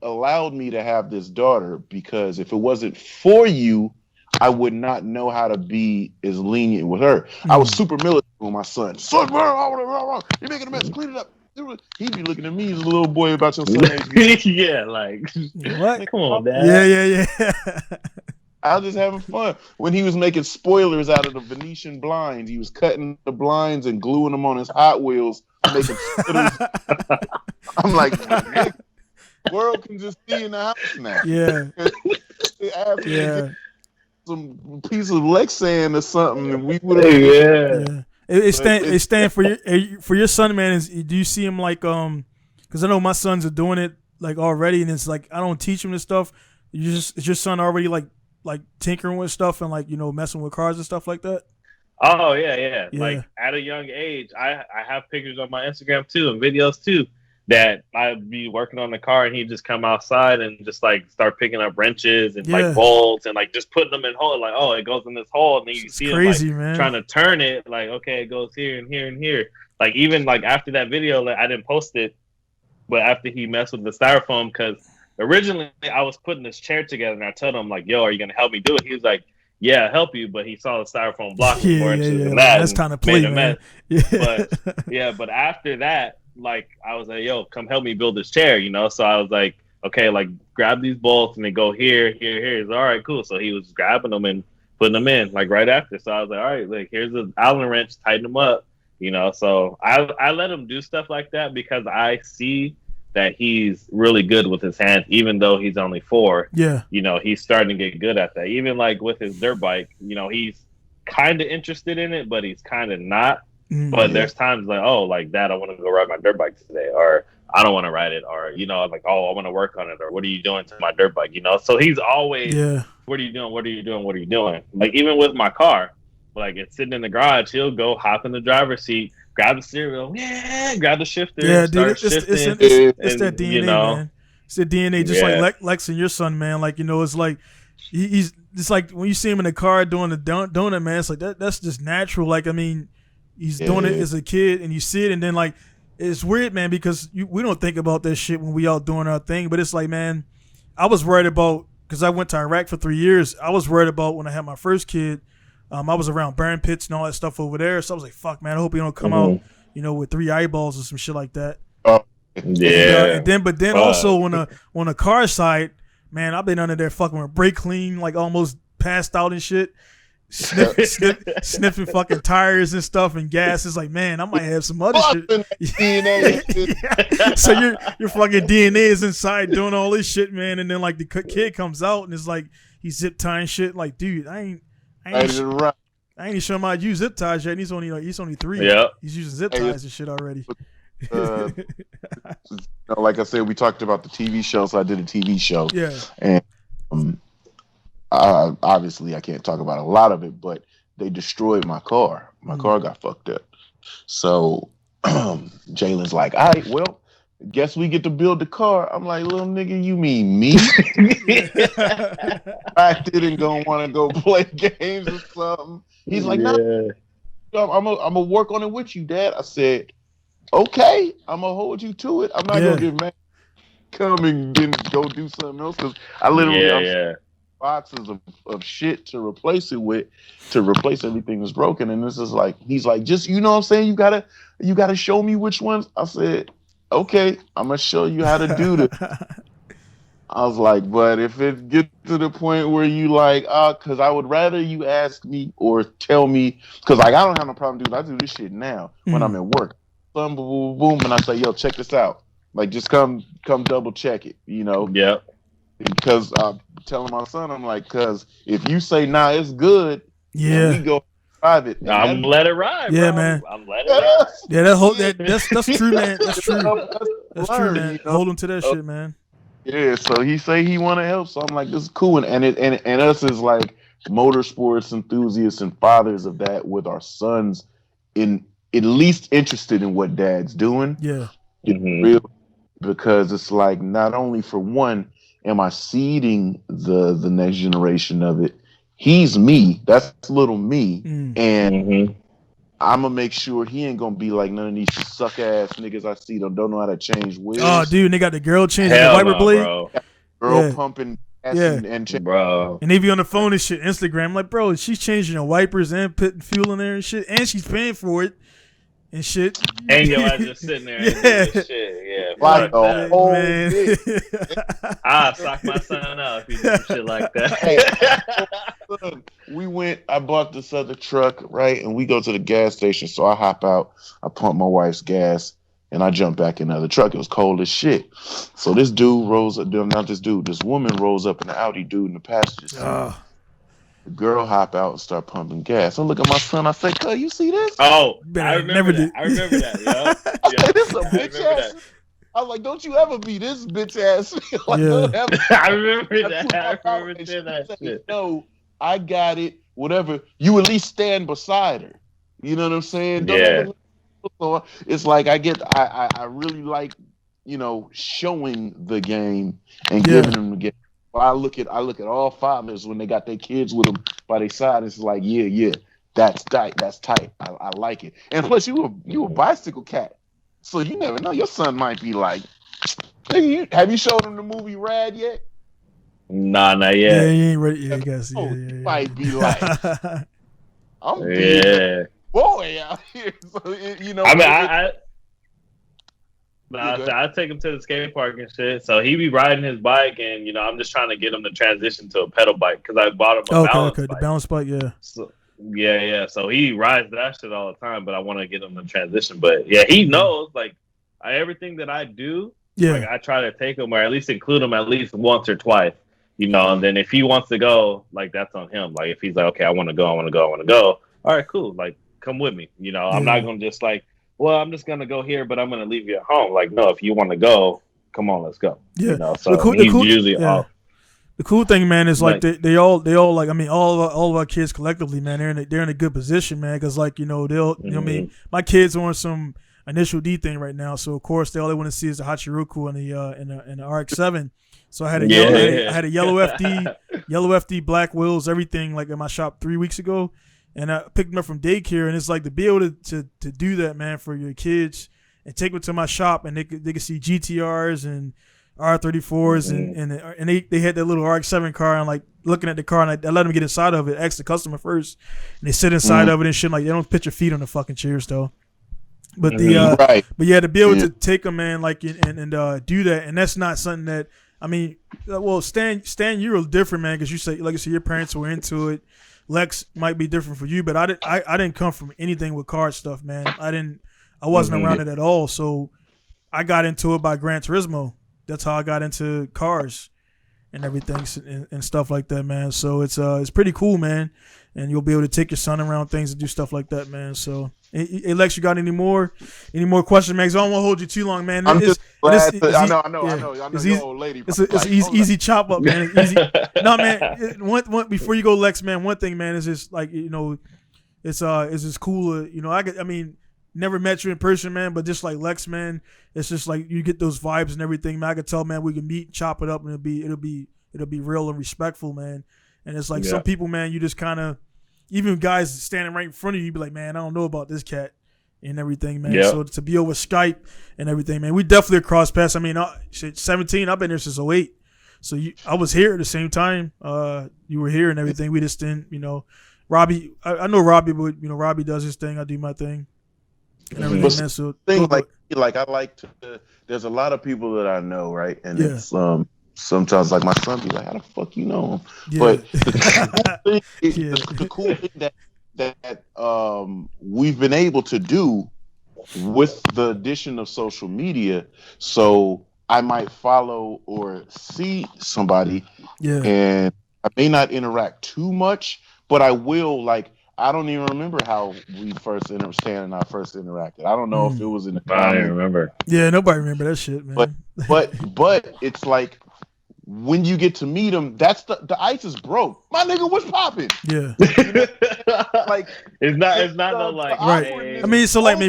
allowed me to have this daughter because if it wasn't for you, I would not know how to be as lenient with her. I was super militant with my son. Son, bro, you're making a mess. Clean it up. He be looking at me as a little boy about your son age. Yeah, like What? Come on, Dad. Yeah. I was just having fun. When he was making spoilers out of the Venetian blinds, he was cutting the blinds and gluing them on his Hot Wheels, making splitters. I'm like, the world can just see in the house now. Yeah. Some piece of Lexan or something, and we would have. Yeah. It's stand for your son, man. Do you see him like because I know my sons are doing it like already, and it's like I don't teach him this stuff. Is your son already like tinkering with stuff and like messing with cars and stuff like that? Oh yeah. Like at a young age, I have pictures on my Instagram too and videos too that I'd be working on the car and he'd just come outside and just like start picking up wrenches and like bolts and like just putting them in hole, like, oh, it goes in this hole, and then you see crazy, him like man. trying to turn it, like, okay, it goes here and here and here. Like even like after that video, like, I didn't post it, but after he messed with the styrofoam, because originally I was putting this chair together and I told him like, yo, are you gonna help me do it? He was like, yeah, I'll help you, but he saw the styrofoam block was 4 inches and that's kind of play, man. But after that, like I was like, yo, come help me build this chair, So I was like, okay, like grab these bolts and they go here. He's all right, cool. So he was grabbing them and putting them in like right after. So I was like, all right, like here's the Allen wrench, tighten them up, So I let him do stuff like that because I see that he's really good with his hands, even though he's only 4. Yeah. He's starting to get good at that. Even like with his dirt bike, he's kind of interested in it, but he's kind of not. But there's times like, oh, like, Dad, I want to go ride my dirt bike today, or I don't want to ride it, or like, oh, I want to work on it, or what are you doing to my dirt bike? So he's always, what are you doing? What are you doing? What are you doing? Like even with my car, like it's sitting in the garage, he'll go hop in the driver's seat, grab the steering wheel, grab the shifter, dude, it's that DNA, man. It's the DNA, just like Lex and your son, man. Like it's like he's it's like when you see him in the car doing the donut, man. It's like that's just natural. Like I mean. He's doing it as a kid, and you see it, and then like it's weird, man, because we don't think about that shit when we all doing our thing. But it's like, man, I was worried about because I went to Iraq for 3 years. I was worried about when I had my first kid. I was around burn pits and all that stuff over there, so I was like, fuck, man, I hope he don't come out, with 3 eyeballs or some shit like that. Oh, yeah. But then also on the car side, man, I've been under there fucking with brake clean, like almost passed out and shit. Sniffing fucking tires and stuff and gas. It's like, man, I might have some other shit. DNA. So your fucking DNA is inside doing all this shit, man. And then like the kid comes out and it's like he's zip tying shit. Like, dude, I ain't even sure him how to use zip ties yet. And he's only 3. Yeah, he's using zip ties and shit already. Like I said, we talked about the TV show, so I did a TV show. Yeah, and obviously I can't talk about a lot of it, but they destroyed my car. My car got fucked up. So Jalen's like, all right, well, guess we get to build the car. I'm like, little nigga, you mean me? I didn't want to go play games or something. He's like, nah, I'm gonna work on it with you, Dad. I said, okay, I'm gonna hold you to it. I'm not gonna get mad. Come and then go do something else because I literally boxes of shit to replace it with, to replace everything that's broken. And this is like, he's like, just, what I'm saying, you gotta show me which ones. I said, okay, I'm gonna show you how to do this. I was like, but if it gets to the point where you like, because I would rather you ask me or tell me, because like I don't have no problem doing. I do this shit now when I'm at work. Boom, boom, boom, and I say, yo, check this out. Like, just come double check it. Yeah. Because I'm telling my son, I'm like, because if you say, nah, it's good, we go private. I'm let it ride, yeah, bro. man. I'm let it ride. Yeah, that's true, man. That's true. That's true, man. Hold him to that shit, man. Yeah, so he say he want to help, so I'm like, this is cool, and us as like motorsports enthusiasts and fathers of that, with our sons in at least interested in what Dad's doing. Yeah, real, because it's like, not only for one am I seeding the next generation of it, he's me. That's little me, and I'm gonna make sure he ain't gonna be like none of these suck ass niggas I see don't know how to change wheels. Oh, dude, and they got the girl changing the wiper blade. Girl pumping gas and bro. And they be on the phone and shit, Instagram. I'm like, bro, she's changing the wipers and putting fuel in there and shit, and she's paying for it. and shit. And your ass just sitting there and doing this shit. Yeah, Like fuck a that. whole Man. bitch. I'll sock my son out if he do some shit like that. Hey, I bought this other truck, right? And we go to the gas station. So I hop out, I pump my wife's gas, and I jump back in the other truck. It was cold as shit. So this dude rolls up, not this dude, this woman rolls up in the Audi, dude in the passenger seat. The girl hop out and start pumping gas. I look at my son, I say, "Cuz, you see this?" Oh, Man, I remember that. did. I remember that, yo. I said, "This a I bitch remember ass." I was like, "Don't you ever be this bitch ass." Like, Yeah. don't ever. I remember that. I I remember saying that shit. No, I got it. Whatever. You at least stand beside her. You know what I'm saying? Don't Yeah. ever- So it's like I really like, showing the game and Yeah. giving them the game. I look at all fathers when they got their kids with them by their side. It's like, yeah, that's tight. That's tight. I like it. And plus, you a bicycle cat, so you never know. Your son might be like, "Hey, have you showed him the movie Rad yet?" Nah, not Yeah, yet. he ain't ready. Yeah, I guess. Oh, Yeah, he yeah. might be like, "I'm being Yeah. a boy out here." So I mean, Yeah, go I take him to the skate park and shit. So he be riding his bike, and I'm just trying to get him to transition to a pedal bike because I bought him a balance The bike. balance bike. Yeah. So, yeah. So he rides that shit all the time, but I want to get him to transition. But yeah, he knows like everything that I do. Yeah. Like I try to take him or at least include him at least once or twice. And then if he wants to go, like that's on him. Like if he's like, okay, I want to go. All right, cool. Like come with me. I'm not gonna just like, well, I'm just gonna go here, but I'm gonna leave you at home. Like no, if you want to go, come on, let's go. Yeah. So he's usually off. The cool thing, man, is like they all like, I mean, all of our kids collectively, man, they're in a good position, man, because like they'll I mean, my kids are on some initial D thing right now, so of course all they want to see is the Hachiroku and the RX-7. So I had a yellow FD, black wheels, everything like in my shop 3 weeks ago, and I picked them up from daycare, and it's like to be able to do that, man, for your kids and take them to my shop, and they could see GTRs and R34s and they had that little RX-7 car, and like looking at the car, and I let them get inside of it, ask the customer first, and they sit inside of it and shit, like they don't put your feet on the fucking chairs though. But but yeah, to be able to take them, man, like and do that, and that's not something that, I mean, well, Stan, you're different, man, because you say, like I said, your parents were into it. Lex might be different for you, but I didn't come from anything with car stuff, man. I wasn't around it at all, so I got into it by Gran Turismo. That's how I got into cars and everything and stuff like that, man. So it's pretty cool, man, and you'll be able to take your son around things and do stuff like that, man. So, hey, Lex, you got any more questions, man? 'Cause I don't want to hold you too long, man. I'm just glad. I know It's you're easy, old lady. it's an easy chop up, man. It's easy. No, man. One before you go, Lex, man. One thing, man, is just like it's just cool. I mean, never met you in person, man, but just like Lex, man, it's just like you get those vibes and everything, man. I could tell, man, we can meet, chop it up, and it'll be real and respectful, man. And it's like some people, man, you just kind of, even guys standing right in front of you, be like, man, I don't know about this cat and everything, man. So to be over Skype and everything, man, we definitely cross paths. I mean, 17, I've been there since 08. So I was here at the same time. You were here and everything. We just didn't, Robbie, I know Robbie, but Robbie does his thing. I do my thing. And everything, man. So like I like to. There's a lot of people that I know, right? And it's sometimes like my son be like, "How the fuck you know him?" Yeah. But the cool thing that we've been able to do with the addition of social media, so I might follow or see somebody, and I may not interact too much, but I will like. I don't even remember how we first Stan and I first interacted. I don't know if it was in the comments. I don't remember. Yeah, nobody remember that shit, man. But it's like when you get to meet him, that's the ice is broke. My nigga was popping. Yeah. Like it's not no like right. I mean, so like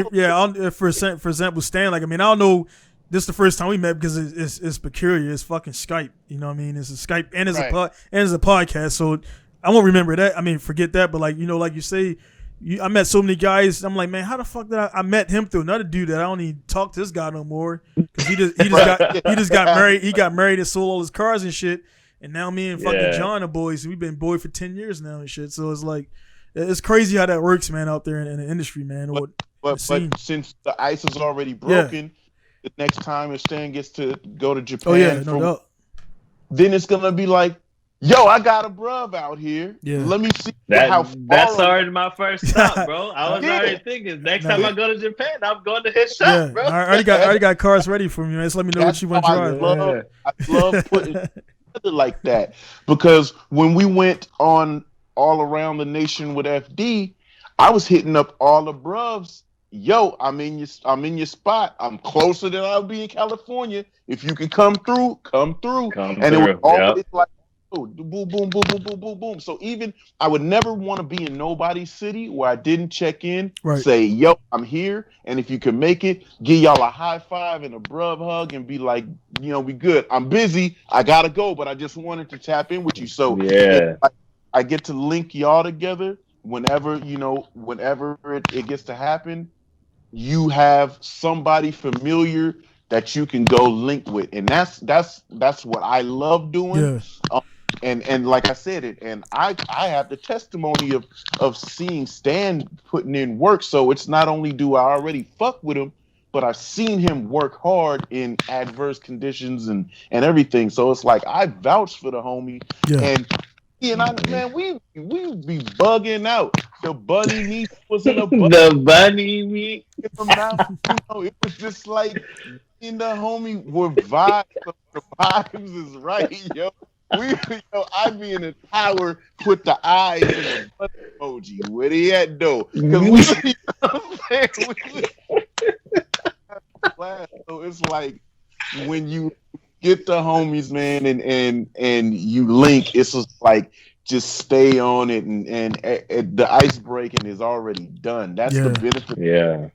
for example, Stan, like I mean, I don't know. This is the first time we met because it's peculiar. It's fucking Skype. You know what I mean? It's a Skype and it's a podcast. So I won't remember that. I mean, forget that. But like like you say, I met so many guys. I'm like, man, how the fuck did I met him through another dude that I don't even talk to this guy no more because he just got married. He got married and sold all his cars and shit. And now me and fucking John are boys. We've been for 10 years now and shit. So it's like, it's crazy how that works, man, out there in the industry, man. But since the ice is already broken, the next time if Stan gets to go to Japan, then it's gonna be like, yo, I got a bruv out here. Yeah. Let me see how far. That's already my first stop, bro. I was already thinking next time I go to Japan, I'm going to his shop, bro. I already got cars ready for me, man. Just let me know what you want to drive. I love putting it like that, because when we went on all around the nation with FD, I was hitting up all the bruvs. Yo, I'm in your spot. I'm closer than I'll be in California. If you can come through, come through. It was always like, oh, boom, boom, boom, boom, boom, boom, boom. So even I would never want to be in nobody's city where I didn't check in, say, yo, I'm here. And if you can make it, give y'all a high five and a bruv hug and be like, we good. I'm busy. I got to go, but I just wanted to tap in with you. So I get to link y'all together whenever, it gets to happen. You have somebody familiar that you can go link with, and that's what I love doing. Yeah. And like I said, and I have the testimony of seeing Stan putting in work. So it's not only do I already fuck with him, but I've seen him work hard in adverse conditions and everything. So it's like I vouch for the homie. Yeah. And man, we be bugging out. The bunny meat was in a bunny. The bunny meat. It was just like in the homie with vibes. The vibes is right, yo. I be in the tower, put the eyes in the bunny emoji. Where they at though? Because so it's like when you get the homies, man, and you link, it's just like just stay on it, and the ice breaking is already done. That's the benefit. Yeah,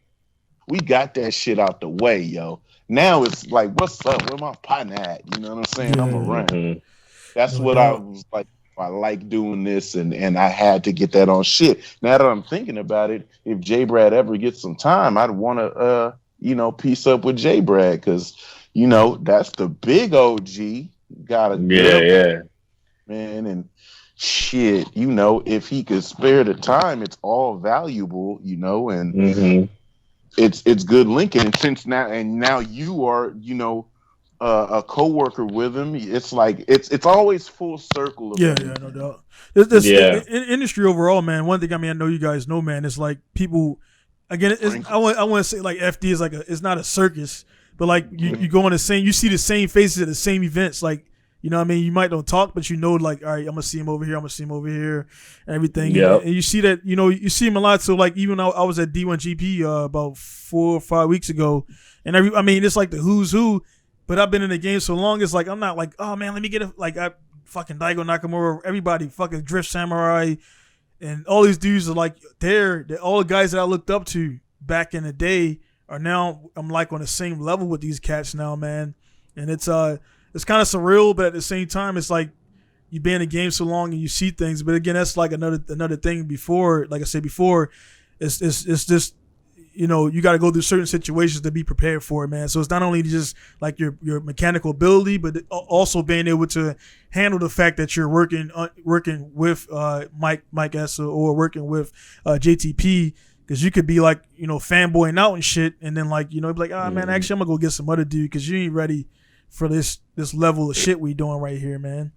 we got that shit out the way, yo. Now it's like, what's up? Where my partner at? You know what I'm saying? Yeah. I'm around. Mm-hmm. That's what I was like. I like doing this, and I had to get that on shit. Now that I'm thinking about it, if J Brad ever gets some time, I'd want to piece up with J Brad, because that's the big OG. Gotta man, and shit, if he could spare the time, it's all valuable, and it's good linking. And since now you are, a co-worker with him, it's like it's always full circle. Yeah, no doubt. This industry overall, man. One thing, I know you guys know, man. It's like people. Again, I want to say like FD is like it's not a circus, but like you go on you see the same faces at the same events, like. You know what I mean? You might don't talk, but like, all right, I'm going to see him over here. I'm going to see him over here and everything. Yep. And you see that, you see him a lot. So, like, even I was at D1GP about 4 or 5 weeks ago. And, it's like the who's who. But I've been in the game so long, it's like, I'm not like, oh, man, let me get I fucking Daigo Nakamura, everybody, fucking Drift Samurai. And all these dudes are like, they're all the guys that I looked up to back in the day are now, I'm like on the same level with these cats now, man. And it's kind of surreal, but at the same time, it's like you've been in the game so long and you see things. But again, that's like another thing before, like I said before, it's just, you got to go through certain situations to be prepared for it, man. So it's not only just like your mechanical ability, but also being able to handle the fact that you're working with Mike Essa or working with JTP, because you could be like, fanboying out and shit. And then like, be like, man, actually I'm gonna go get some other dude because you ain't ready for this level of shit we doing right here, man.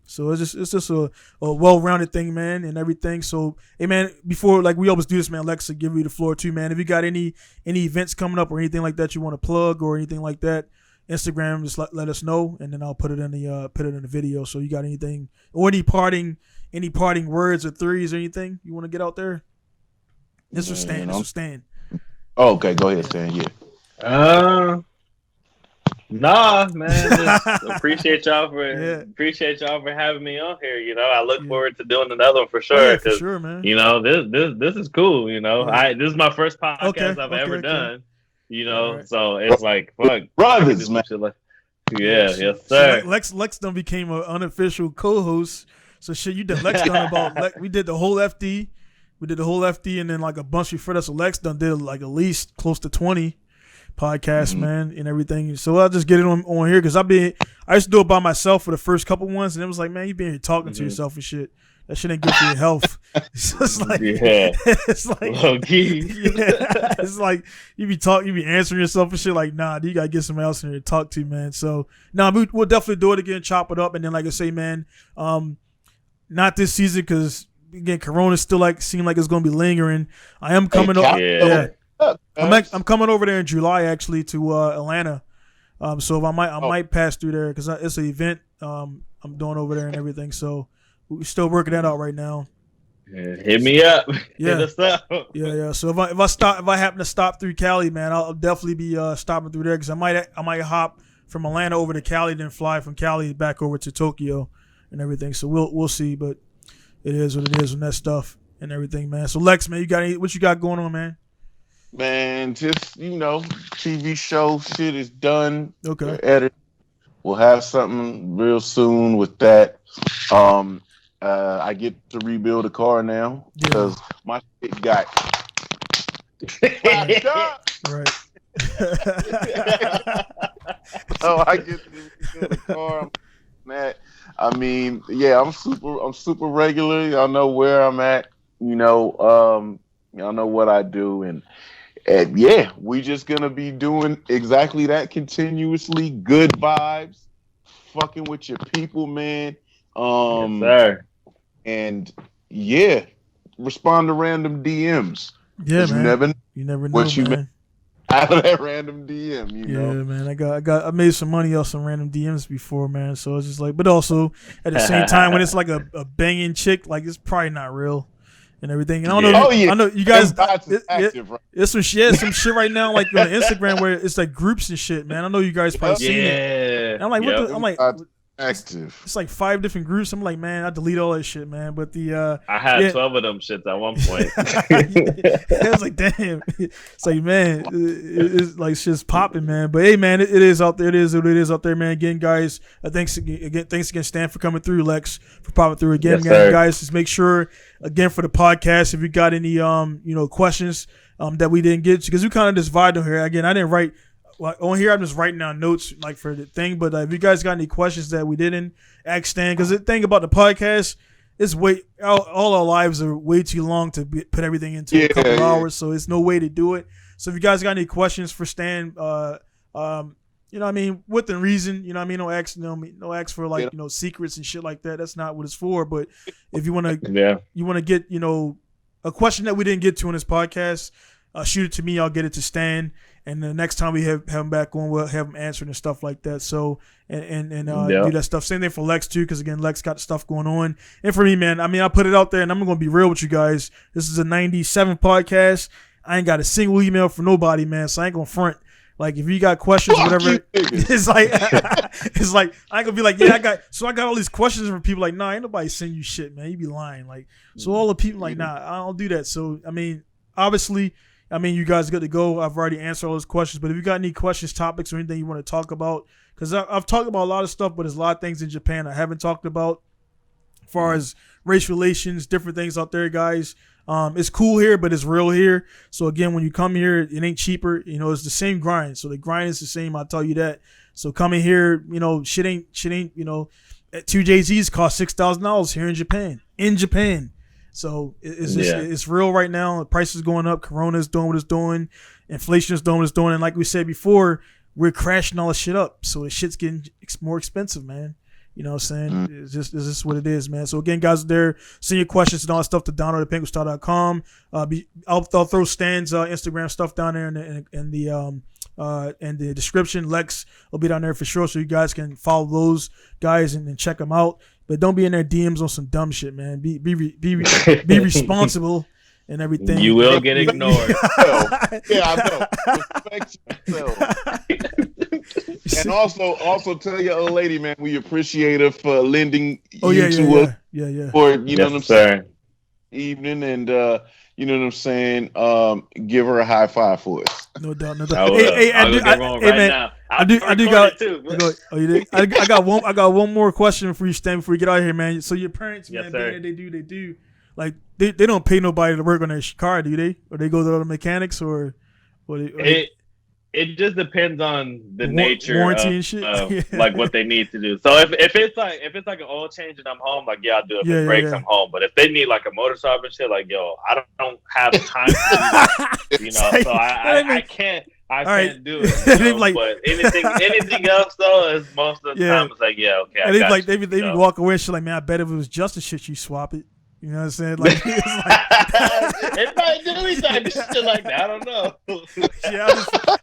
So it's just a well-rounded thing, man, and everything. So, hey, man, before, like we always do this, man, Lex, give you the floor too, man. If you got any events coming up or anything like that you want to plug or anything like that, Instagram, just let us know, and then I'll put it in the video. So you got anything or any parting words or threes or anything you want to get out there? This is Stan. Oh, okay, go ahead, Stan. Yeah. Nah, man. Just appreciate y'all for having me on here. I look forward to doing another one for sure. Yeah, for sure, man. This is cool. This is my first podcast I've ever done. Right. So it's like fuck brothers, man. Yes, sir. So Lex done became an unofficial co-host. So shit, you did Lex done about we did the whole FD. And then like a bunch before that. So Lex done did like at least close to 20 podcasts, man, and everything. So I'll just get it on here because I used to do it by myself for the first couple ones, and it was like, man, you been here talking to yourself and shit. That shit ain't good for your health. It's just like, it's like, low key. Yeah, it's like you be answering yourself and shit. Like, nah, you gotta get somebody else in here to talk to, man. So, nah, we'll definitely do it again, chop it up, and then, like I say, man, not this season because again, Corona still seem like it's gonna be lingering. I am coming over. Yeah, I'm coming over there in July actually to Atlanta. So if I might pass through there because it's an event I'm doing over there and everything. So we're still working that out right now. Yeah, hit me up. Yeah. Hit us up. Yeah. So if I happen to stop through Cali, man, I'll definitely be stopping through there because I might hop from Atlanta over to Cali, then fly from Cali back over to Tokyo and everything. So we'll see, but it is what it is on that stuff and everything, man. So Lex, man, what you got going on, man? Man, just TV show shit is done. Okay. Edit. We'll have something real soon with that. I get to rebuild a car now because my shit got right. So I get to rebuild a car. I mean, yeah, I'm super regular. Y'all know where I'm at. Y'all know what I do, and yeah, we just gonna be doing exactly that continuously. Good vibes, fucking with your people, man. Yes, sir. And yeah, respond to random DMs. Yeah, man. You never know what you man. Out of that random DM, Yeah, man. I made some money off some random DMs before, man. So it's just like, but also at the same time, when it's like a banging chick, like it's probably not real and everything. And I don't know. I know you guys. It's some shit right now, like on Instagram where it's like groups and shit, man. I know you guys probably seen it. And I'm like, I'm like. Active. It's like 5 different groups. I'm like, man, I delete all that shit, man. But I had 12 of them shits at one point. I was like, damn. It's like, man, it's like shit's popping, man. But hey, man, it is out there. It is what it is out there, man. Again, guys, thanks again, Stan, for coming through. Lex for popping through again, yes, guys. Just make sure again for the podcast if you got any questions that we didn't get to because we kind of just vibed on here. Again, I didn't write. Like on here, I'm just writing down notes like for the thing. But if you guys got any questions that we didn't ask Stan, because the thing about the podcast is all our lives are way too long to put everything into a couple hours, so it's no way to do it. So if you guys got any questions for Stan, what I mean, within reason, you know what I mean, no ask for like secrets and shit like that. That's not what it's for. But if you want to get a question that we didn't get to on this podcast, shoot it to me. I'll get it to Stan. And the next time we have him back on, we'll have him answering and stuff like that. So, and do that stuff. Same thing for Lex, too, because, again, Lex got stuff going on. And for me, man, I mean, I put it out there, and I'm going to be real with you guys. This is a 97 podcast. I ain't got a single email for nobody, man, so I ain't going to front. Like, if you got questions or whatever, it's like, I ain't going to be like, yeah, I got all these questions from people like, nah, ain't nobody send you shit, man. You be lying. Like, so all the people like, nah, I don't do that. So, I mean, obviously, you guys are good to go. I've already answered all those questions. But if you got any questions, topics, or anything you want to talk about, because I've talked about a lot of stuff, but there's a lot of things in Japan I haven't talked about as far as race relations, different things out there, guys. It's cool here, but it's real here. So, again, when you come here, it ain't cheaper. It's the same grind. So the grind is the same, I'll tell you that. So coming here, shit ain't, 2 JZs cost $6,000 here in Japan. So it's real right now. The price is going up. Corona is doing what it's doing. Inflation is doing what it's doing. And like we said before, we're crashing all this shit up. So the shit's getting more expensive, man. You know what I'm saying? It's just what it is, man. So again, guys, send your questions and all that stuff to download at PinkuStar.com. I'll throw Stan's Instagram stuff down there in the description. Lex will be down there for sure, so you guys can follow those guys and check them out. But don't be in their DMs on some dumb shit, man. Be responsible and everything. You will get ignored. I know. Respect yourself. And also tell your old lady, man, we appreciate her for lending you to us. Yeah. For what I'm saying, evening, and you know what I'm saying. Give her a high five for us. No doubt. I got one more question for you, Stan, before we get out of here, man. So your parents, man, being that they do, like they don't pay nobody to work on their car, do they? Or they go to other mechanics, or what? It just depends on the nature warranty of, and shit. like what they need to do. So if it's like an oil change and I'm home, like I'll do it. If it breaks, I'm home. But if they need like a motor shop and shit, like I don't have time to do that, So I can't. I can't do it. Like, but anything else though is most of the time it's like okay. And they walk away and shit like, man, I bet if it was just a shit, you swap it. You know what I'm saying? Like, it's like everybody do anything shit like that. I don't know.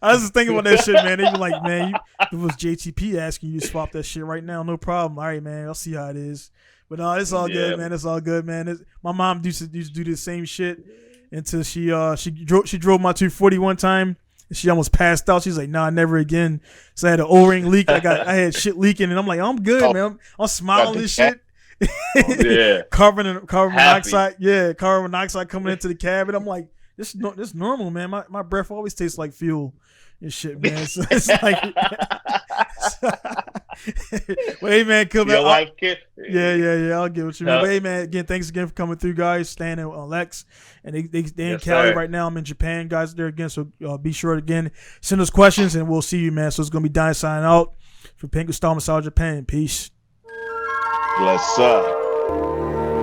I was just thinking about that shit, man. They be like, man, if it was JTP asking you to swap that shit right now, no problem. All right, man, I'll see how it is. But no, it's all good, man. It's all good, man. My mom used to do the same shit until she drove my 240 one time. She almost passed out. She's like, nah, never again. So I had an O-ring leak. I had shit leaking, and I'm like, I'm good, man. I'm smiling this shit. Carbon monoxide. Yeah, carbon monoxide coming into the cabin. I'm like, this normal, man. My breath always tastes like fuel and shit, man. So it's like, well, hey, man, come back. Yeah. I'll get with you, man. But hey, man, again, thanks again for coming through, guys. Staying on Lex, and they in Cali right now. I'm in Japan, guys. There again, so be sure to again send us questions, and we'll see you, man. So it's gonna be Donnie signing out for Pinku Style Massage Japan. Peace. Bless up.